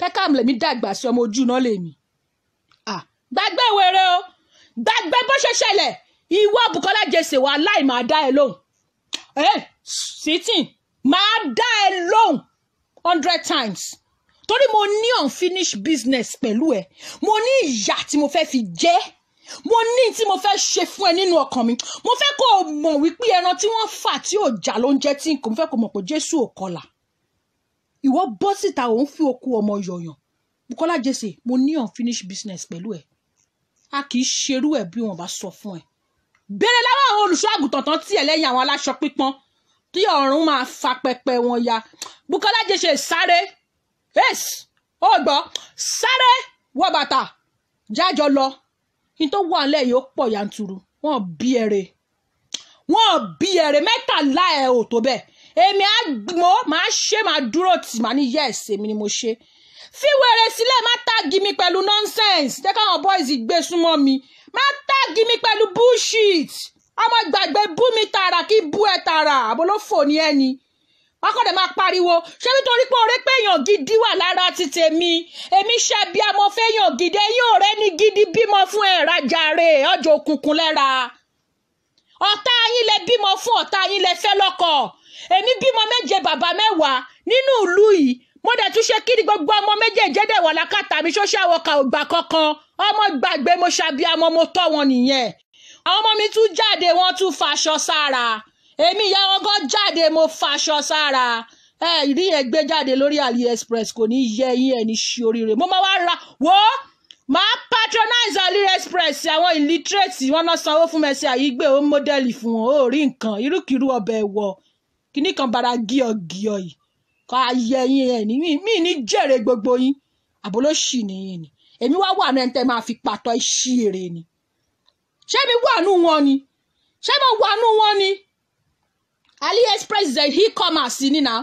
pẹ́kàm lèmi dàgbà sí ọmọ ojú náà lèmi gbàgbé wèrè o gbàgbé bó ṣe ṣẹlẹ̀ ìwọ Bùkọ́lá Jesse wà láì máa dá ẹ lóhùn sitting máa dá ẹ lóhùn 100 times torí mo ní unfinished business pẹ̀lú ẹ mo ní ìyà tí mo fẹ́ fi jẹ mo ní tí mo fẹ́ ṣe fún ẹ nínú ọkàn mi mo fẹ́ kó o mọ̀ wípé ẹran tí wọ́n fà tí ò jà ló ń jẹ́ tí nǹkan mo fẹ́ kó o mọ̀ pé Jésù ò kọlà ìwọ bọ́ síta òun fi okú ọmọ yọ̀yàn Bùkọ́lá Jesse mo ní unfinished business pẹ̀lú ẹ a kì í ṣerú ẹ bí wọn bá sọ fún ẹ bẹ̀rẹ̀ láwọn àwọn olùṣọ́ àgùntàn tán tí ẹ lẹ́yìn àwọn aláṣọ pípọ́n tí ọ̀run máa fa pẹpẹ wọn ya Bùkọ́lá Jesse sáré yes ó gbọ́ sáré wọ bàtà jájọ lọ ní tó wà nílẹ̀ yóò pọ̀ yanturu wọ́n bí ẹ̀rẹ̀ mẹ́tàlá ẹ̀ ò tó bẹ́ẹ̀ èmi máa ṣe máa dúró tì máa ní yes èmi ni mo ṣe fi wèrè sílẹ̀ má táàgì mi pẹ̀lú nonsense jẹ́ káwọn boys gbé súnmọ́ mi má táàgì mi pẹ̀lú bullshit ọmọ gbàgbé bú mi tààrà kí bú ẹ tààrà àbólófò ní ẹni wọn kọ́ dẹ̀ máa pariwo ṣé nítorí pé orí pé èèyàn gidi wà lára ti tèmi èmi ṣe bí amọ̀ fẹ́yàn gidi ẹ̀yìn ọ̀rẹ́ ní gidi bímọ fún ẹ̀ rajàre ọjọ́ òkùnkùn lẹ́ra ọ̀tá yín lẹ bímọ fún ọ̀tá yín lẹ fẹ́ lọ́kọ èmi bímọ 7 bàbá 10 nínú ìlú yìí mo dẹ̀ tún ṣe kiri gbogbo ọmọ méjèèjì dẹ̀ wà lákàtà mi social worker ò gbà kankan ọmọ gbàgbé mo ṣàbíamọ mo tọ́ wọn nìyẹn àwọn ọmọ mi tún jáde wọ́n tún faṣọ sára èmi ìyá wọn gan jáde mo faṣọ sára ìrí yẹn gbé jáde lórí AliExpress kò ní yẹ yín ẹni ṣe oríire mo máa wá ra wo máa patronize AliExpress àwọn illiterate wọn náà sanwó fún Mercy Aigbe ó mọ́dẹ́lì fún wọn ó rí nǹkan irúkirú ọbẹ̀ wọ̀ kíní kan bara gíọ̀gíọ̀ yìí kọ́ ayẹ yín ẹ̀ ní mí ní jèrè gbogbo yín àbólóṣì nìyí ni èmi wá wà náà tẹ́ máa fi pàtọ́ iṣẹ́ èrè ni ṣé mi wà nù wọn ni ṣé mo wà nù wọn ni AliExpress is a e-commerce ni na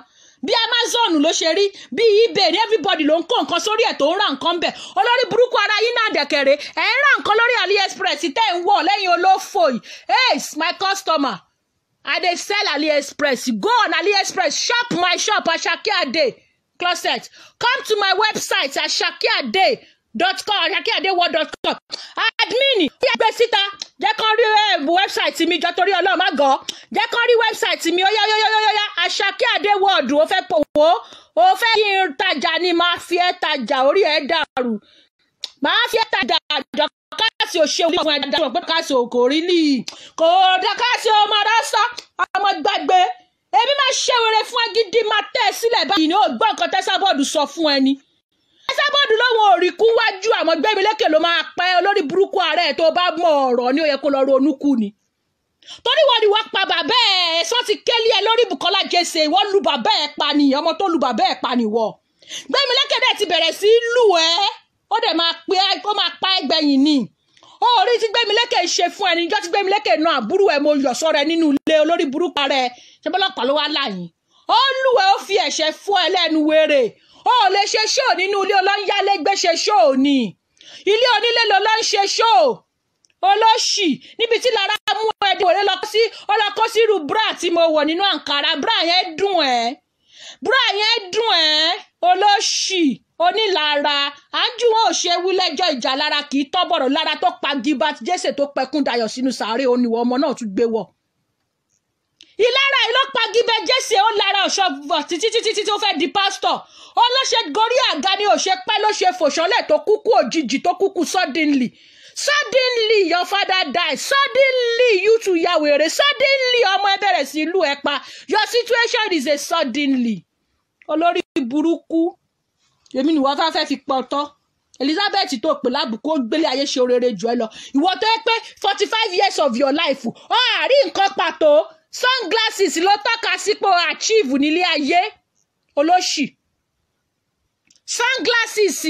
bí Amazon ló ṣe rí bí eBay ní everybody ló ń kó nǹkan sórí ẹ̀ tó ń ra nǹkan bẹ̀ olórí burúkú ara yín náà dẹ̀kẹ̀rẹ̀ ẹ̀ ń ra nǹkan lórí AliExpress tẹ́ ń wọ̀ lẹ́yìn olófò yìí hey my customer I dey sell AliExpress go on AliExpress shop my shop Asakiade closet come to my website asakiade.com asakiadeworld.com admin bí ẹgbẹ́ síta jẹ́ kán rí wẹ́bsáìtì mi jọ torí ọlọ́run má gọ́ jẹ́ kán rí wẹ́bsáìtì mi óyá Asakiade World ó fẹ́ pòwó ó fẹ́ kí n tajà ni máa fi ẹ́ tajà orí ẹ̀ dàrú máa fi ẹ́ tajà dọ́kásì òṣèlú fún ẹ̀dá tó pé dọ́kásì kò rí lì kò dọ́kásì ọmọ rásá ọmọ gbàgbé èmi máa ṣe wèrè fún ẹ gidi máa tẹ̀ ẹ́ sílẹ̀ báyìí ni ó gbọ́ nǹkan tẹ́sàbọ́ọ̀dù sọ fún ẹni tẹ́sàbọ́ọ̀dù lóhun òrìkú wájú àwọn Gbémilékè ló máa pẹ́ olórí burúkú ààrẹ tó bá mọ ọ̀rọ̀ ni ó yẹ kó lọ ronú kú ni torí wọ́n ni wọ́n pa bàbá ẹ̀ ẹ̀sán ti kélé ẹ lórí Bùkọ́lá Jesse wọ́n lu bàbá ẹ̀ pa ni ọmọ tó lu bàbá ẹ̀ pa ni wọ́ Gbémilékè dẹ̀ ti bẹ̀rẹ̀ sí lù ẹ́ ó dẹ̀ máa pa ẹgbẹ̀yìn ni ó rí tí Gbémilékè ṣe fún ẹni jọ́ tí Gbémilékè náà àbúrò ẹ̀ mo yọ̀ sọ́rọ̀ ẹ nínú ilé olórí burúkú rẹ̀ ṣe bọ́lọ́pàá ló wá láyìn ó lù ẹ́ ó fi ẹ̀ṣẹ̀ fún ẹ lẹ́nu wéré ó lè ṣe ṣóò nínú ilé olóńyálégbé ṣe ṣóò ni ilé onílé ló ló ń ṣe ṣóò olóṣì níbi tí lára mú ẹdí òré ọlọ́kọ́ sí irú bra tí mo wọ̀ nínú àǹkárá bra yẹn dùn ẹ́ olóṣì onílara àjú wọn ò ṣe wí lẹ́jọ́ ìjà lára kì í tọ́bọ̀rọ̀ lára tó pa Gilbert Jesse tó pẹkún dayọ̀ sínú sàárè oníwọ̀ ọmọ náà tún gbé wọ̀ ìlara yìí ló pa Gilbert Jesse ó lára ọ̀ṣọ́ títí tó fẹ́ di pásítọ̀ ó ló ṣe gorí àga ni ò ṣe pẹ́ ló ṣe fòṣọ́lẹ̀ tó kúkú òjijì tó kúkú suddenly Suddenly your father died. Suddenly you too ya wèrè. Suddenly ọmọ ẹ bẹ̀rẹ̀ sí lù ẹ́ pa. Your situation is a suddenly. Olórí burúkú. Èmi ni wọ́n fẹ́ fi pọ̀tọ́. Elizabeth tó pè lábùkù ó gbélé ayé ṣe orere jù ẹ lọ. Ìwọ tó yẹ pé 45 years of your life. Ó àrí nǹkan pàtó. Sunglasses ló tọ́ka sípò achieve nílé ayé. Olóṣì. Sunglasses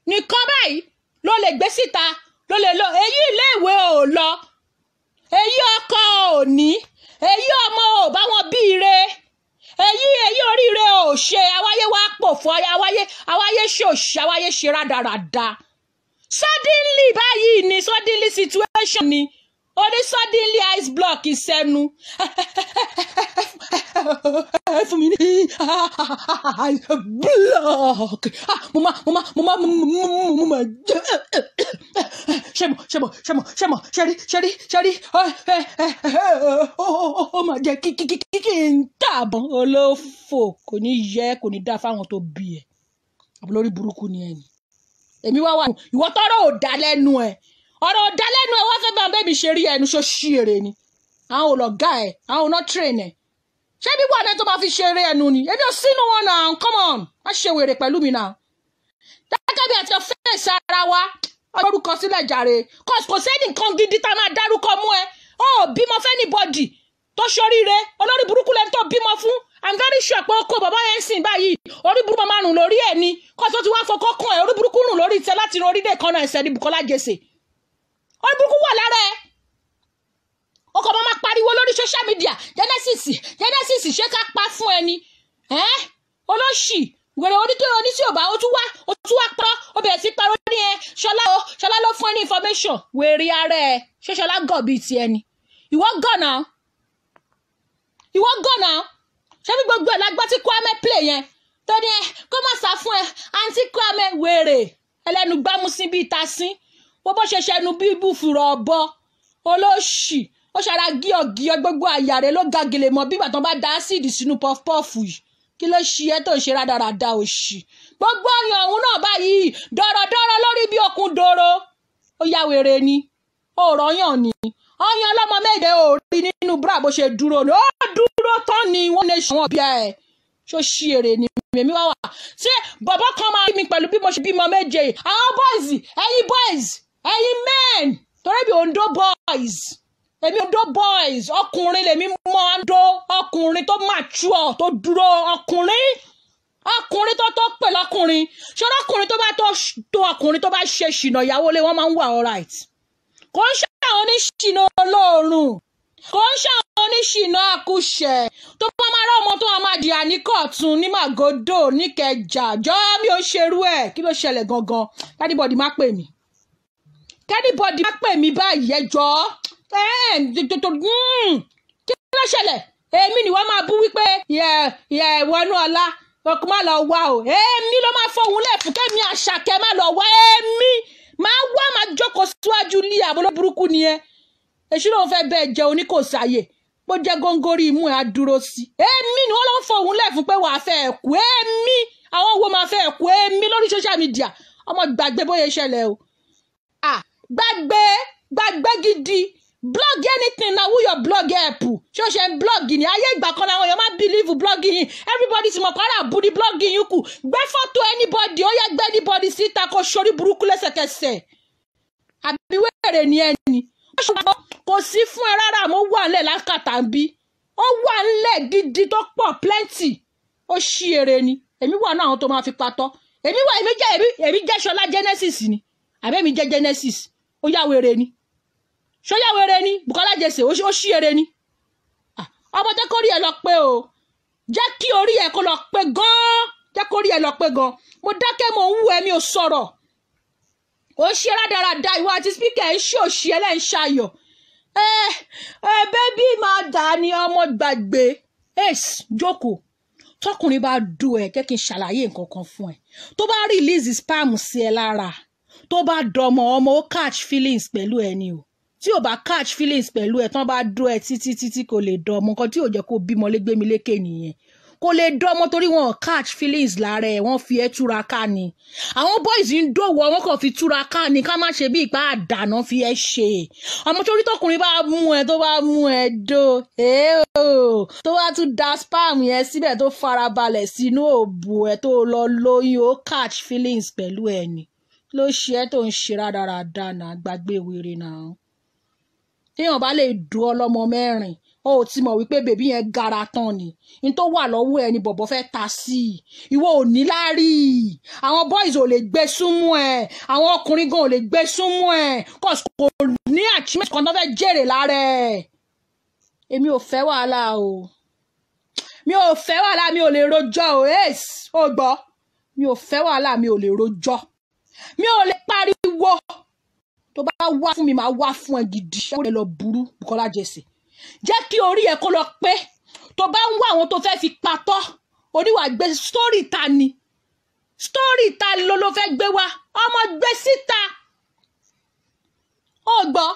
nìkan báyìí ló lè gbé síta ló lè lọ. Èyí iléèwé ò lọ. Èyí ọkọ ò ní. Èyí ọmọ ò bá wọn bí ire. Èyí oríire ò ṣe. Àwáyé wá pòfo. Àwáyé ṣòṣì. Àwáyé ṣe rádaràda. Suddenly báyìí ni suddenly situation ni. Ó ní suddenly ice block ìsẹ́nu. Fún mi ní ice block. Mo máa ṣẹ́rí. Ó máa jẹ́ kí n tàbọn olófò kò ní yẹ kò ní dá fáwọn tó bí ẹ. Àbúlórí burúkú ni ẹni. Èmi wá ìwọ tọrọ ò dá lẹ́nu ẹ̀. Ọ̀rọ̀ ò dá lẹ́nu ẹ̀ wọ́n fẹ́ bá bẹ́ẹ̀ mi ṣe rí ẹnu ṣó ṣí èrè ni. Àwọn ò lọ gá ẹ̀, àwọn ò náà train ẹ̀. Ṣé bí wọ́n adé tó máa fi ṣe eré ẹnu ni? Èmi ò sínú wọn náà, come on, má ṣe wèrè pẹ̀lú mi náà. Dákẹ́ bí àti ọ̀fẹ́ẹ̀sì ara wa, orúkọ sílẹ̀ jàre. Kò sẹ́ni nǹkan gidi tá a máa dárúkọ mú ẹ. Ó bímọ fẹ́ anybody tó ṣoríire, olórí burúkú lẹni tó bímọ fún. I'm very sure pé ó kó bàbá yẹn sìn báyìí. Orí burúkú máa rùn lórí ẹ̀ ni. Kó tó ti wá fọkọ́ kún ẹ̀, orí burúkú rùn lórí ìtẹ́ láti rin orílẹ̀ kan náà ẹ̀sẹ̀ ní Bukola Jesse. Orí burúkú wà lára ẹ̀. Ọkọ̀ máa pariwo lórí social media. Genesis ṣé ká pa fún ẹni. Olóṣì wèrè oníṣẹ́ ọba ó tún wá pọ́ ó bẹ̀rẹ̀ sí parọ́ ní ẹ ṣọlá ló fún ẹ ní information wèrè ara ẹ ṣé ṣọlá gọ̀ bíi ti ẹni. Ìwọ gọ̀ náà ṣé bí gbogbo ẹ̀ lágbọ́ tí Kwame play yẹn tó ní ẹ kó má sá fún ẹ àǹtí Kwame wèrè ẹlẹ́nu gbámúsí bíi tasín wọ́n bó ṣe ṣẹnu bíi búfurọ̀ ọ̀bọ olóṣì ó ṣara gíọ̀gíọ̀ gbogbo àyà rẹ̀ ló ga gèlè mọ́ bí ìgbà tó bá da ásìdì sínú pọfupọ́ọ̀fù yìí kí ló ṣí ẹ tó ń ṣe rádaràda òṣì gbogbo ọyàn ọ̀hún náà báyìí dọ̀rọ̀dọ̀rọ̀ lórí bí okun dòrò ó ya wèrè ni ó rọyàn ni ọyàn ọlọ́mọ méje ò rí nínú búra bó ṣe dúró ni ó dúró tán ni wọ́n lè ṣe wọ́n bí ẹ̀ ṣó ṣí èrè ni èmi wá wà ṣé bàbá kan máa rí mi pẹ̀lú bí mo ṣe bímọ méje àwọn boys ẹ̀yin men torí bí Ondo boys èmi Ondo boys ọkùnrin lèmi mọ Ondo ọkùnrin tó mature tó dúró ọkùnrin tó pè lọkùnrin ṣọlá ọkùnrin tó bá tó ọkùnrin tó bá ṣe ṣìnà ìyàwó lé wọn máa ń wà alright kò ń ṣàwọn oníṣìnà olóòórùn kò ń ṣàwọn oníṣìnà àkúṣẹ tó bá máa rọ ọmọ tó máa di àníkọ̀tún ní Màgòdò níkẹjà jọ mi ò ṣerú ẹ̀ kí ló ṣẹlẹ̀ gangan kẹ́nìbọ̀dì má pè mí báyìí ẹjọ́ kí ló ṣẹlẹ̀ èmi ni wọ́n máa bú wípé wọnú ọlá ọkùn má lọ wá o èmi ló máa fọhùn lẹ́fún kẹ́mi Àṣàkẹ́ má lọ wá èmi máa wá máa jókòó síwájú ní àbọ̀ burúkú ni ẹ èṣù ló ń fẹ́ bẹ́ẹ̀ jẹ́ oníkòsáyè bó jẹ́ góńgórí imú ẹ̀ á dúró sí èmi ni wọ́n lọ́ fọhùn lẹ́fún pé wàá fẹ́ ẹ̀kú èmi àwọn wo máa fẹ́ ẹ̀kú èmi lórí social media ọmọ gbàgbé bóyá ìṣẹ̀lẹ̀ o gbàgbé gidi blog anything na who your blog help ṣó ṣe ń blog ni ayé ìgbà kan làwọn èèyàn máa believe blog yìí everybody ti mọ̀ pàrọ̀ àbúrí blog yìí kù gbé fọ́tò anybody ó yẹ gbé anybody síta kó sórí burúkú lẹ́sẹ̀kẹsẹ̀ àbí wẹ́rẹ̀ ni ẹni kò sí fún ẹ rárá mo wà nílẹ̀ lákàtà ń bí ó wà nílẹ̀ gidi tó pọ̀ plenty ó ṣí èrè ni èmi wà náà àwọn tó máa fi patọ́ èmi jẹ́ Ṣọlá Genesis ni àbẹ́mi jẹ́ Genesis ó yà wèrè ni ṣọ́yà wèrè ni Bukola Jesse ó ṣí èrè ni ọmọ jẹ́ kó rí ẹ lọ pé o jẹ́ kí orí ẹ kó lọ pé gan mo dákẹ́ mo ń wú ẹ mi ò sọ̀rọ̀ ó ṣe rádaràda ìwọ àti spíkà ẹ ṣí òṣì ẹ lẹ́yìn ṣayọ̀ bébí máa dà ní ọmọ gbàgbé jókòó tọkùnrin bá dùn ẹ jẹ́ kí n ṣàlàyé nǹkan kan fún ẹ tó bá release spam sí ẹ lára tó bá dọmọ ọmọ ó catch feelings pẹ̀lú ẹ ni o tí ò bá catch feelings pẹ̀lú ẹ̀ tán bá dó ẹ títí kò lè dán ọmọ nǹkan tí ò jẹ́ kó bímọ légbémi lékè nìyẹn kò lè dọ́mọ torí wọn catch feelings lára ẹ̀ wọ́n fi ẹ́ túraká ni àwọn boys ń dòwò wọn kàn fi túraká ni ká má ṣe bí ìpá àdànà fi ẹ́ ṣe ọmọ torí tọkùnrin bá mú ẹ tó bá mú ẹ dó tó bá tún da spam yẹn síbẹ̀ tó farabalẹ̀ sínú òbò ẹ tó lọ lóyún ó catch feelings pẹ̀lú ẹ ni ló ṣe ẹ́ tó ń ṣe rádaràda náà gbàgbé wèrè náà téèyàn bá lè dùn ọlọ́mọ mẹ́rin ó ti mọ̀ wípé bèbí yẹn gara tán ni ní tó wà lọ́wọ́ ẹni bọ̀bọ̀ fẹ́ ta sí i ìwọ ò ní láárí àwọn boys ò lè gbé súnmọ́ ẹ àwọn ọkùnrin gan ò lè gbé súnmọ́ ẹ kò ní achievement kan tó fẹ́ jèrè lára ẹ èmi ò fẹ́ wàhálà o mi ò fẹ́ wàhálà mi ò lè rojọ́ o ó gbọ́ mi ò fẹ́ wàhálà mi ò lè rojọ́ mi ò lè pariwo tó bá wá fún mi máa wá fún ẹ gidi ó lè lọ burú Bùkọ́lá Jesse jẹ́ kí orí ẹ kó lọ pé tó bá ń wá àwọn tó fẹ́ fi patọ́ oníwà gbé sítórì ta ni sítórì ta ló fẹ́ gbé wá ọmọ gbé síta ó gbọ́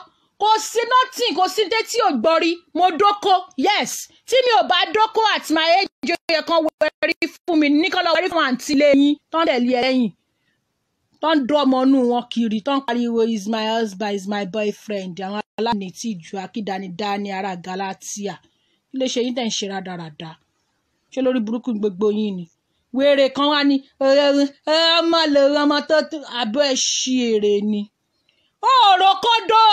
kò sí nothing kò sí dé tí ò gbọ́ rí mo dóko yes tí mi ò bá dóko at my age yẹ kan wẹ̀rí fún mi ní kọ́ lọ wẹ̀rí fún àǹtí lẹ́yìn tó ń tẹ̀lé ẹ̀yìn tó ń dún ọmọ inú wọn kiri tó ń pariwo is my husband is my boyfriend àwọn aláàánú tí ju akídanidání ará Galatia kí ló ṣe yín tẹ̀ ń ṣe rádaràda ṣé lórí burúkú gbogbo yín ni wèrè kan wá ní ọmọ lòun ọmọ tó abọ́ ẹ̀ ṣí èrè ni ọ̀rọ̀ kọ́dọ̀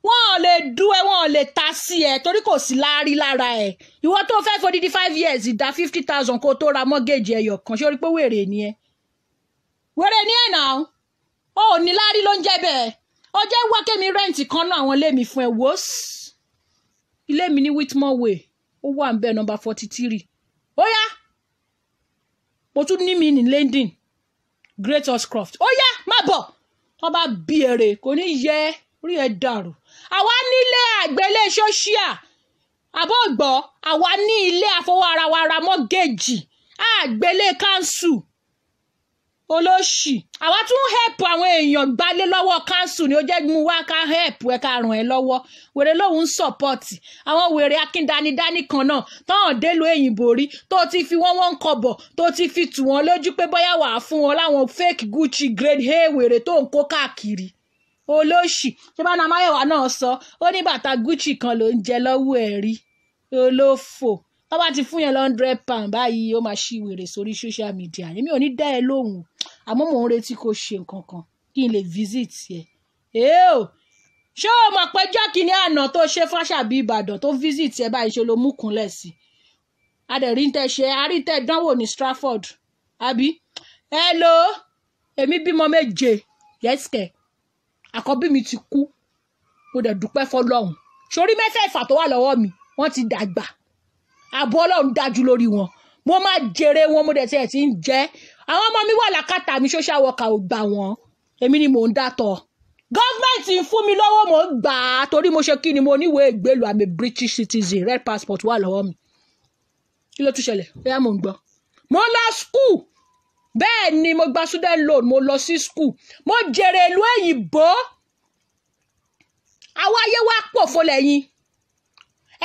wọn ò lè dú ẹ wọn ò lè ta sí ẹ torí kò sí láárí lára ẹ ìwọ tó fẹ́ fodidi 5 years ìdá 50,000 kó tó ra mọ́gẹ́jì ẹyọ kan ṣé orí pé wèrè ni ẹ náà ó ní láárí ló ń jẹ́ bẹ́ẹ̀ ó jẹ́ wá kémi rẹ́ǹtì kan náà àwọn ilé mi fún ẹ wò ó ilé mi ní Whitmore Way ó wà ń bẹ nọ́mbà 43 ó yá mo tún ní mi ní London Great Horsecroft ó yá má bọ̀ tó bá bí èrè kò ní yẹ orí ẹ dàrú àwa nílé àgbélé ṣóṣíà àbọ̀gbọ́ àwa ní ilé àfọwọ́ ara wa ra mọ́gẹ́jì àgbélé káńsù olóṣì àwa tún help àwọn èèyàn gbálé lọ́wọ́ káńsù ni ó jẹ́ mú wá ká help ẹ ká ràn ẹ́ lọ́wọ́ wèrè lòun ń sọ̀pọ̀tì àwọn wèrè akíndanidání kan náà tọ́hàn délùú èyìnbó rí tó ti fi wọ́n kọ̀bọ̀ tó ti fi tù wọ́n lójú pé bóyá wàá fún wọn láwọn fake Gucci grade A wèrè tó ń kó káàkiri olóṣì ṣé bá na Máyọ̀wá náà sọ ó ní bàtà Gucci kan ló ń jẹ lọ́wọ́ ẹ̀ rí olófò tó bá ti fún yẹn £100 báyìí ó máa ṣí wèrè sórí social media èmi ò ní dá ẹ lóhùn àmọ́ mò ń retí kó ṣe nǹkan kan kí n lè visit ẹ ṣé o mọ̀ pé jọ́kìní àná tó ṣe fáṣàbí Ìbàdàn tó visit ẹ báyìí ṣe ló mú kúnlẹ̀ sí adẹ̀rí tẹ ṣe àrítẹ̀ dánwò ní Stratford àbí hello èmi bímọ 7 yẹ́sìkẹ̀ àkọ́bí mi ti kú mo dẹ̀ dúpẹ́ fọlọ́run sórí mẹ́fẹ̀ẹ̀fà tó wà lọ́wọ́ mi wọ́n ti dàgbà àbọ̀ Ọlọ́run dájú lórí wọn mo máa jèrè wọn mo dẹ̀ tiẹ̀ ti ń jẹ́ àwọn ọmọ mi wà lákàtà mi social worker ò gbà wọ́n èmi ni mò ń dátọ̀ gọ́ọ̀mẹ̀ntì ń fún mi lọ́wọ́ mò ń gbà á torí mo ṣe kí ni mo níwèé ìgbélú I'm a British citizen red passport wà lọ́wọ́ mi kí ló tún ṣẹlẹ̀ bóyá mò ń gbọ́ mo lọ school bẹ́ẹ̀ ni mo gba student loan mo lọ sí school mo jèrè ìlú èyìnbó àwọn ayé wa pòfo lẹ́yìn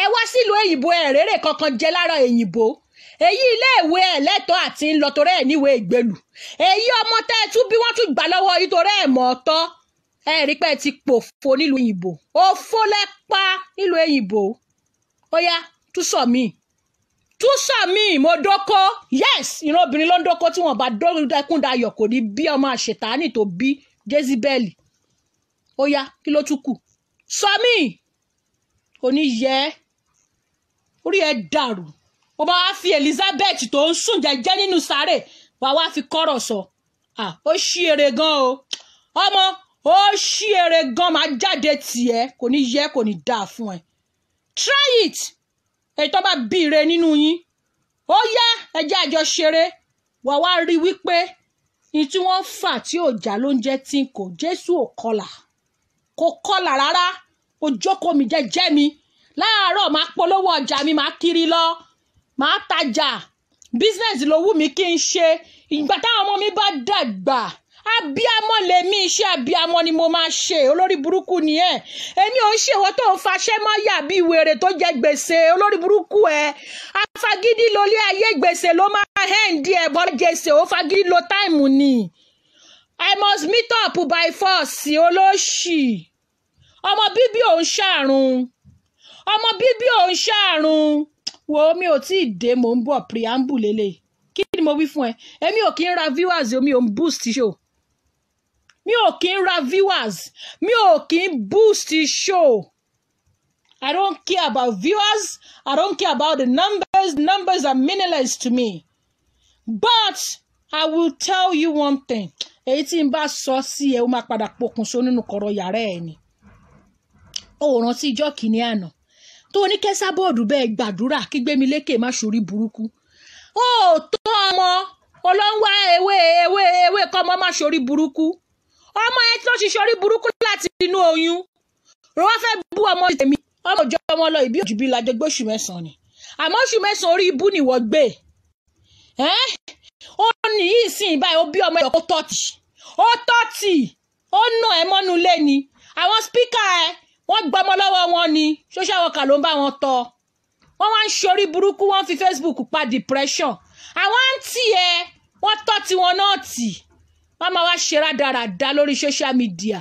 ẹ wá sílùú èyìnbó ẹ̀ rèrè kankan jẹ lára èyìnbó èyí iléèwé ẹ̀ lẹ́tọ̀ọ́ àti ń lọ torí ẹ̀ níwèé ìgbélú èyí ọmọ tẹ́ ẹ tún bí wọ́n tún gbà lọ́wọ́ yìí torí ẹ̀ mọ̀ ọ́tọ́ ẹ rí pé ẹ ti pòfo nílùú èyìnbó òfo lẹ́pa nílùú èyìnbó ó yá tún sọ mí mo dóko yes ìran obìnrin ló ń dóko tí wọ́n bá dókun dayọ̀ kò ní bí ọmọ àṣetánì tó bí Jezebel ó yá kí ló tún kù sọ mí kò ní yẹ orí ẹ dàrú ó bá wá fi Elizabeth tó ń sùn jẹ́jẹ́ nínú sáré wàá wá fi kọ́rọ̀ sọ ó ṣí ere gan o ọmọ ó ṣí ere gan máa jáde tiẹ̀ kò ní yẹ kò ní dáa fún ẹ try it èyí tó bá bí ire nínú yín ó yá ẹjẹ́ àjọ ṣeré wàá wá rí wípé ní tí wọ́n fà tí ò já ló ń jẹ́ tí kò Jésù ò kọlà rárá ó jókòó mi jẹ́jẹ́ mi láàárọ̀ máa polówó ọjà mi máa kiri lọ máa tajà business ló wù mí kí n ṣe ìgbà táwọn ọmọ mi bá dàgbà abiyamọ lèmi, iṣẹ́ abiyamọ ni mo máa ṣe. Olórí burúkú ni ẹ. Èmi ò ń ṣe ìwọ tó ń faṣẹ́ mọ́ yà bí wèrè tó jẹ gbèsè. Olórí burúkú ẹ. Afagídí lólé ayé, gbèsè ló máa hẹ́ǹdì ẹ̀ bọ́ jèsè. Ó fagídí lo táìmù ni. I must meet up by force. Olóṣì. Ọmọ bíbí ò ń ṣàrùn. Ọmọ bíbí ò ń ṣàrùn. Wo mi ò tí ì dé, mò ń bọ̀ preamble lélẹ̀. Kí ni mo wí fún ẹ? Èmi ò kí ń ra viewers, mi ò ń boost show. Mi ò kí ń ra viewers, mi ò kí ń boost show. I don't care about viewers, I don't care about the numbers. Numbers are meaningless to me. But I will tell you one thing. Èyí tí n bá sọ sí ẹ, ó máa padà pokùnso nínú kọ̀rọ̀ yàrá ẹ ni. Ó rántí ìjọ́ kìíní àná tó ní kẹ́sà bọ́ọ̀dù bẹ́ẹ̀ gbàdúrà kí gbémi lékè má ṣorí burúkú. Ó tó ọmọ olóńgbà ewé kọ́ ọmọ má ṣorí burúkú. Ọmọ ẹ tó ṣe ṣorí burúkú láti inú oyún. Wọ́n fẹ́ bú ọmọ tèmi. Ọmọ òjò ọmọ lọ ìbí òjì bí lajẹ gbé oṣù mẹ́sàn-án ni. Àmọ́ oṣù mẹ́sàn-án orí ibú ni wọ́n gbé. Ó ní yìí sìn báyìí ó bí ọmọ ẹ̀ kó tọ́tì. Ó tọ́tì. Ó nà ẹ́ mọ́nú ilé ni. Àwọn spíkà ẹ̀ wọ́n gbọmọ lọ́wọ́ wọn ni. Social worker ló ń bá wọn tọ́. Wọ́n wá ń ṣorí burúkú, wọ́n fi Facebook pa depression. Àwọn àǹtí ẹ̀ wọ́n tọ́ tí wọn náà tì. Wọ́n máa wá ṣe rádaràda lórí social media.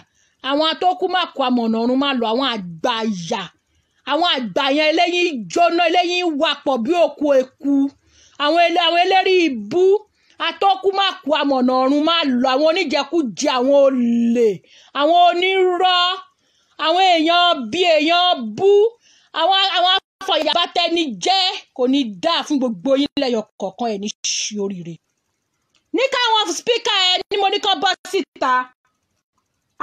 Àwọn atókù máa kó amọ̀nà ọ̀run máa lọ àwọn àgbàyà. Àwọn àgbàyàn eléyìn jóná, eléyìn wapọ̀ bí òkú eku. Àwọn eléri ibú. Atókù máa kó amọ̀nà ọ̀run máa lọ àwọn oníjẹkújẹ, àwọn olè, àwọn onírọ́, àwọn èèyàn bí èèyàn bú, àwọn afọyàbátẹni jẹ́ kò ní dáa fún gbogbo yín lẹ́yọ kọ̀ọ̀kan ẹ̀ ní ṣe oríire. Ní káwọn spíkà ẹ ní mo ní kán bọ́ síta.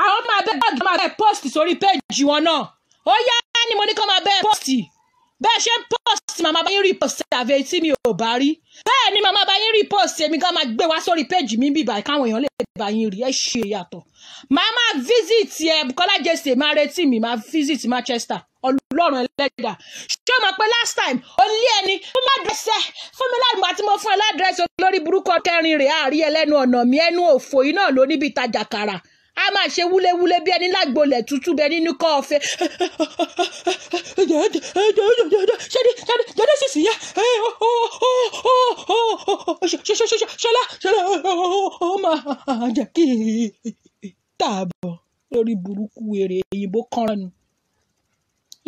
Àwọn máa bẹ́ẹ̀ post sórí péjì wọn náà. Ó yá ni mo ní kán máa bẹ́ẹ̀ post. Bẹ́ẹ̀ ṣe ń post màmá bá yín repost àbẹ̀ tí mi ò bá rí. Bẹ́ẹ̀ ni màmá bá yín repost èmi kan máa gbé wá sórí péjì mi bíbá káwọn èèyàn lè bá yín rí. Ẹ ṣe yàtọ̀. Màá máa visit ẹ Bukola Jesse máa retí mi máa visit Manchester. Ọlọ́run ẹlẹ́dà. Ṣé o mọ̀ pé last time ó lé ẹni fún mi ládírẹ́sì fún mi láti àti mo fún ẹ ládírẹ́sì olórí burúkú kẹrin rẹ̀ àárí ẹlẹ́nu ọ̀nà mi ẹnu òfò yìí náà ló níbi ìtajà kàrà. A máa ṣe wúléwúlé bí ẹni lágbolẹ̀ tútù bí ẹni nínú kọ́ọ̀fẹ́. Jẹ́dẹ́ sísì yá. Ṣọlá ó máa jẹ́ kí tààbọ̀ lórí burúkú èrè òyìnbó kọ́ran.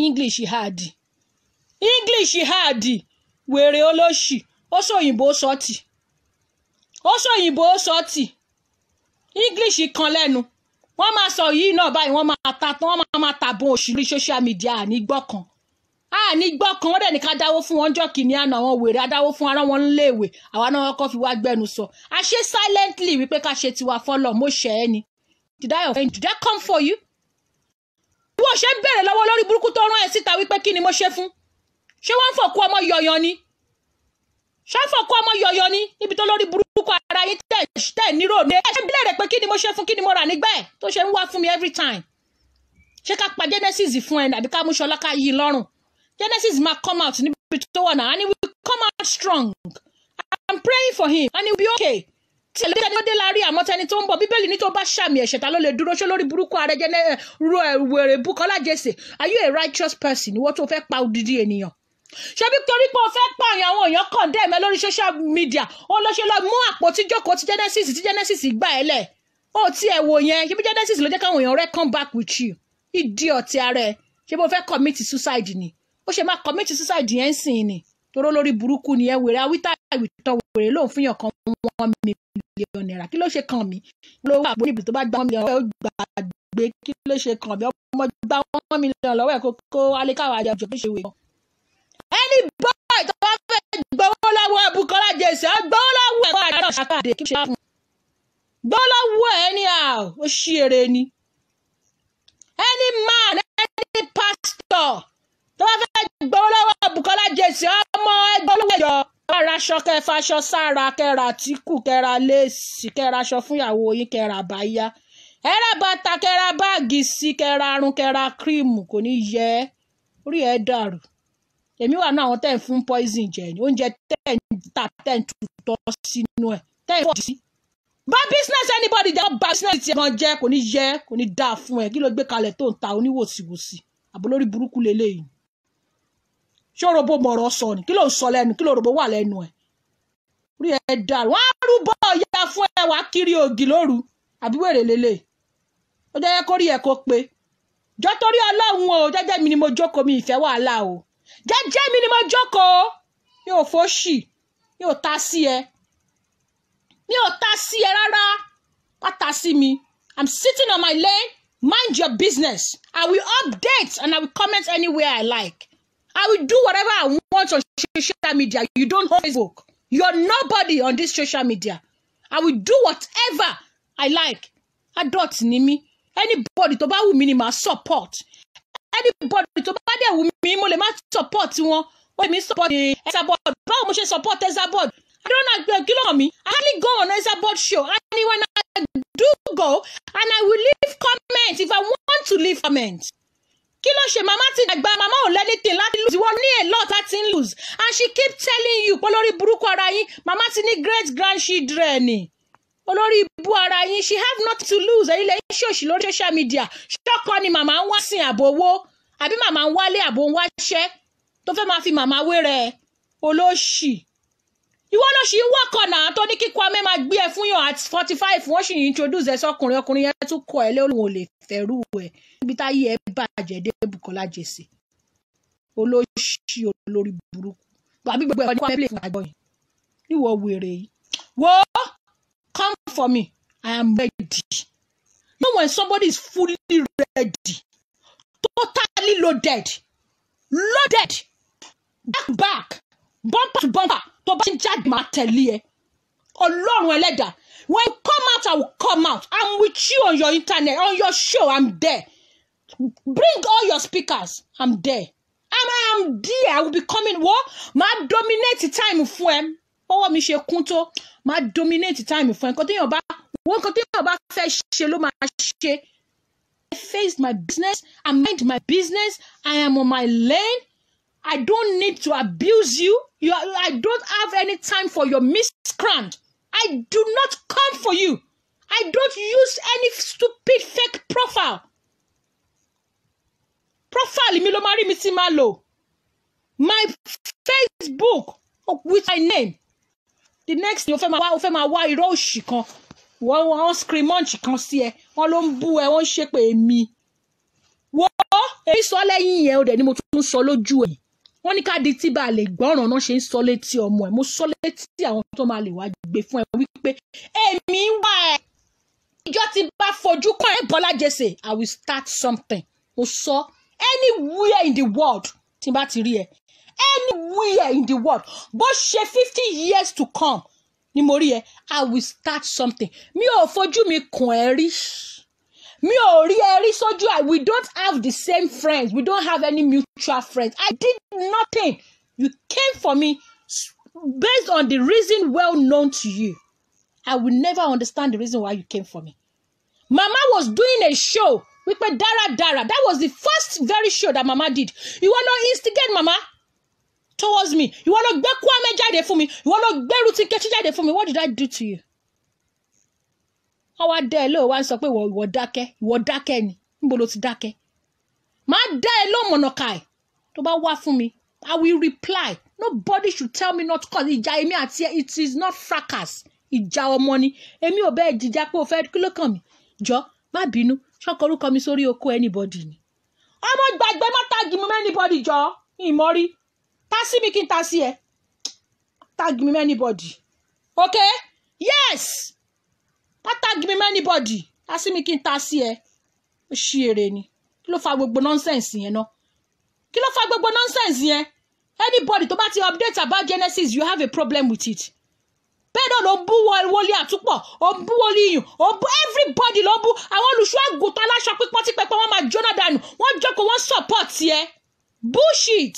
English hard. Wèrè olóṣì. Ó sọ òyìnbó sọ́ọ̀tì. English kan lẹ́nu. Wọ́n máa sọ yìí náà báyìí wọ́n máa tàbọn òṣì lórí social media ànígbọ́kan. Wọ́n dẹ̀ ní ká dáwó fún wọn jọ́ kìíní àná àwọn wèrè adáwó fún ara wọn léèwé. Àwa náà kọ́ fi wá gbẹnu sọ. A ṣe silently wípé ká ṣe tiwa fọ́lọ̀ mo ṣẹ̀ ẹ́ ni. Did I offend you? Did I come for you? Wọ́n ṣe ń bẹ̀rẹ̀ lọ́wọ́ lórí burúkú tó rán ẹ síta wípé kí ni mo ṣe fún? Ṣé wọ́n ń fọ̀kú ọmọ yọ̀yọ̀ ni? Níbi tó lórí burúkú ara yín tẹ̀ nírò ní. Ẹ ṣe ń bẹ̀rẹ̀ pé kí ni mo ṣe fún, kí ni mo rà nígbà ẹ̀ tó ṣe ń wá fún mi every time. Ṣé ká pa Genesis fún ẹ àbí ká mú Ṣọlá ká yí lọ́rùn? Genesis máa come out níbi tó wà náà and he will come out strong. I'm praying for him and he will be okay. Tí ẹ lóde lóde la rí àmọ́ tẹni tó ń bọ̀ Bíbélì ní tó bá ṣàmì ẹ̀ṣẹ̀ ta ló lè dúró ṣé lórí burúkú ààrẹ jẹ́ wèrè Bukola Jesse. Are you a righteous person? Ìwọ tó fẹ́ pa odidi ènìyàn. Ṣé bí torí pé o fẹ́ pààyàn àwọn èèyàn kàn dé ẹ̀mẹ́ lórí social media ó lọ ṣe lọ mú àpótí jókòó ti Genesis gbà ẹ́ lẹ̀. Ó ti ẹ̀ wò yẹn ṣé bí Genesis ló jẹ́ káwọn èèyàn rẹ́ come back with you. Idiot ara ẹ̀ ṣé bó fẹ́ commit suicide ni. Ó ṣe máa commit suicide yẹn sìn ni. Toró lórí burúkú ni ẹ wèrè awítà ìwìtàn wèrè lóun fún yàn kan $1 million. Kí ló ṣe kàn mí? Lówó àpò níbi tó bá gbà $1 million ó gbàgbé kí ló ṣe kàn mí? Ọmọ gbà $1 million lọ́wọ́ ẹ̀ kó alékàwé àjọ tó ṣe wé. Any boy tó bá fẹ́ gbowó lọ́wọ́ Bukola Jesse gbowó lọ́wọ́ ẹ̀ kó àjọ ṣàkàdé kí ṣe fún. Gbowó lọ́wọ́ ẹ̀ anyhow ó ṣí èrè ni. Any man, any pastor tó bá fẹ́ gbowó lọ́wọ́ Bukola Jesse ọmọ ẹgbẹ́ olówó ẹ̀jọ̀. Kẹ́ra aṣọ kẹfà aṣọ sára kẹ́ra àtíkù kẹ́ra léèsì kẹ́ra aṣọ fún ìyàwó yín kẹ́ra àbáyá ẹ̀rà bàtà kẹ́ra báàgì sí kẹ́ra arun kẹ́ra kírìmù kò ní yẹ orí ẹ̀ dàrú. Èmi wà náà àwọn tẹ́ ń fún poison jẹ ní oúnjẹ tẹ́ ń tà tẹ́ ń tutọ́ sínú ẹ̀ tẹ́ ń fọ́ sí bá business anybody jẹ́ bá business ti gan jẹ́ kò ní yẹ kò ní dáa fún ẹ kí ló gbé kalẹ̀ tó ń ta oníwòsíwòsí àbò lórí burúkú lélẹ́yìn ṣé òròbó mọ̀rọ̀ sọ ni kí ló ń sọ lẹ́nu kí ló òròbó wà lẹ́nu ẹ̀ rí ẹ dàrú wọ́n á rúbọ ọ̀yà fún ẹ wá kiri ògì lóru àbí wèrè lélẹ̀ ó jẹ́ kó rí ẹ kó pé jọ torí ọlọ́run o jẹ́jẹ́ mi ni mo jókòó mi ìfẹ́ wàhálà o jẹ́jẹ́ mi ni mo jókòó mi ò fòṣì mi ò ta sí ẹ mi ò ta sí ẹ rárá má ta sí mi I'm sitting on my lane mind your business I will update and I will comment anywhere I like I will do whatever I want on social media you don't hold Facebook you're nobody on this social media I will do whatever I like adult ni mi anybody tó bá wù mí ni màá support anybody tó bá dẹ̀ wù mí mo lè má support wọn wọ́n mi support Esabod báwo mo ṣe support Esabod I don't know kí ló hàn mí I only go on Esabod show and when I do go and I will leave comment if I want to leave comment kí ló ṣe mama ti dàgbà mama ò lẹ́nìtì láti lose wọ́n ní a lot láti lose and she keep telling you pé lórí burúkú ara yín mama ti ní great grandchildren ni olórí ibu ara yín she have nothing to lose ẹ̀yin lẹ́yìn ṣòṣì lórí social media ṣọ́kọ ni màmá ń wá sin àbòwó àbí màmá ń wálé àbò ń wáṣẹ́ tó fẹ́ máa fi màmá wéré olóṣì ìwọ ló ṣì ń wọ́kọ̀ náà tó ní kíkọ́ amẹ́ máa gbé ẹ fún yàn at 45 wọ́n sì ń introduce ẹ sọkùnrin ọkùnrin yẹn tún kọ ẹ lóhùn ò lè fẹ́rù ẹ níbi táyé ẹ bàjẹ́ dé Bùkọ́lá Jesse olóṣì olórí burúkú àbí gbogbo ẹ̀ ọdún play fún àjọ yìí níwọ̀ wèrè yìí wo come for me I am ready you know when somebody is fully ready totally loaded back bumper to bumper tó bá ń jáde máa tẹ̀lé ẹ ọlọ́run ẹlẹ́dàá when you come out I will come out I'm with you on your internet on your show I'm there bring all your speakers I'm there I'm there I will be coming wo máa dominate time fún ẹ ọwọ́ mi ṣe kún tó máa dominate time fún ẹ nǹkan téèyàn bá fẹ́ ṣe ló máa ṣe I face my business I mind my business I am on my lane I don't need to abuse you. I don't have any time for your miscreant. I do not come for you. I don't use any stupid fake profile. Profile mi ló máa rí mi tí máa lò. My Facebook with my name. The next thing o fẹ́ máa wá irọ́ òṣì kan. Wọ́n scream munch kan sí ẹ. Wọ́n ló ń bú ẹ, wọ́n ṣe pé èmi. Wọ́n èyí sọ lẹ́yìn yẹn o dẹ̀ ni mo tún sọ lójú ẹ̀. Wọ́n ní ká di tí bá lè gbọ́ràn náà ṣe ń sọ létí ọmọ ẹ̀ mo sọ létí àwọn tó máa lè wá gbé fún ẹ wípé èmi wà ẹ̀ ìjọ tí bá fojú kàn ẹ́ Bọ́lá Jesse I will start something mo sọ anywhere in the world tí bá ti rí ẹ anywhere in the world bó ṣe 50 years to come ni mo rí ẹ I will start something mi ò fojú mi kàn ẹ́ rí mi ò rí ẹ rí sójú we don't have the same friends we don't have any mutual friends I did nothing you came for me based on the reason well known to you I will never understand the reason why you came for me Mama was doing a show wípé dáradára that was the first very show that Mama did ìwọ ló instigate Mama towards me ìwọ ló gbé Kwame jáde fún mi ìwọ ló gbé Ruth Nkechi jáde fún mi what did I do to you wọ́n wá dá ẹ lóò wá ń sọ pé ìwọ dákẹ́ ni níbo ló ti dákẹ́ máa dá ẹ lóò mọ̀nàkà ẹ̀ tó bá wá fún mi I will reply nobody should tell me not to cause ìjà èmi àti ẹ it is not fracas ìjà ọmọ ni èmi ò bẹ́ẹ̀ jìjà pé o fẹ́ kí ló kàn mí jọ má bínú ṣọ́kọ orúkọ mi sórí oko anybody ni ọmọ gbàgbé má tagi mi anybody jọ ìmọ̀rí tá sí mi kí n ta sí ẹ tagi mi anybody okay yes. Tag me anybody. Asi mi kí n ta sí ẹ. Ó ṣì èrè ni. Kí ló fa gbogbo nonsense yẹn náà? Kí ló fa gbogbo nonsense yẹn? Anybody tó bá ti update about Genesis, you have a problem with it. Bẹ́ẹ̀ ló bú wọlé àtúpọ̀, ó bú wọlé iyùn, ó bú everybody ló bú. Àwọn olùṣọ́ àgùntàn aláṣọ pípọ́n tí pẹpẹ wọn máa jóná dànù. Wọ́n jókòó wọ́n support ẹ. Bullshit.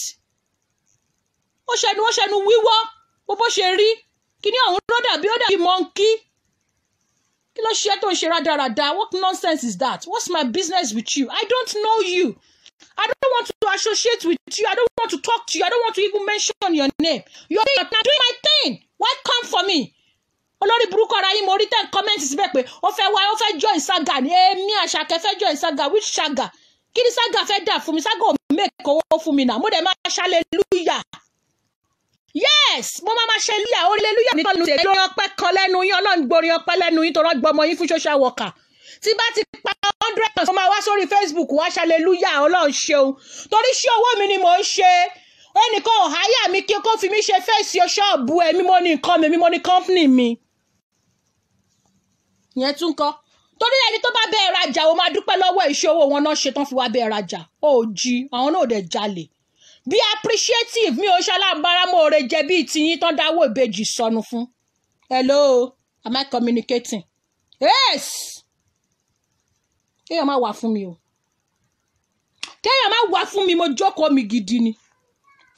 Ó ṣẹnu wíwọ́. Bó ṣe rí. Kíní ọ̀hún ló dàbí monkey. Kí ló ṣe tó ń ṣe rádaràda? What nonsense is that? What's my business with you? I don't know you. I don't want to associate with you. I don't want to talk to you. I don't want to even mention your name. You're doing my thing. Why come for me? olórí burúkú ara yín mo rí ten comment síbẹ̀ pé ó fẹ́ join saga ní èmi Àṣàkẹ́ fẹ́ join saga which saga kí ni saga fẹ́ dà fún mi saga ò make owó fún mi náà mo dẹ̀ máa hallelujah yes mo máa ṣe hallelujah ní tọ́lú tèmi lórí ọpẹ́ kan lẹ́nu yín ọlọ́run gborin ọpẹ́ lẹ́nu yín tó rọ́ gbọmọ yín fún social worker tí bá ti pa 100 tó máa wá sórí Facebook wá hallelujah ọlọ́run ṣeun torí ṣé owó mi ni mò ń ṣe ẹnìkan ò háyà mi kí kó fi mí ṣe fẹ́ẹ̀sì ṣọ́ọ̀bù ẹ̀ mímọ́ ní nǹkan mi mímọ́ ní company mi yẹn tún kọ́ torí ẹni tó bá bẹ́ẹ̀ rajà ó máa dúpẹ́ lọ́wọ́ ìṣòwò wọn náà ṣe tán fi wá bẹ́ẹ̀ rajà ó jí àwọn náà ò dẹ̀ jalè be appreciative mi ò ṣalábàárà mo rè jẹ bíi tiyín tán dáwọ́ ìbejì sọnù fún hello am I communicating yes kéèyàn má wà fún mi o kéèyàn má wà fún mi mo jókòó mi gidi ni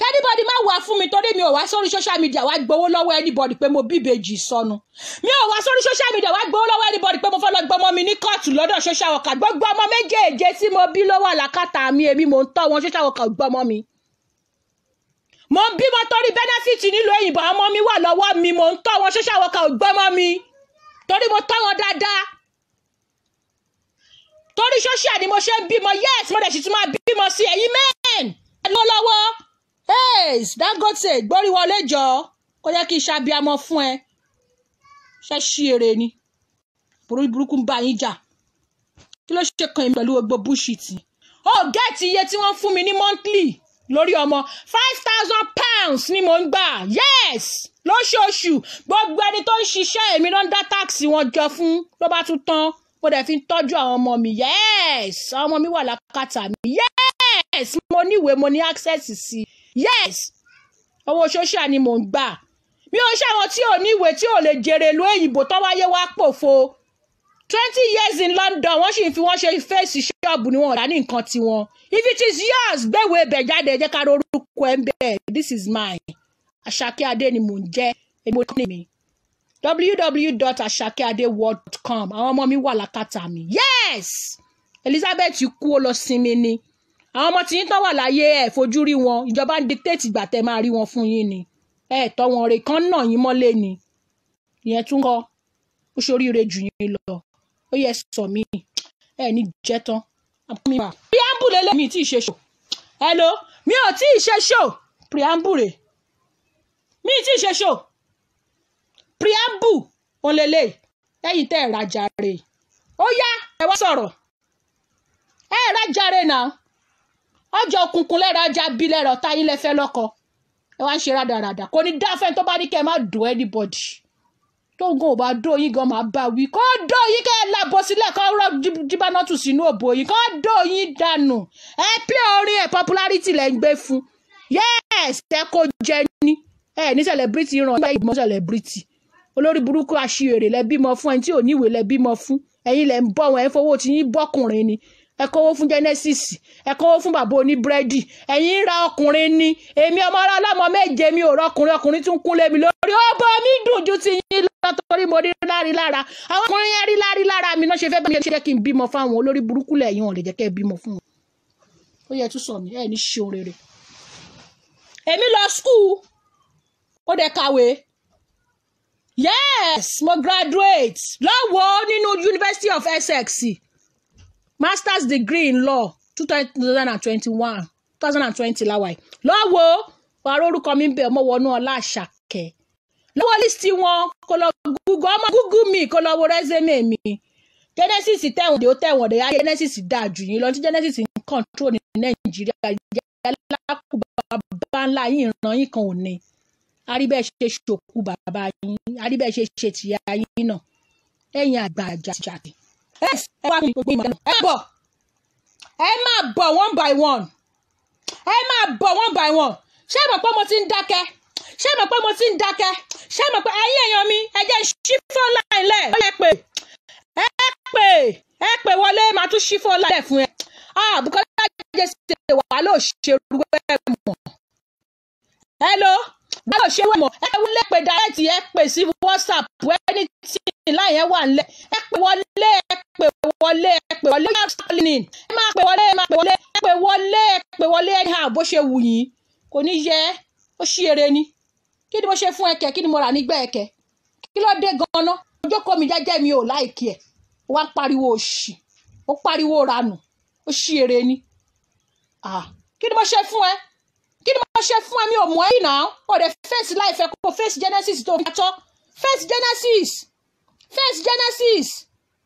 anybody má wà fún mi torí mi ò wá sórí social media wá gbowó lọ́wọ́ anybody pé mo bí ìbejì sọnù mi ò wá sórí social media wá gbowó lọ́wọ́ anybody pé mo fẹ́ lọ gbọmọ mi ní kóòtù lọ́dọ̀ social worker gbogbo ọmọ méjèèjì tí mo bí lọ́wọ́ àlàkàtà mi èmi mò ń tọ́ wọn social worker gbọmọ mi mo ń bímọ torí benefit nílùú òyìnbó ọmọ mi wà lọ́wọ́ mi mò ń tọ́ wọn social worker gbọmọ mi torí mo tọ́ wọn dáadáa torí social ni mo ṣe ń bímọ yes mo dẹ̀ sì tún máa bímọ sí ẹ̀yin men lọ́wọ́ Dangote gbórí wọlé jọ kó yẹ kí iṣẹ́ abiyamọ fún ẹ ṣe ṣí èrè ni burúkú ń bá yín jà kí ló ṣe kan pẹ̀lú gbogbo bullshit ó gẹ́ẹ̀tì iye tí wọ́n fún mi ní monthly lórí ọmọ £5,000 ni mò ń gbà yes lóṣooṣù gbogbo ẹni tó ń ṣiṣẹ́ èmi ló ń dá táàkì wọn jọ fún ló bá tún tán mo dẹ̀ fi ń tọ́jú àwọn ọmọ mi yes àwọn ọmọ mi wà lákàtà mi yes mo níwèé mo ní access sí yes owó social ni mò ń gbà mi ò ṣe àwọn tí ò níwèé tí ò lè jèrè ìlú òyìnbó tó wáyé wá pòfo 20 years in London wọ́n sì fi wọ́n ṣe fèsì ṣọ́ọ̀bù ni wọ́n rà ní nǹkan tiwọn if it is yours gbéwò ẹbẹ̀ jáde jẹ́ ká lórúkọ ẹ̀ ń bẹ̀ this is mine Àṣàkẹ́ Adé ni mò ń jẹ́ èmi ò ní mi www.asakeadeworld.com àwọn ọmọ mi wà lákàtà mi yes Elizabeth kú ó lọ sinmi ni àwọn ọmọ tí yín tán wà láyé ẹ̀ fojú rí wọn ìjọba ń dictate ìgbà tẹ́ máa rí wọn fún yín ni ẹ̀ tọ́ wọn rè kán náà yín mọ́lé ni ìyẹn tún kọ́ ó ṣoríire jù yín lọ ó yẹ sọ mí ẹ̀ ní jẹ́ tán preamble lélẹ̀ mi tí ì ṣe ṣò hello mi ò tí ì ṣe ṣò preamble mi tí ì ṣe ṣò preamble òun lélẹ̀ ẹ̀yìn tẹ́ ẹ̀ rajà rè ó yá ẹ wá sọ̀rọ̀ ẹ̀ rajà rè náà ọjọ́ òkùnkùn lẹ́rọ ajá bí lẹ́rọ táyín lẹ́fẹ́ lọ́kọ ẹ wá ń ṣe rádaràdà kò ní dáfẹ́ tó bá ní kẹ́ ẹ má dùn anybody tó ń gan ò bá dó yín gan máa bá wí kó dó yín kẹ́ ẹ lábọ́ sílẹ̀ kó rọ́ jíbánátù sínú òbò yín kó dó yín dànù ẹ pé orin ẹ popularity lẹ́ ń gbé fún yes ẹ kó jẹ ní ẹ ní celebrity ràn nígbà ìgbìmọ̀ celebrity olórí burúkú aṣiwèrè lẹ bímọ fún ẹni tí ò níwèé lẹ bímọ fún ẹ̀yin lẹ ń bọ́ wọn ẹ fowó tí yín bọ́kùnrin ni ẹ kówó fún Genesis ẹ kówó fún bàbá oníbúrẹ́dì ẹ̀yin ń ra ọkùnrin ni èmi ọmọ ọlọ́mọ méje mi ò rọkùnrin tún kúnlé mi lórí ọbọ mi dùn ju ti yín lọ torí mo rí lárí lára àwọn ọkùnrin yẹn rí lárí lára mi náà ṣe fẹ́ bá mi ṣe kí n bímọ fáwọn olórí burúkú lẹ́yìn wọn lè jẹ́ kẹ́ ẹ bímọ fún wọn ó yẹ tún sọ mí ẹ ní ṣe orere èmi lọ school ó dẹ̀ kàwé yes mo graduate lọ́wọ́ nínú University of Essex master's degree in law 2020 láwàá lọ́wọ́ wàá orúkọ mi ń bẹ̀ ọmọ wọnú ọlá Àṣàkẹ́ lọ́wọ́ lísìtì wọn kó lọ google me kó lọ wo resume mi Genesis tẹ̀wọ̀n dé ayé Genesis dáa jù yín lọ tí Genesis ń control ní Nàìjíríà yálàkùbà ńlá yín ìran yín kan ò ní àríbẹ̀ ṣe ṣòkú bàbá yín àríbẹ̀ ṣe tìyá yín náà ẹ̀yìn àgbà àjàjàdì ẹ wá mi gbogbo ìmọ̀ ẹ máa bọ̀ one by one ṣé mọ̀ pé mo ti ń dákẹ́ ṣé mọ̀ pé ẹ̀yin èèyàn mi ẹ jẹ́ ṣí phone line lẹ̀ ẹ pè wọlé máa tún ṣí phone line fún ẹ Bùkọ́lá jẹ́ ṣe wà ló ṣe rú ẹ mọ̀ hello bá ló ṣe mọ̀ ẹ wọlé pé direct ẹ pè sí WhatsApp ẹni tí láì yẹn wà nílẹ̀ ẹ pè wọlé anyhow bó ṣe wù yín kò ní yẹ ó ṣí eré ni kí ni mo ṣe fún ẹkẹ kí ni mo rà nígbà ẹkẹ kí ló dé gan-an ojókòó mi jẹ́jẹ́ mi ò láìkí ẹ̀ wá pariwo òṣì ó pariwo ranù ó ṣí èrè ni kí ni mo ṣe fún ẹ kí ni mo ṣe fún ẹ mi ò mọ̀ ẹ́ yìí náà ó dẹ̀ face láìfẹ́ kó face Genesis tó fi tọ́ face Genesis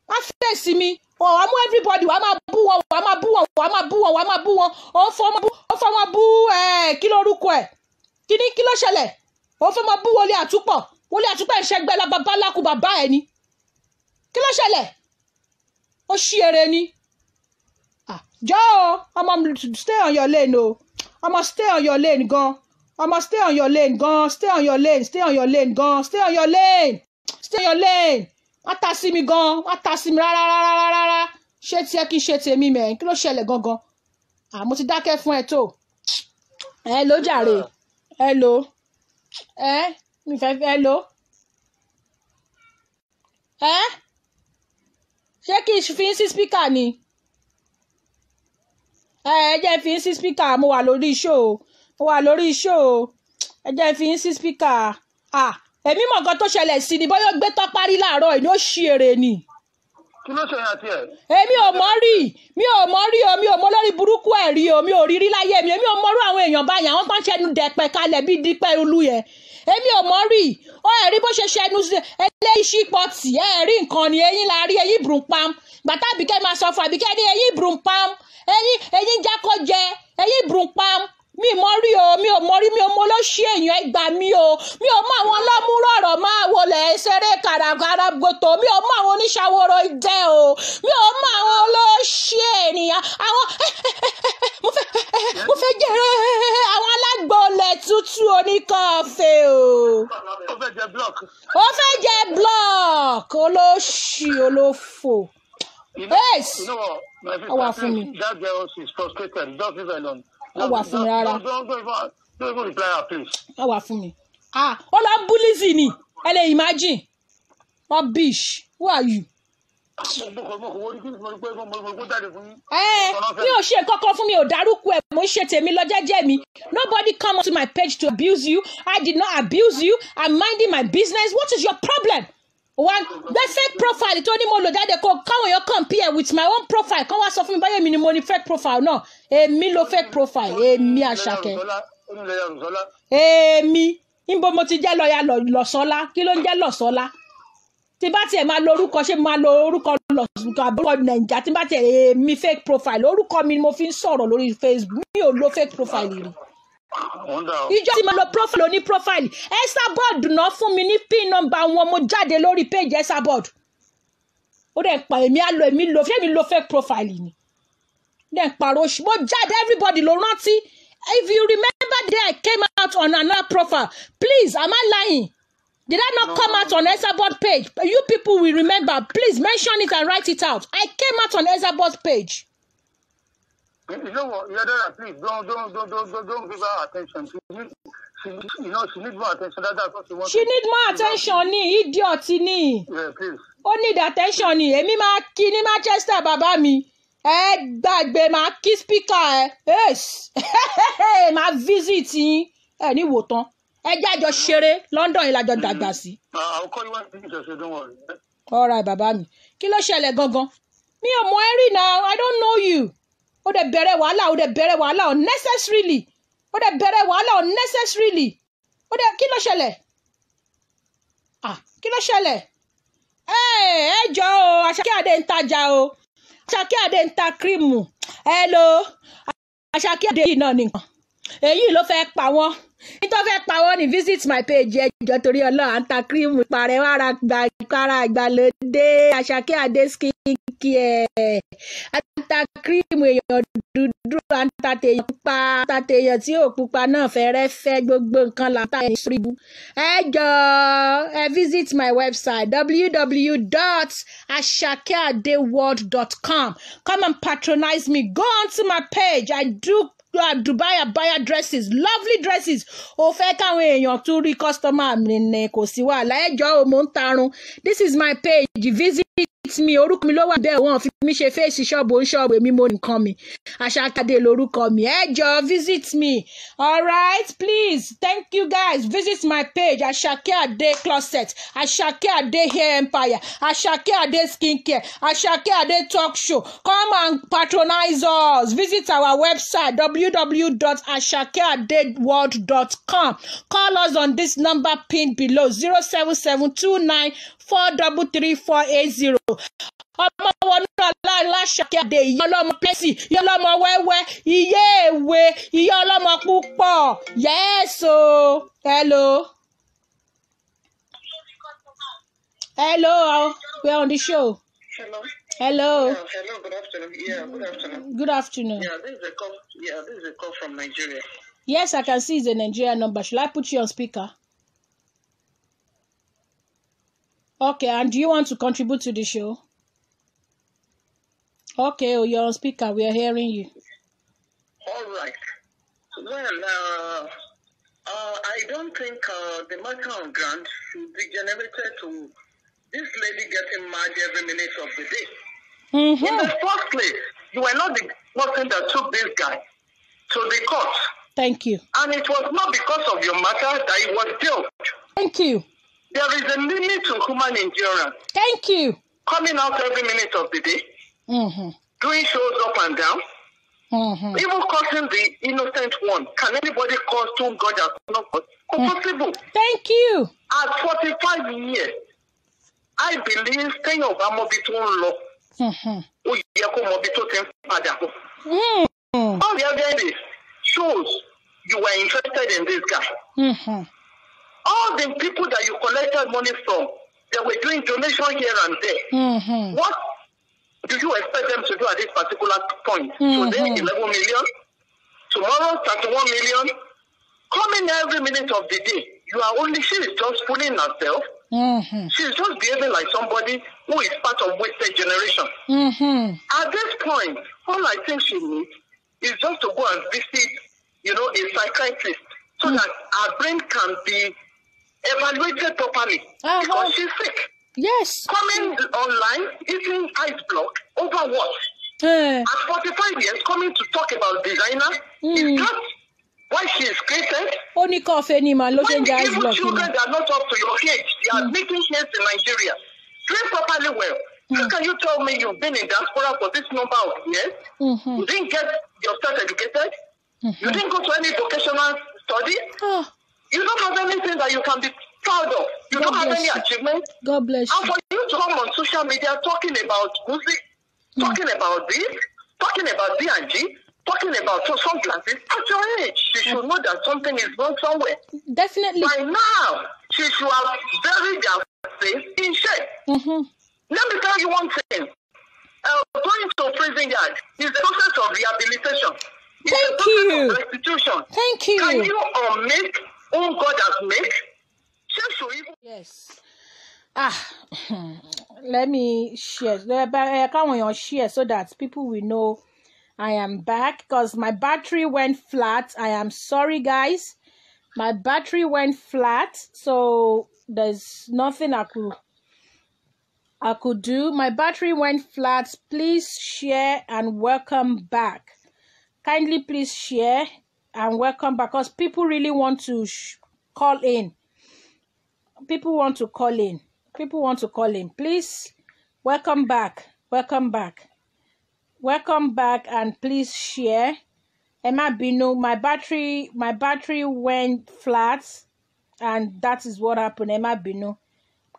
wá face mi wà mú everybody wà máa bú wọn ó fọ́ wọn bú kí lórúkọ ẹ̀ kí ló ṣẹlẹ̀ ó fẹ́ máa bú Wọlé Àtúpọ̀ ìṣẹ́gbẹ́ lákú bàbá ẹ̀ ni kí ló ṣẹlẹ̀ ó ṣí èrè ni jọ́ ọmọ stay on your lane o ọmọ stay on your lane gan ọmọ stay on your lane gan stay on your lane wọ́n ta sí mi gan wọ́n ta sí mi rárá ṣé tiẹ̀ kí n ṣe tèmi mẹ́ kí ló ṣẹlẹ̀ gangan mo ti dákẹ́ fún ẹ tó ẹ ló jàre ẹ ló mi fẹ́ ẹ ló ṣé kí n fi sí spíkà ni ẹ jẹ́ fi sí spíkà mo wà lórí show ẹ jẹ́ fi sí spíkà èmi mọ̀ nǹkan tó ṣẹlẹ̀ sí ni bóyá gbé tọ́párí láàárọ̀ ìní ó ṣí èrè ni. kí ló ṣe àti ẹ. èmi ò mọ̀ rí o mi ò mọ̀ lórí burúkú ẹ̀ rí o mi ò rí láyé mi èmi ò mọ̀rú àwọn èèyàn báyìí àwọn tó ń ṣẹnu dẹ̀pẹ̀ kalẹ̀ bíi dípẹ́ olú yẹn èmi ò mọ̀ rí ó ẹ̀rí bó ṣe ṣẹnu eléyìí pọ̀tì ẹ̀rí nǹkan ni eyín la rí eyín brùnpam gbàtà Àbíkẹ́ máa sọ fún Àbíkẹ́ ní eyín brùnpam eyín jákọ́jẹ eyín brùnpam mi ò mọ̀ rí mi ò mọ̀ ló ṣí èèyàn ẹgbà mi ò mọ̀ àwọn ọlọ́múrọ̀rọ̀ máa wọlé ṣeré kàràkàrà gbòtò mi ò mọ̀ àwọn oníṣàwòrò ìdẹ́ o mi ò mọ̀ àwọn olóṣì ènìyàn àwọn mo fẹ́ jẹrẹ àwọn alágbọ̀ọ́lẹ̀ tútù oníkọ̀ọ́fẹ́ o. ó fẹ́ jẹ block olóṣì olófò. Yes. You know what? My sister, wà fún mi. That girl is frustrated. Just leave her alone. Wà fún mi rárá. Don't even reply her, please. Wà fún mi. Ó lọ ń bú Lizzy ni. Ẹ lè imagine. Rubbish. Who are you? Mi ò ṣe kankan fún mi ò dárúkọ ẹ mo ń ṣe tèmi lọ jẹ́jẹ́ mi. Nobody come to my page to abuse you. I did not abuse you. I'm minding my business. What is your problem? The fake profile tó ní mo lò jáde kó káwọn èèyàn compare with my own profile kán wá sọ fún mi báyọ̀ mi ni mo ní fake profile náà èmi lo fake profile èmi Àṣàkẹ́ èmi níbo mo ti jẹ́ lọ́ọ̀yà Lọ́sọ́lá kí ló ń jẹ́ Lọ́sọ́lá tí bá tiẹ̀ máa lo orúkọ ṣé máa lo orúkọ àbúrò Nàìjíríà tí bá tiẹ̀ èmi fake profile orúkọ mi ni mo fi ń sọ̀rọ̀ lórí Facebook mi ò lo fake profile rí ìjọ tí mo lo profile oní profile Esabod náà fún mi ní pin number wọn mo jáde lórí page Esabod ó dẹ̀ pa èmi á lo èmi lo fake profile ni dẹ̀ pàrọ̀ mo jáde everybody ló rántí if you remember the day I came out on another profile please am I lying did I not come out on Esabod page you people will remember please mention it and write it out I came out on Esabod page. You know what? Please don't give her attention. She needs more attention. That's what she wants. She need more attention ni idiot ni. Yeah, please. Ó need attention ni. Èmi máa kí ní Manchester bàbá mi. Ẹ gbàgbé máa kí speaker ẹ. Yes. Máa visit yín. Ẹ ní wò tán. Ẹ jájọ ṣeré London ìlàjọ dàgbà sí. I'll call you when you just say don't worry. All right bàbá mi. Kí ló ṣẹlẹ̀ gangan? Mi ò mọ̀ ẹ́ rí now. I don't know you. Ó dẹ̀ bẹ̀rẹ̀ wàhálà unnecessarily ó dẹ̀ kí ló ṣẹlẹ̀ ẹ jọ o Àṣàkẹ́ Adé ń tajà o Àṣàkẹ́ Adé ń ta kírímù hello Àṣàkẹ́ Adé yìí náà nìkan èyí ló fẹ́ pa wọ́n nítorí fẹ́ pa wọ́n ní visit my page ẹjọ́ torí Ọlọ́run à ń ta kírímù ìparẹ́ wàrà gbàgbára ìgbàlódé Àṣàkẹ́ Adé skin care ata kírímù èèyàn dúdú ata tèèyàn pupa ata tèèyàn tí ò pupa náà fẹ́rẹ́ fẹ́ gbogbo nǹkan làtà ẹ̀ ṣíríbù ẹ jọ̀ọ́ ẹ visit my website www.ashakeadeworld.com come and patronize me go on to my page I do Dubai Abaya dresses lovely dresses ó fẹ́ káwọn èèyàn tún rí customer mi ní kò sí wàhálà ẹ jọ̀ọ́ mo ń tarun this is my page visit visit me orúkọ mi ló wà bẹ́ẹ̀ wọ́n fi mi ṣe fèsì ṣọ́ọ̀bù oníṣọ́ọ̀bù èmi mo nìkan mi Àṣàkẹ́ lórúkọ mi ẹ jọ̀ọ́ visit me alright please thank you guys visit my page Àṣàkẹ́ Adé closet Àṣàkẹ́ Adé hair empire Àṣàkẹ́ Adé skincare Àṣàkẹ́ Adé talk show come and patronize us visit our website www.ashakeadeworld.com call us on this number pinned below 07729433480 ọmọ wọnú aláṣàkẹ́ Adé ìyá ọlọ́mọ pẹ́sì ìyá ọlọ́mọ wẹ́wẹ́ ìyá èwe ìyá ọlọ́mọ púpọ̀ yẹ́sọ hello we're on the show. Hello. Hello, good afternoon. Yeah, good afternoon. Good afternoon. Yeah, this is a call from Nigeria. Yes, I can see it's a Nigerian number. Should I put you on speaker? Okay, and do you want to contribute to the show? Okay, you're on speaker. We are hearing you. All right. Well, I don't think the matter on grant should be generated to this lady getting mad every minute of the day. Mm-hmm. In the first place, you were not the person that took this guy to the court. Thank you. And it was not because of your matter that he was jailed. Thank you. There is a limit to human endurance. Thank you. Coming out every minute of the day, Mm-hmm. doing shows up and down, Mm-hmm. even causing the innocent one. Can anybody cause whom God has not caused? Impossible. Thank you. At 45 years, I believe staying over Mobito law. Mm-hmm. All Mm-hmm. the evidence shows you were interested in this guy. Mm-hmm. All the people that you collected money from, they were doing donation here and there. Mm-hmm. What do you expect them to do at this particular point? Mm-hmm. Today, 11 million. Tomorrow, 31 million. Coming every minute of the day. She is just fooling herself. Mm-hmm. She's just behaving like somebody who is part of wasted generation. Mm-hmm. At this point, all I think she needs is just to go and visit, a psychiatrist so that her brain can be evaluated properly because she's sick. Yes. Coming online, eating ice block over what? At 45 years, coming to talk about designer is that why she is created? Only coffee anymore. When even children that are not up to your age, they are making sense in Nigeria. Train properly well. How can you tell me you've been in diaspora for this number of years? Mm-hmm. You didn't get yourself educated? Mm-hmm. You didn't go to any vocational study? Oh. You don't have anything that you can be proud of. You don't have any achievement. God bless you. And for you to come on social media talking about music, talking about this, talking about D&G, talking about sunglasses, at your age, she should know that something is wrong somewhere. Definitely. By now, she should have buried their face in shame. Mm-hmm. Let me tell you one thing. Going to prison yard is a process of rehabilitation. It's Thank a process you. of restitution. Thank you. Can you unmake whom God has made? Yes. Let me share. Share so that people will know I am back because my battery went flat. I am sorry, guys. My battery went flat, so there's nothing I could do. My battery went flat. Please share and welcome back. Kindly please share and welcome back because people really want to call in. People want to call in. Please welcome back. Welcome back and please share. Emma Bino, my battery went flat and that is what happened. Emma Bino.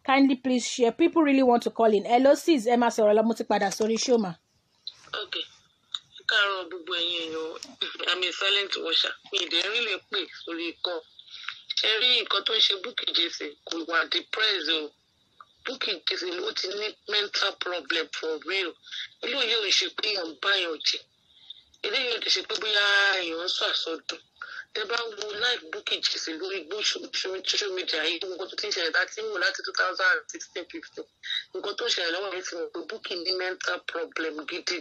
Kindly please share. People really want to call in. Hello, sis Emma Sorola Mutipada Sorry Shoma. Okay. I'm a silent watcher. Me they really quick so they call. Every nǹkan ṣe Bukky Jesse kò wà depressed o. Bukky Jesse ló ti ní mental problem for real. Ilé yóò ṣe pé èèyàn bá èèyàn jẹ. Ilé yóò ṣe pé bóyá èèyàn ń sọ àsọdùn. Tẹ bá wo live Bukky Jesse lórí social media yìí tó nǹkan tó ti ń ṣẹlẹ̀ láti mú láti 2016-15. Nǹkan tó ń ṣẹlẹ̀ lọ́wọ́ mi fi hàn pé Bukky ní mental problem gidi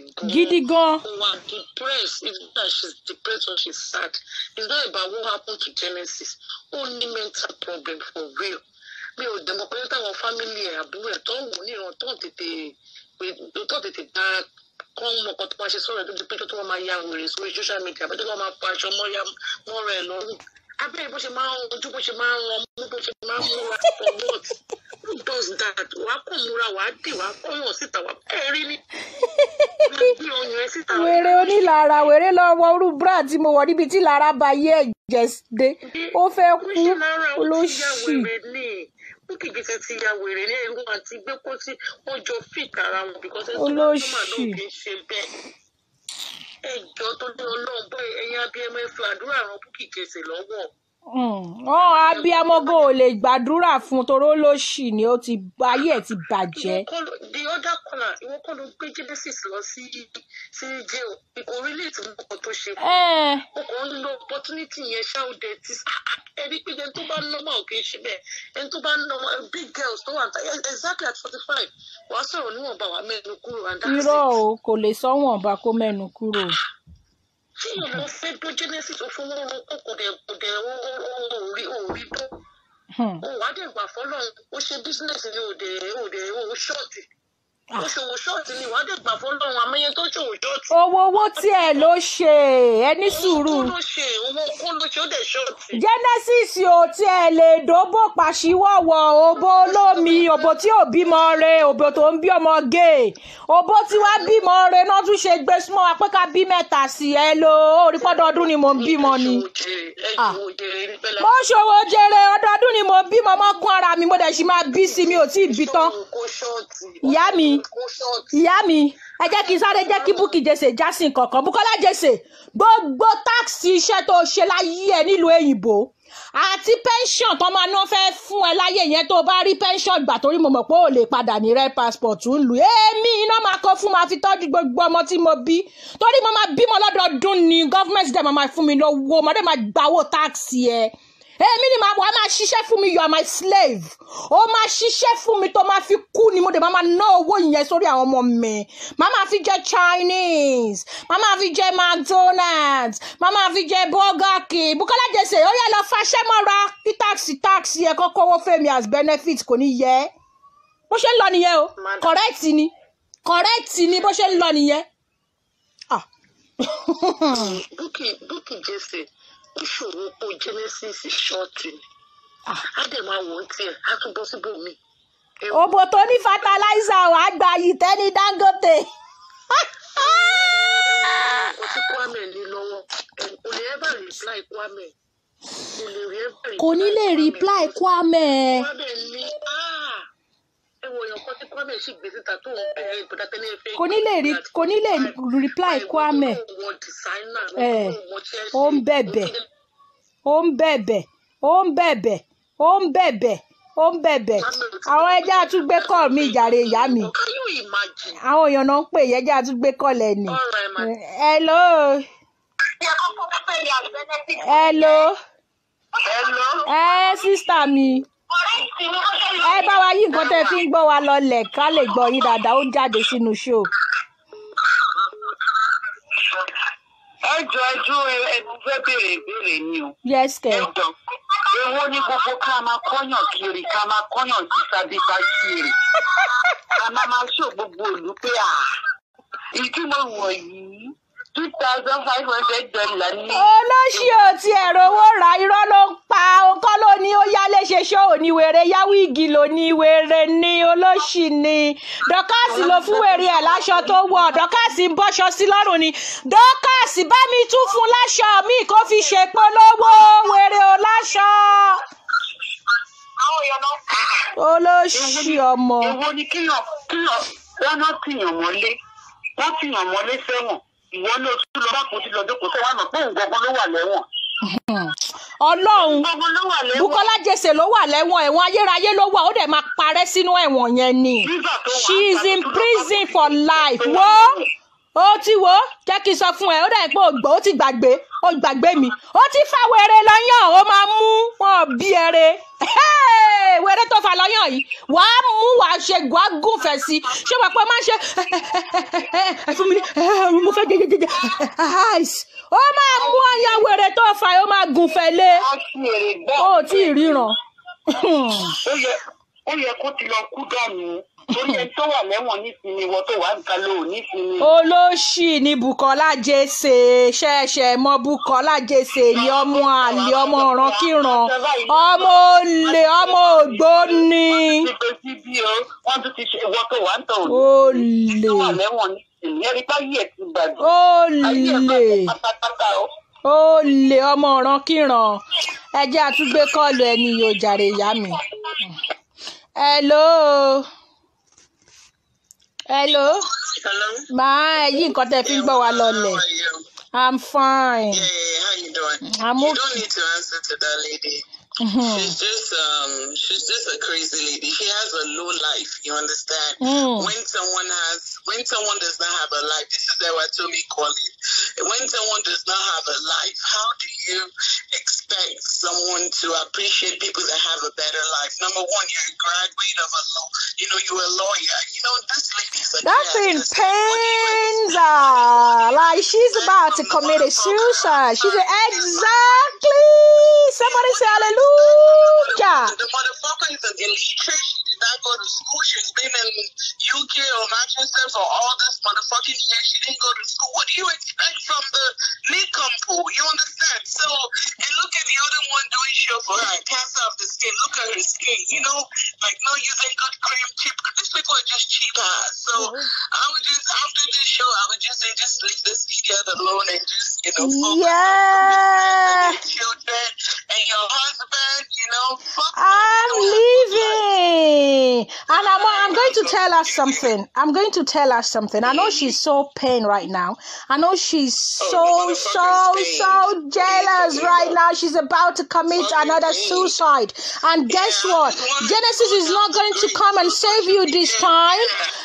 gan. Ó wà depressed. It's not that she's depressed or she's sad. It's not about what happened to Genesis. Only mental problem for real. Mi ò dẹ̀mọ̀ pé táwọn family ẹ̀ àbúrò ẹ̀ tó ń wò níran tó ń tètè pé tó tètè gba kọ́ mọ̀ kan tó máa ṣe sọ̀rọ̀ tó di pé tó máa ya wèrè sórí social media àbẹ́tọ́ tó máa pa aṣọ mọ́ rẹ̀ lọ́rùn abẹ́rẹ́ bó ṣe máa ń ojú bó ṣe máa ń ran mú bó ṣe máa ń múra for what who does that wà á kàn múra wà á dì wà á kọ́yàn síta wà á rí ní gbé ọyàn ẹ síta. wèrè onílara wèrè lọ́wọ́ orú bra tí mo wọ̀ níbi tí lára bá yé ẹ̀jẹ̀ dé ó fẹ́ kú olóṣì. Bukky Jesse ti ya wèrè ní ẹ̀rú àti gbé kó tí wọ́n jọ fìkà ara wọn because ẹ̀sùn olóṣì. náà kì í ṣe bẹ́ẹ̀. Ẹjọ́ tó ní ọlọ́run bọ́ ẹ̀yin abiyamọ ẹ fi àdúrà ran Bukky Jesse lọ́wọ́. Abiyamọ gan ò lè gbàdúrà fún toró lóṣì ni ó ti ayé ẹ̀ ti bàjẹ́. The other corner ìwọ kọ́ ló gbé Genesis lọ sí jail kò relate mọ́ ọkọ̀ tó ṣe fún ọkọ̀ ń lo opportunity yẹn ṣáòdẹ tí ẹni pé ẹni tó bá normal kì í ṣe bẹ́ẹ̀ ẹni tó bá normal big girls tó wà ní exactly at 45 wàá sọ̀rọ̀ níwọ̀nba wàá mẹ́nu kúrò and that's it. irọ́ o kò lè sọ wọ̀nba kó mẹ́nu kúrò. tí ìlú fẹ́ dó Genesis tó fún wọn kò dẹ̀ orí tó wàá dẹ̀ gbà fọ́lọ́run ó ṣe business ni òde ṣọ́ọ̀tì ó ṣòwò ṣọ́ọ̀tì ni wàá dẹ̀ gbà fọ́lọ́run àmọ́yẹ tó ṣòwò ṣọ́ọ̀tì. owó tí ẹ ló ṣe ẹ ní sùúrù. owó kó ló ṣe ó dẹ̀ ṣọ́ọ̀tì. Genesis ò tiẹ̀ lè dóbò pàṣíwọ̀wọ̀ òbó olómi òbó tí ò bímọ re òbó tó ń bí ọmọ gay òbó tí wàá bímọ re náà tún ṣe gbé súnmọ́ wa pé ká bí mẹ́ta sí ẹ ló orí pọ́dọọdún ni mò ń bímọ ni. mo ṣòwò jèrè ọdọọdún ni mò ń bímọ mọ́kún ara mi mo dẹ̀ sì máa bí sí mi ò tí ì bí tán. ìyá mi ẹ jẹ́ kí n sáré jẹ́ kí Bukky Jesse jásìn kankan Bukola Jesse gbogbo táàsì iṣẹ́ tó ṣe láyé ẹ nílùú èyìnbó àti pension tó máa ná fẹ́ fún ẹ láyé yẹn tó bá rí pension gbà torí mo mọ̀ pé ò lè padà ní red passport ń lù èmi iná máa kọ́ fún máa fi tọ́jú gbogbo ọmọ tí mo bí torí mo máa bímọ lọ́dọọdún ni government dẹ̀ máa fún mi lówó ọmọdé máa gbàwó táàsì ẹ èmi ni wàá máa ṣiṣẹ́ fún mi you are my slave ó máa ṣiṣẹ́ fún mi tó máa fi kú ni mo dẹ̀ máa ná owó yẹn sórí àwọn ọmọ mi máa máa fi jẹ Chinese máa máa fi jẹ McDonald's máa máa fi jẹ Burger King Bukola Jesse ó yẹ lọ fàṣẹ mọ́ra kí táàsì ẹ kọ́kọ́ owó fẹ́mi as benefit kò ní yẹ bó ṣe ń lọ nìyẹn o correct ni bó ṣe ń lọ nìyẹn. Bukky Jesse ó ṣòro kó Genesis ṣọ́ọ̀tì ni á dẹ̀ máa wọ̀ ọ́ tiẹ̀ á tún bọ́ síbòmí. òbò tó ní fertilizer wà á gba yìí tẹ́ni Dangote. kò sí Kwame ní lọ́wọ́ kò lè ever reply Kwame kò ní lè reply Kwame. Kwame ní ẹ̀wọ̀n èèyàn kan tí Kwame sì gbé síta tó ń bẹ̀rẹ̀ ìbùdó tẹ́lẹ̀ fẹ́. kò ní lè reply Kwame. ó ń bẹ̀bẹ̀ àwọn ẹja àtúgbé kọ́ mi ìjàre ìyá mi àwọn èèyàn náà ń pè ẹja àtúgbé kọ́ lẹ́nu. hello sísítà mi ẹ bá wa yí nǹkan tẹ́ fi ń gbọ́ wa lọlẹ̀ ká lè gbọ́ yín dáadáa ó jáde sínú ṣó. ẹjọ ẹnu fẹ́ béèrè ìbéèrè ni o. yes kẹ. ẹjọ èwo ni gbogbo ká máa kọ́yàn kiri ká máa kọ́yàn sí sábẹ́ta kiri ká máa ṣó gbogbo òlù pé ìdí mo wọ̀ yìí $2,500 ní. olóṣì ò tiẹ̀ rówó ra irọ́ ló ń pa ọkọ́ ló ní ó yálé ṣe ṣó òní wèrè yáwíìgì ló ní wèrè ní olóṣì ní dọ́kàsì ló fún wèrè ẹ̀ láṣọ tó wọ̀ dọ́kàsì ń bọ́ṣọ sí lọ́rùn ni dọ́kàsì bá mi tún fún láṣọ mi kó fi ṣe polówó wèrè ò láṣọ. olóṣì ọmọ. èwo ni kíyàn wọn náà tìyàn mọ́lé sẹ́wọ̀n ìwọ ní oṣù lọ bá kò tí lọ jókòó sọ wà mọ̀ pé nǹkan ló wà lẹ́wọ̀n. Ọlọ́run Bukola Jesse ló wà lẹ́wọ̀n ẹ̀wọ̀n ayérayé ló wà ó dẹ̀ máa parẹ́ sínú ẹ̀wọ̀n yẹn ni she is in prison for life ó ti wo jẹ́ kí n sọ fún ẹ ó dẹ̀ pé ó ti gbàgbé mi ó ti fa wèrè lọ́yàn ó máa mú wọn bí ẹrẹ wèrè tó fa lọ́yàn yìí wàá mú wàá ṣe gùnfẹ̀ sí ṣé wàá pẹ́ máa ń ṣe fún mi ní mo fẹ́ jẹjẹjẹjẹ ó máa mú ọyàn wèrè tó fa ó máa gùnfẹ̀ lé ó tí ì ríran. ó yẹ kó ti lọ kú dànù. torí ẹni tó wà lẹ́wọ̀n nísìnyí wọ́n tó wà ń kalẹ̀ ò nísìnyí. olóṣì ni Bùkọ́lá Jesse ṣẹ̀ṣẹ̀ mọ Bùkọ́lá Jesse ni ọmọ àlè ọmọ ọ̀rànkìràn ọmọ olè ọmọ ògbóni. wọ́n tún ti ṣe ìwọ tó wà ń tọ̀ olè tó wà lẹ́wọ̀n nísìnyí ẹ̀rí báyìí ẹ̀ ti bàjẹ́. olè olè ọmọ ọ̀rànkìràn ẹ jẹ́ àtúgbé kọ́ọ̀lù ẹni yóò jàre ìyá mi. hello. Hello. Máa ẹ̀yí nǹkan tẹ́ fi ń gbọ́ wa lọlẹ̀. I'm fine. Yeah, how you doing? I'm You okay. don't need to answer to that lady. She's just a crazy lady. She has a low life, you understand? When someone does not have a life, this is what Tomi call it. When someone does not have a life, how do you expect someone to appreciate people that have a better life? Number one, you're a graduate of a law. You're a lawyer. This lady's a That thing pains her. Like she's about to commit a suicide. She's exactly. Somebody say hallelujah. The motherfucker is an illiterate. She did not go to school. She's been in UK or Manchester for all this motherfucking years. She didn't go to school. What do you expect from the Nicom pool? You understand? So, and look at the other one doing show for her. Cancer of the skin. Look at her skin. Like no using good cream, cheap. These people are just cheap ass. So, I would just, after this show, I would just say, just leave this idiot alone and just, focus on your children and your husband, fuck I'm leaving. And I'm going to tell her something. I'm going to tell her something. I know she's so pain right now. I know she's so jealous right now. She's about to commit another suicide. And guess what? Genesis is not going to come and save you this time.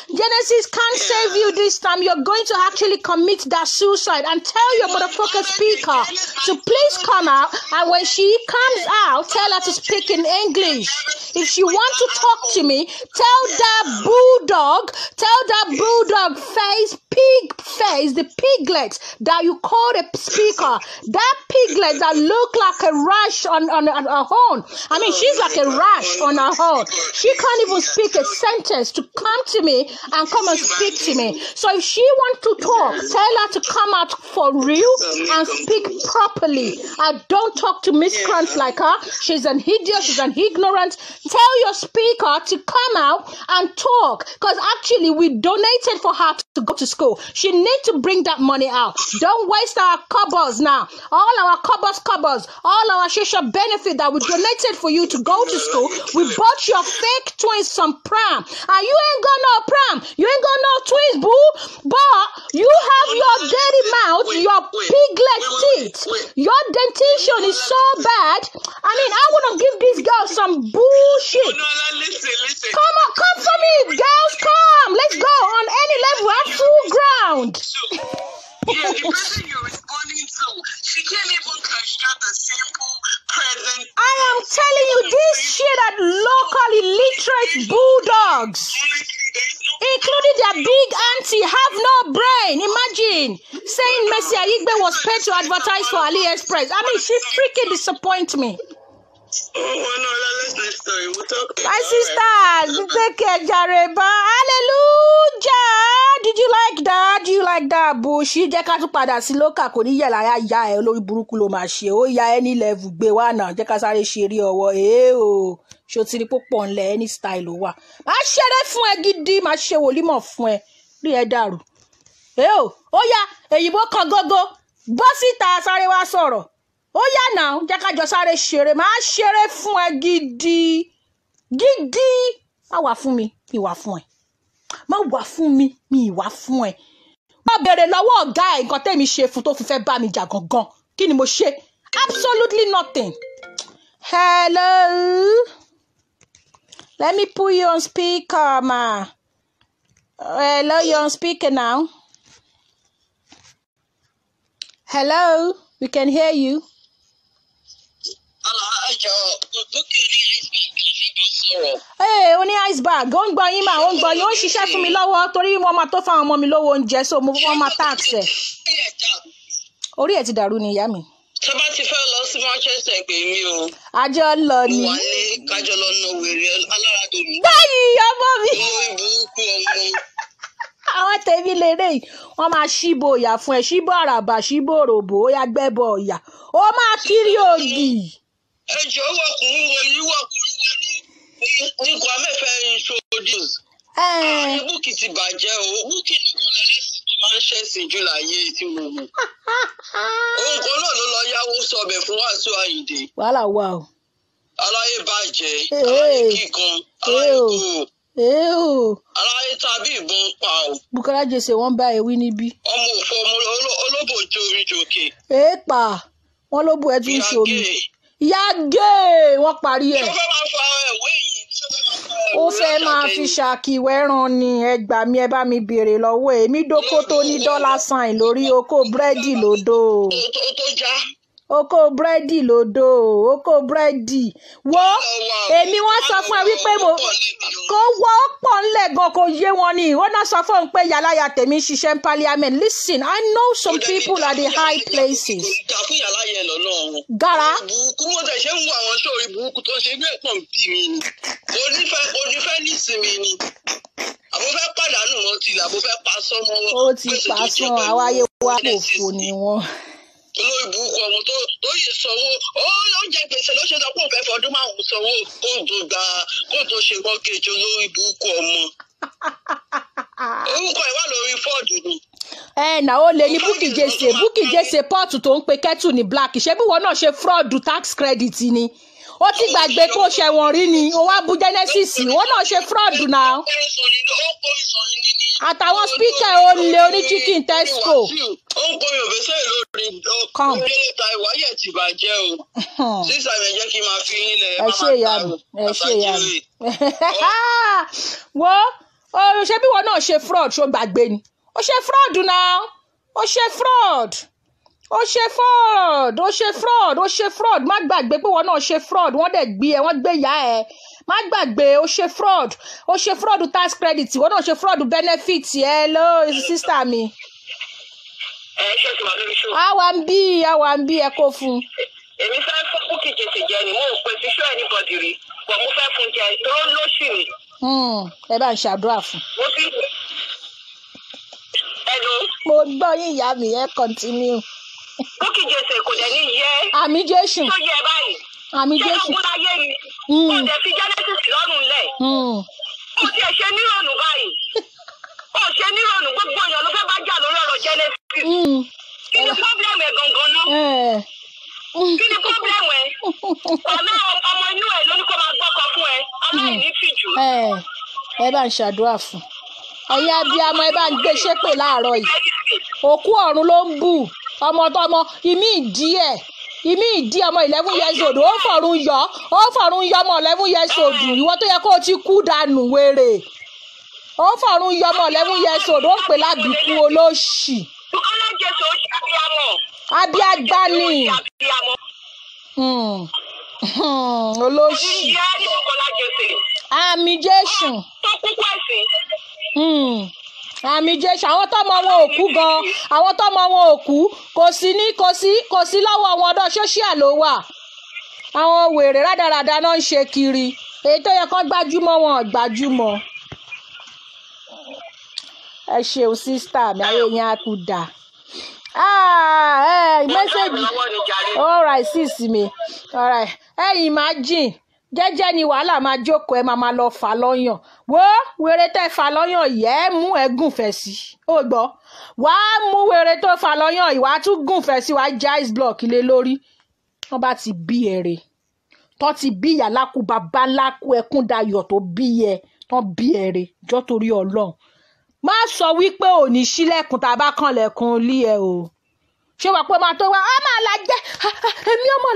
Genesis can't save you this time. You're going to actually commit that suicide. And tell your motherfucker speaker to please come out. And when she comes out, tell her to speak in English. If she wants to talk to me, tell that bulldog face, pig face, the piglet that you call the speaker, that piglet that look like a rash on her horn. I mean, she's like a rash on her horn. She can't even speak a sentence to come to me and come and speak to me. So if she wants to talk, tell her to come out for real and speak properly. I don't talk to miscreants like her. She's an idiot. She's an ignorant. Tell your speaker to come out and talk, because actually we donated for her to go to school. She needs to bring that money out. Don't waste our cobbles now. All our cobbles, all our social benefit that we donated for you to go to school. We bought your fake twins some pram, and you ain't got no pram. You ain't got no twins, boo. But you have your dirty mouth, your piglet teeth. Your dentition is so bad. I mean, I want to give this girl some bullshit. Listen. Come for me, girls, come. Let's go on any level. At full ground. Yeah, the person you're responding to, she can't even construct a simple present. I am telling you, this shit at local illiterate bulldogs, including their big auntie, have no brain. Imagine saying Mercy Aigbe was paid to advertise for AliExpress. I mean, she freaking disappoints me. Oh, no, let's next story. We'll talk about My sister, take care, Jareba. Hallelujah. Did you like that? Do you like that bullshit? Jẹ́ ká tún padà sí lókà kò ní yẹ̀lá ya ẹ̀ olórí burúkú ló máa ṣe. Ó ya any level gbé wá náà. Jẹ́ ká sáré ṣe eré ọwọ́. O. Ṣó ti rí púpọ̀ ńlẹ̀ any style ó wà. Máa ṣeré fún ẹ gidi. Máa ṣe wòlímọ̀ fún ẹ. Rí ẹ dàrú. O. Ó ya èyìnbó kan gógó. Bọ́ síta sáré wá sọ̀rọ̀. Ó yá náà, jẹ́ ká jọ sáré ṣeré. Máa ṣeré fún ẹ gidi. Má wà fún mi, mi wà fún ẹ. Má wà fún mi, mi wà fún ẹ. Má bèrè lọ́wọ́ ọ̀gá ẹ̀ nǹkan tẹ́mi ṣe fún tó fi fẹ́ bá mi jà gangan. Kí ni mo ṣe? Absolutely nothing. Hello? Let me put you on speaker, ma. Hello, you're on speaker now. Hello? We can hear you. Hey, ó ní ice bag. Ó ń gbọ́ yín mà, ó ń gbọ́ yín. Ó ń ṣiṣẹ́ fún mi lọ́wọ́ torí wọ́n máa tó fáwọn ọmọ mi lówó oúnjẹ, so wọ́n máa tax ẹ̀. Orí ẹ̀ ti dàrú ni ìyá mi. Tó bá ti fẹ́ lọ sí Manchester pè mí o. Àjọ lọ ni. Wà ní kájọ lọ nà wèrè alára tó mi. báyìí ọmọ mi Olórí burúkú ọmọ. àwọn tèmi lèrè yìí wọ́n máa ṣíbò ìyà fún ẹ ṣíbò àràbà ṣíbò òròbó ó yá gbẹ́bọ̀ ìyà ó máa kiri ògì. Ẹjọ́ wọ̀kùnrin wo ni wọ̀kùnrin wo ní Kwame fẹ́ introduce. Búkì ti bàjẹ́ o, Búkì nìkan lẹ́lẹ́sìn tó máa ń ṣẹ̀sìn jù láyé tí mo mọ̀. Òun kan náà ló lọ yáwó sọbẹ̀ fún Wàsíù Àyìndé. wàhálà wà o. Aláyé bàjẹ́, aláyé kíkan, aláyé kúrò. Aláyé tàbí ìbọn pa o. Bukola Jesse wọ́n bá ewì níbí. Ọmọ òfò ọmọ olóbò jórí jòkè. èèpà wọn ló bu ẹ tún ṣomi. ìyá gé wọ́n parí ẹ̀. Ṣé o fẹ́ máa fa ẹ̀wé yìí? ó fẹ́ máa fi ṣàkíwẹ́ràn ni ẹ gbà mí ẹ bá mi béèrè lọ́wọ́ èmi dóko tó ní dọ́là sáìn lórí oko búrẹ́dì lódò. Tó já. oko búrẹ́dì lódò oko búrẹ́dì wo èmi wọ́n sọ fún ẹ wípé mo kò wọ́ pọ̀ ńlẹ̀ gan kò yé wọn ni wọ́n náà sọ fún un pé yàláyà tèmi ń ṣiṣẹ́ ní parliament listen I know some people at the high places. Gara. Burúkú mo tẹ̀ ṣe ń wo àwọn sórí burúkú tó ń ṣe gbé pọ̀ bí mi ni. Onífẹ́ nísìmí ni. Àbò fẹ́ pàdánù wọn ti là, àbò fẹ́ pa sọ́mọ́ wọn. Ó ti pa sán àwáyé wa kò fò ní wọn. Olórí burúkú ọmọ tó yẹ sanwó ó jẹ gbèsè ló ṣe sọ pé òun fẹ́ fọdún márùn-ún sanwó kó tó ṣe mọ́gẹ́jì olórí burúkú ọmọ. Orúkọ ẹ̀ wà lórí fọ́ọ̀dù ni. Nà ó lè ní Bukky Jesse pọ́ọ̀tù tó ń pe kẹ́tù ní black ṣé bí wọn náà ṣe fraud tax credit ni ó ti gbàgbé kó ṣẹ̀wọ̀n rí ni ó wá bu Genesis wọn náà ṣe fraud náà àtàwọn speaker ó lè oní chicken Tesco. Ó ń pè mí òbẹ́sẹ̀ lórí ọkùnrin ta ìwáyẹ̀ ti bàjẹ́ o. Sísà mi jẹ́ kí n máa fi yín lẹ̀ ẹ ṣe ìyá mi ẹ ṣe ìyá mi. wo ṣé bí wọn náà ṣe fraud ṣó gbàgbé ni ó ṣe fraud náà ó ṣe fraud má gbàgbé pé wọn náà ṣe fraud wọ́n dẹ̀ gbé ẹ wọ́n gbé ìyá ẹ má gbàgbé ó ṣe fraud tax credit wọn náà ṣe fraud benefit ẹ ló sísítà mi. Ṣé o ti wà lórí ṣó? àwa ń bí ẹ kó fún un. Èmi fẹ́ fún Bukky Jesse jẹ ni mo ò pe ti ṣó anybody rí but mo fẹ́ fún jẹ tó lóṣù ni. ẹ bá ń ṣàdúrà fún. mo gbọ́ yín ìyá mi ẹ continue. Bukky Jesse kò dẹ̀ ní yẹ. àmì Jésù. tó yẹ báyìí. àmì Jésù. ṣé ogun láyé ni. kò dẹ̀ fi Genesis lọ́rùn lẹ̀. kò tiẹ̀ ṣe nírònú báyìí. kò ṣe nírònú gbogbo èèyàn ló fẹ́ bá jà lórí ọ̀rọ̀ Genesis. kí ni problem ẹ̀ gangan náà? kí ni problem ẹ̀? ọ̀nà ọmọ inú ẹ̀ ló ní kó máa gbọ́kọ̀ fún ẹ aláìní tìjú. ẹ bá ń ṣàdúrà fún ẹ̀yin abiyamọ ẹ bá ń gbé ṣépè láàárọ̀ yìí òkú ọ̀run ló ń bù ọmọ ìmí ìdí ọmọ 11 years old ó fọ̀run yọ ọmọ 11 years old ìwọ tó yẹ kó o ti kú dànù wèrè ó fọ̀run yọ ọmọ 11 years old ó ń pè lábìkú olóṣì. Bukola Jesse ó ṣe abiyamọ. abiagbani olóṣì. ìyá ní Bukola Jesse. àmì Jésù. tó kúkú ẹ̀sìn. àmì Jésù àwọn tọ́mọ wọn ò kú gan àwọn tọ́mọ wọn ò kú kò sí lọ́wọ́ wọn ọ̀dọ̀ social ló wà àwọn wèrè rádaràda náà ń ṣe kiri èyí tó yẹ kán gbájúmọ́ wọn gbájúmọ́. ẹ ṣeun sísítà mi ayé yẹn á kú dà. mẹ́sẹ̀gì all right sis mi all right ẹ̀yin máa jìn jẹ́jẹ́ ni wàhálà máa jókòó ẹ máa lọ fà lọ́yàn wo wèrè tẹ́ fà lọ́yàn yìí ẹ mú ẹ gùnfẹ̀ sí ó gbọ́ wàá mú wèrè tó fà lọ́yàn yìí wàá tún gùnfẹ̀ sí wàá já ice block lé lórí wọ́n bá ti bí ẹ̀rẹ̀ tó ti bí yàlákù bàbá ńláku ẹkún dayọ̀ tó bí ẹ tó bí ẹ̀rẹ̀ jọ́ torí Ọlọ́run má sọ wípé ò ní sílẹ̀kùn tá a bá kànlẹ̀kùn lé ẹ o ṣé wàá pé máa tó wá ọmọ alájẹ èmi ọmọ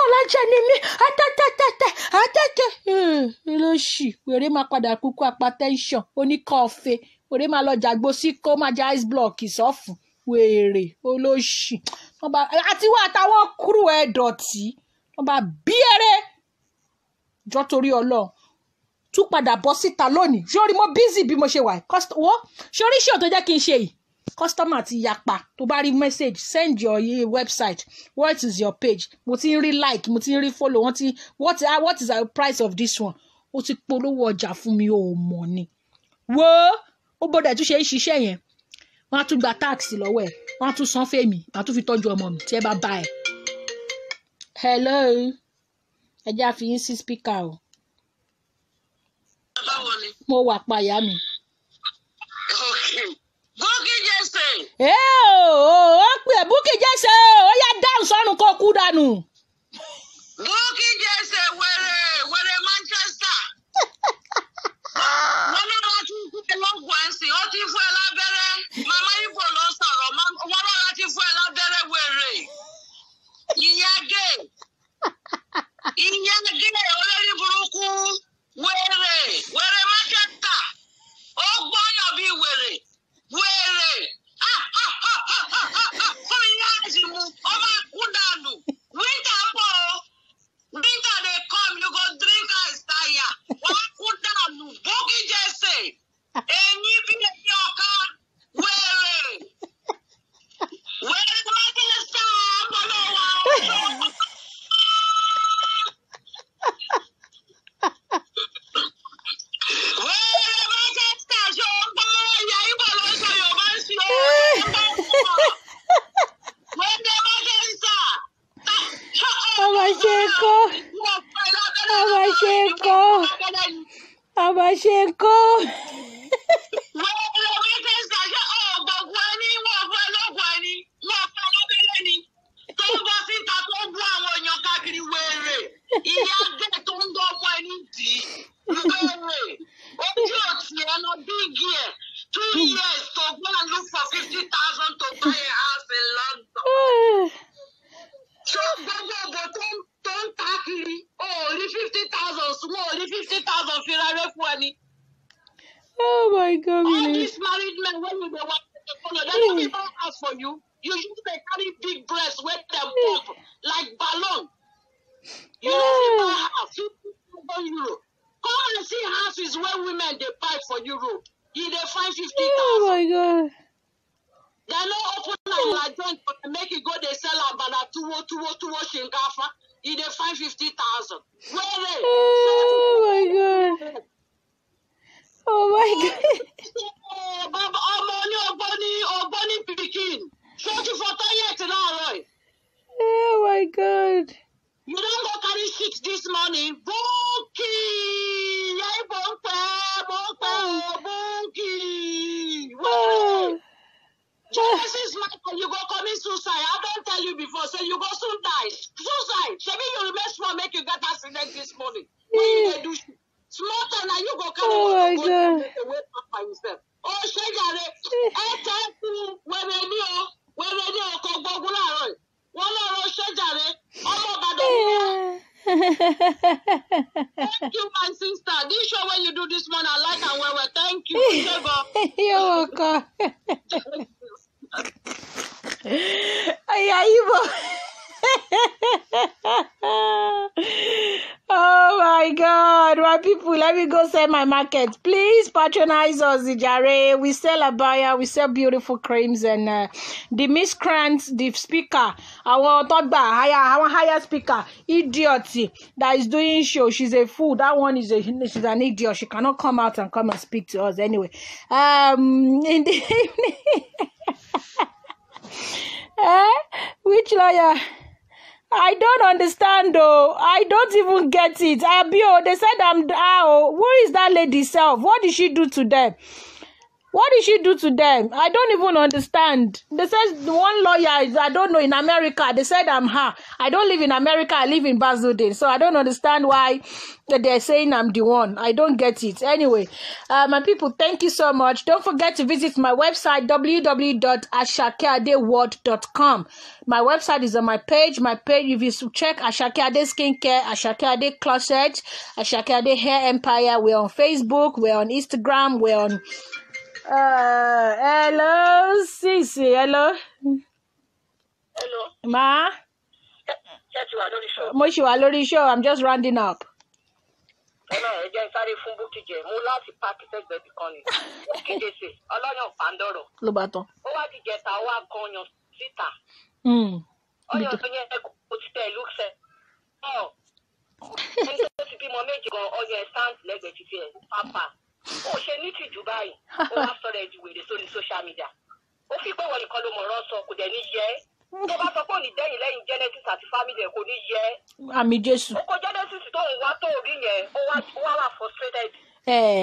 alájẹ ni mí àtẹ́tẹ́ lóṣì wèrè máa padà kúkú hypertension oníkọ́ọ̀fẹ́ wèrè máa lọ jàgbó sí kó máa já ice block sọ́fun wèrè olóṣì àti wọ́n àtàwọn kúrú ẹ̀ dọ̀tí wọ́n bá bí eré jọ́ torí Ọlọ́run tún padà bọ́ síta lónìí sórí mo busy bí mo ṣe wà wo sórí ṣé ò tó jẹ́ kí n ṣe yìí customer ti yapa tó bá rí message send your website what is your page mo ti ń rí like mo ti ń rí follow wọ́n ti what is the price of this one ó ti polówó ọjà fún mi ò mọ̀ ni wo ó gbọ́dọ̀ tún ṣe é ṣiṣẹ́ yẹn wọ́n á tún gba tax lọ́wọ́ ẹ̀ wọ́n á tún san fèmí wọ́n á tún fi tọ́jú ọmọ mi tí ẹ bá bá ẹ̀. hello ẹ jẹ́ àfi yín sí speaker o. báwo ni. mo wà pa ìyá mi. Bukky Jesse. ó pè Bukky Jesse ó yá dáhùn sọ́run kó kú dànù. Bukky Jesse wèrè Manchester. wọ́n náà wá tún kú lọ́gbọ̀n ẹ̀sìn ó ti fún ẹ lábẹ́rẹ́ màmá ibo ló sọ̀rọ̀ wọ́n náà ti fún ẹ lábẹ́rẹ́ wèrè. ìyá gé olórí burúkú wèrè Manchester ó gbọ́yàn bíi wèrè. fún mi láti mú ọ máa kú dànù winter ń bọ̀ winter dey come you go drink ice tire wọ́n kú dànù Bukky Jesse ẹ̀yìn bí ẹ̀yìn ọ̀ka wèrè Manchester ọmọlọ́wọ́ wèrè Manchester ṣe ọgbọ́n ìyá ìbò ló sọ Yorùbá sí Abasheko. Oh my God! All these married men, when you go watch the follow, they don't even ask for you. You use they carry big breasts, wet them pump like balloon. You don't buy house, €50,000. Come and see houses where women they buy for Europe. You they find 50,000. Oh my God! They no open like joint, but make it go. They sell them, but that tuwo shinkafa. You they find 50,000. Where they? Oh my God! Oh my God! Baba, Ogboni Pikin. Shorty for toilet now, Roy. Oh my God! You don't go carry shit this morning. Bukky! Yay, Bukky! Genesis Michael, you go commit suicide. I don't tell you before, so you go soon die. Suicide. Maybe you remain small, make you get accident this morning. When you do shit. Small time, and you go carry oh my God! Away by yourself. Oh, Shagare, I tell you, when they knew, Kogogula, one hour Shagare, all Thank you, my sister. This show when you do this one, I like and well. Thank you. You're welcome. Ibo. Oh my God, my people, let me go sell my market. Please patronize us, Jare. We sell abaya, we sell beautiful creams, and the miscreant, the speaker, our higher speaker, idiot that is doing show. She's a fool. That one she's an idiot. She cannot come out and come and speak to us anyway. In the evening. Which lawyer? I don't understand though. I don't even get it. Abio, they said who is that lady self? What did she do to them? What did she do to them? I don't even understand. They said one lawyer, I don't know, in America, they said I'm her. I don't live in America, I live in Basildon. So I don't understand why they're saying I'm the one. I don't get it. Anyway, my people, thank you so much. Don't forget to visit my website, www.ashakeadeworld.com. My website is on my page. My page, if you check Ashake Ade Skincare, Ashake Ade Closet, Ashake Ade Hair Empire, we're on Facebook, we're on Instagram, we're on... hello, Sisi, hello. Hello. Ma? Yes, you are on the show. Mo ṣì wà lórí show, I'm just rounding up. ẹ jẹ́ sáré fún Bukky jẹ mú láti páàkì sẹ́gbẹ̀ẹ́ bí kan ni Bukky Jesse ọlọ́yàn pàǹdọ̀rọ̀ ló bá tán. ó wá ti jẹta ó wá kan ọyàn síta ọyàn tó yẹ kó ti tẹ̀ ìlú sẹ́ ẹni tó ti bímọ méjì gan ọyàn ẹ̀ sáǹtì lẹ́gbẹ̀ẹ́ títí ẹ̀ pápá ó ṣe ní tìjú báyìí ó wá sọ̀rọ̀ ẹ̀ ju wèrè sórí social media ó fi pé wọ́n nìkan ló mọ̀ ọ́n sọ kò dẹ̀ ní yẹ tó bá sọ pé òní dẹ́yìn lẹ́yìn Genesis àti family ẹ̀ kò ní yẹ. àmì Jésù. ó kó Genesis tó ń wá tó rí yẹn ó wá wà frustrated.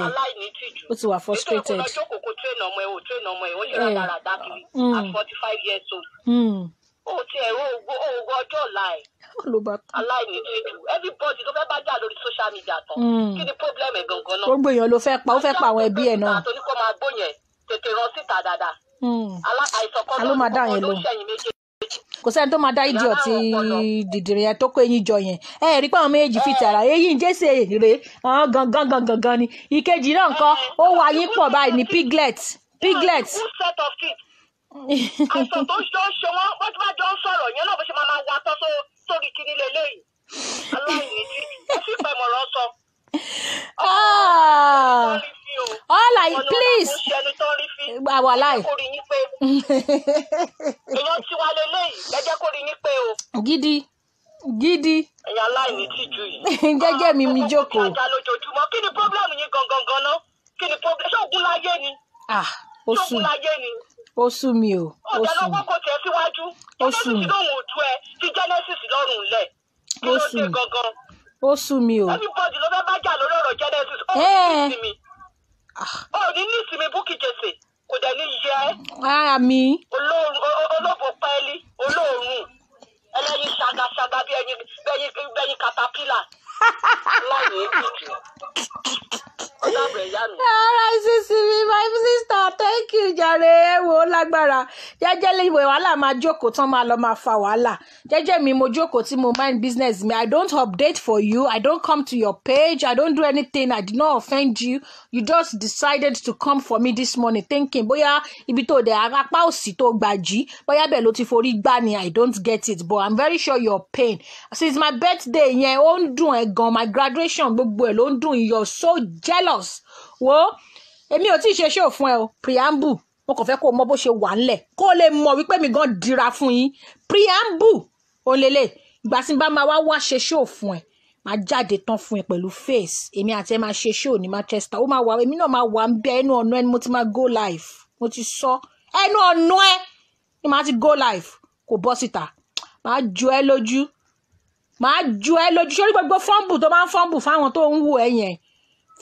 aláìní tìjú. ó ti wà frustrated. ètò ìkọlọ́jọ́ kò kó train ọmọ ẹ̀ ò train ọmọ ẹ̀ ó ṣe rárá dákìrì at 45 years old. ó ti ẹ̀rọ òògùn ọjọ́ ọ̀la ẹ̀. aláìní tìjú everybody tó fẹ́ bá jà lórí social media tán kí ni problem ẹ̀ gangan náà. gbogbo èèyàn ló fẹ́ pa ó fẹ́ pa àwọn ẹbí ẹ̀ náà. àtòní kò máa gbóyè tètè rán síta dáadáa. àìsàn kan ló ń ṣẹ̀yìn méjèèjì. kò sẹ́ni tó máa dá ìdí ọ̀tí dìdìrì yẹn tó kó eyín jọ yẹn ẹ rí pé àwọn méjì fi tààrà eyín jésè rè gangan ni ìkejì náà nǹkan ó wà yín pọ̀ báyìí ní piglet. àìsàn tó ṣe wọ́n wọ́n ti máa jọ ń sọ̀rọ̀ yẹn náà bó ṣe máa wá tọ́ sórí kíní lélẹ́yìí aláìní tí ó sì pẹ́ mọ̀rọ̀ sọ. all I please wàláì. èèyàn tí wà lélẹ́yìí ẹ jẹ́ kó rí yín pé o. gidi. ẹ̀yin aláìní tìjú yìí. jẹ́jẹ́ mi jókòó. ọkọ̀ ajá lójoojúmọ́ kí ni problem yín gangan náà kí ni problem ṣé ògùn láyé ni. ó sú mi o. ọ̀dà lọ́wọ́ kò tẹ̀ síwájú. ó sú mi. Genesis lòun ò tú ẹ ti Genesis lọ́rùn lẹ̀. kí ló dé gangan. ó sú mi o. everybody ló fẹ́ bá jà lórí ọ̀rọ̀ Genesis. ó ní ìsinmi. ó ní ìsinmi Bukky Jesse kò dẹ̀ ní yẹ. àmì. olóòbò pẹ́ẹ́lí olóòórùn ẹlẹ́yin ṣagaṣaga bí ẹyin katapila láyé ìtìjú. Alright, sísí mi, my sister, thank you, jàre. Ẹ wo lágbára. Jẹ́jẹ́ lè ìwé wàhálà máa jókòó tán máa lọ máa fa wàhálà. Jẹ́jẹ́ mi mo jókòó tí mo mind business mi. I don't update for you. I don't come to your page. I don't do anything. I did not offend you. You just decided to come for me this morning thinking bóyá ibi tó dé apá òsì tó gbàjí bóyá bẹ́ẹ̀ ló ti forí gbá ni. I don't get it, but I'm very sure your pain. Since my birthday yẹn ó ń dùn ẹ̀ gan, my graduation gbogbo ẹ̀ ló ń dùn. You're so jealous. Wo èmi ò tí ì ṣe show fún ẹ o preamble mo kàn fẹ́ kó mọ bó ṣe wà ńlẹ̀ kó lè mọ̀ wípé mi gan dira fún yín preamble òun lélẹ̀ ìgbà tí n bá máa wá ṣe show fún ẹ máa jáde tán fún ẹ pẹ̀lú face èmi àti ẹ máa ṣe show ní Manchester ó máa wà èmi náà máa wà ń bẹ ẹnu ọ̀nà ẹni mo ti máa go live mo ti sọ ẹnu ọ̀nà ẹ ni màá ti go live kò bọ́ síta màá ju ẹ lójú sórí gbogbo fọ́ǹbù tó máa ń fọ́ǹbù fáwọn tó ń wù ẹ yẹn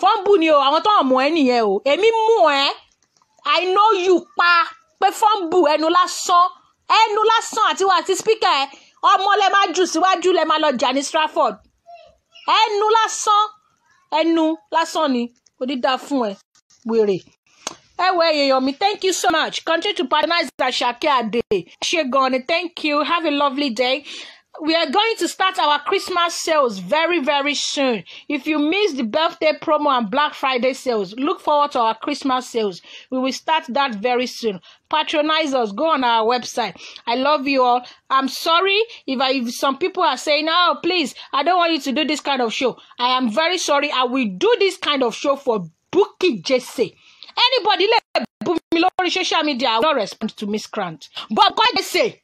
fọ́ǹbù ni o àwọn tó ń mú ẹ nìyẹn o èmi mú ẹ I know you pa pé fọ́ǹbù ẹnu lásán àti wà àti speaker ẹ ọmọ lẹ máa jù síwájú lẹ máa lọ jà ní Stratford ẹnu lásán ni kò ní dáa fún ẹ wèrè ẹ wọ èèyàn mi thank you so much continue to patronize Asake Ade ṣe gan ni thank you have a lovely day. We are going to start our Christmas sales very, very soon. If you missed the birthday promo and Black Friday sales, look forward to our Christmas sales. We will start that very soon. Patronize us. Go on our website. I love you all. I'm sorry if some people are saying, oh, please, I don't want you to do this kind of show. I am very sorry. I will do this kind of show for Bukky Jesse. Anybody let me on social media, I will not respond to Miss Grant. But God say,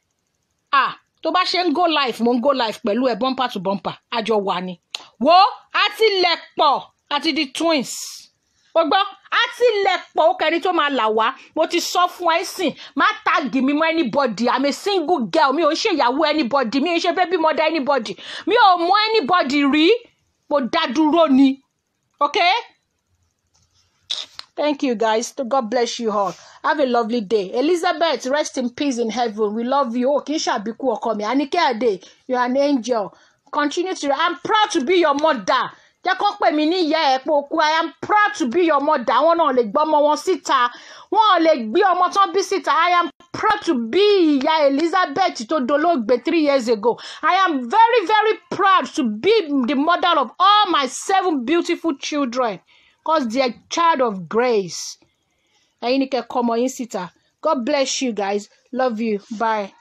tó bá ṣe ń go live mo ń go live pẹ̀lú ẹ̀ bumper to bumper àjọ wà ní. wo àti lẹ̀pọ̀ àti the twins. o gbọ́ àti lẹ̀pọ̀ ó kẹrin tó máa là wá mo ti sọ fún ẹ sìn má tagi mi mọ́ anybody I'm a single girl mi ò ń ṣèyàwó anybody mi ò ń ṣe baby mother anybody mi ò mọ anybody rí mo dá dúró ni. Okay? Thank you, guys. God bless you all. Have a lovely day. Elizabeth, rest in peace in heaven. We love you. Oh, Kisha Biku Okomi. Anike Ade, you're an angel. Continue to. I'm proud to be your mother. I am proud to be your mother. I am proud to be Elizabeth to dolóògbé 3 years ago. I am very, very proud to be the mother of all my 7 beautiful children. Because they are child of grace. God bless you guys. Love you. Bye.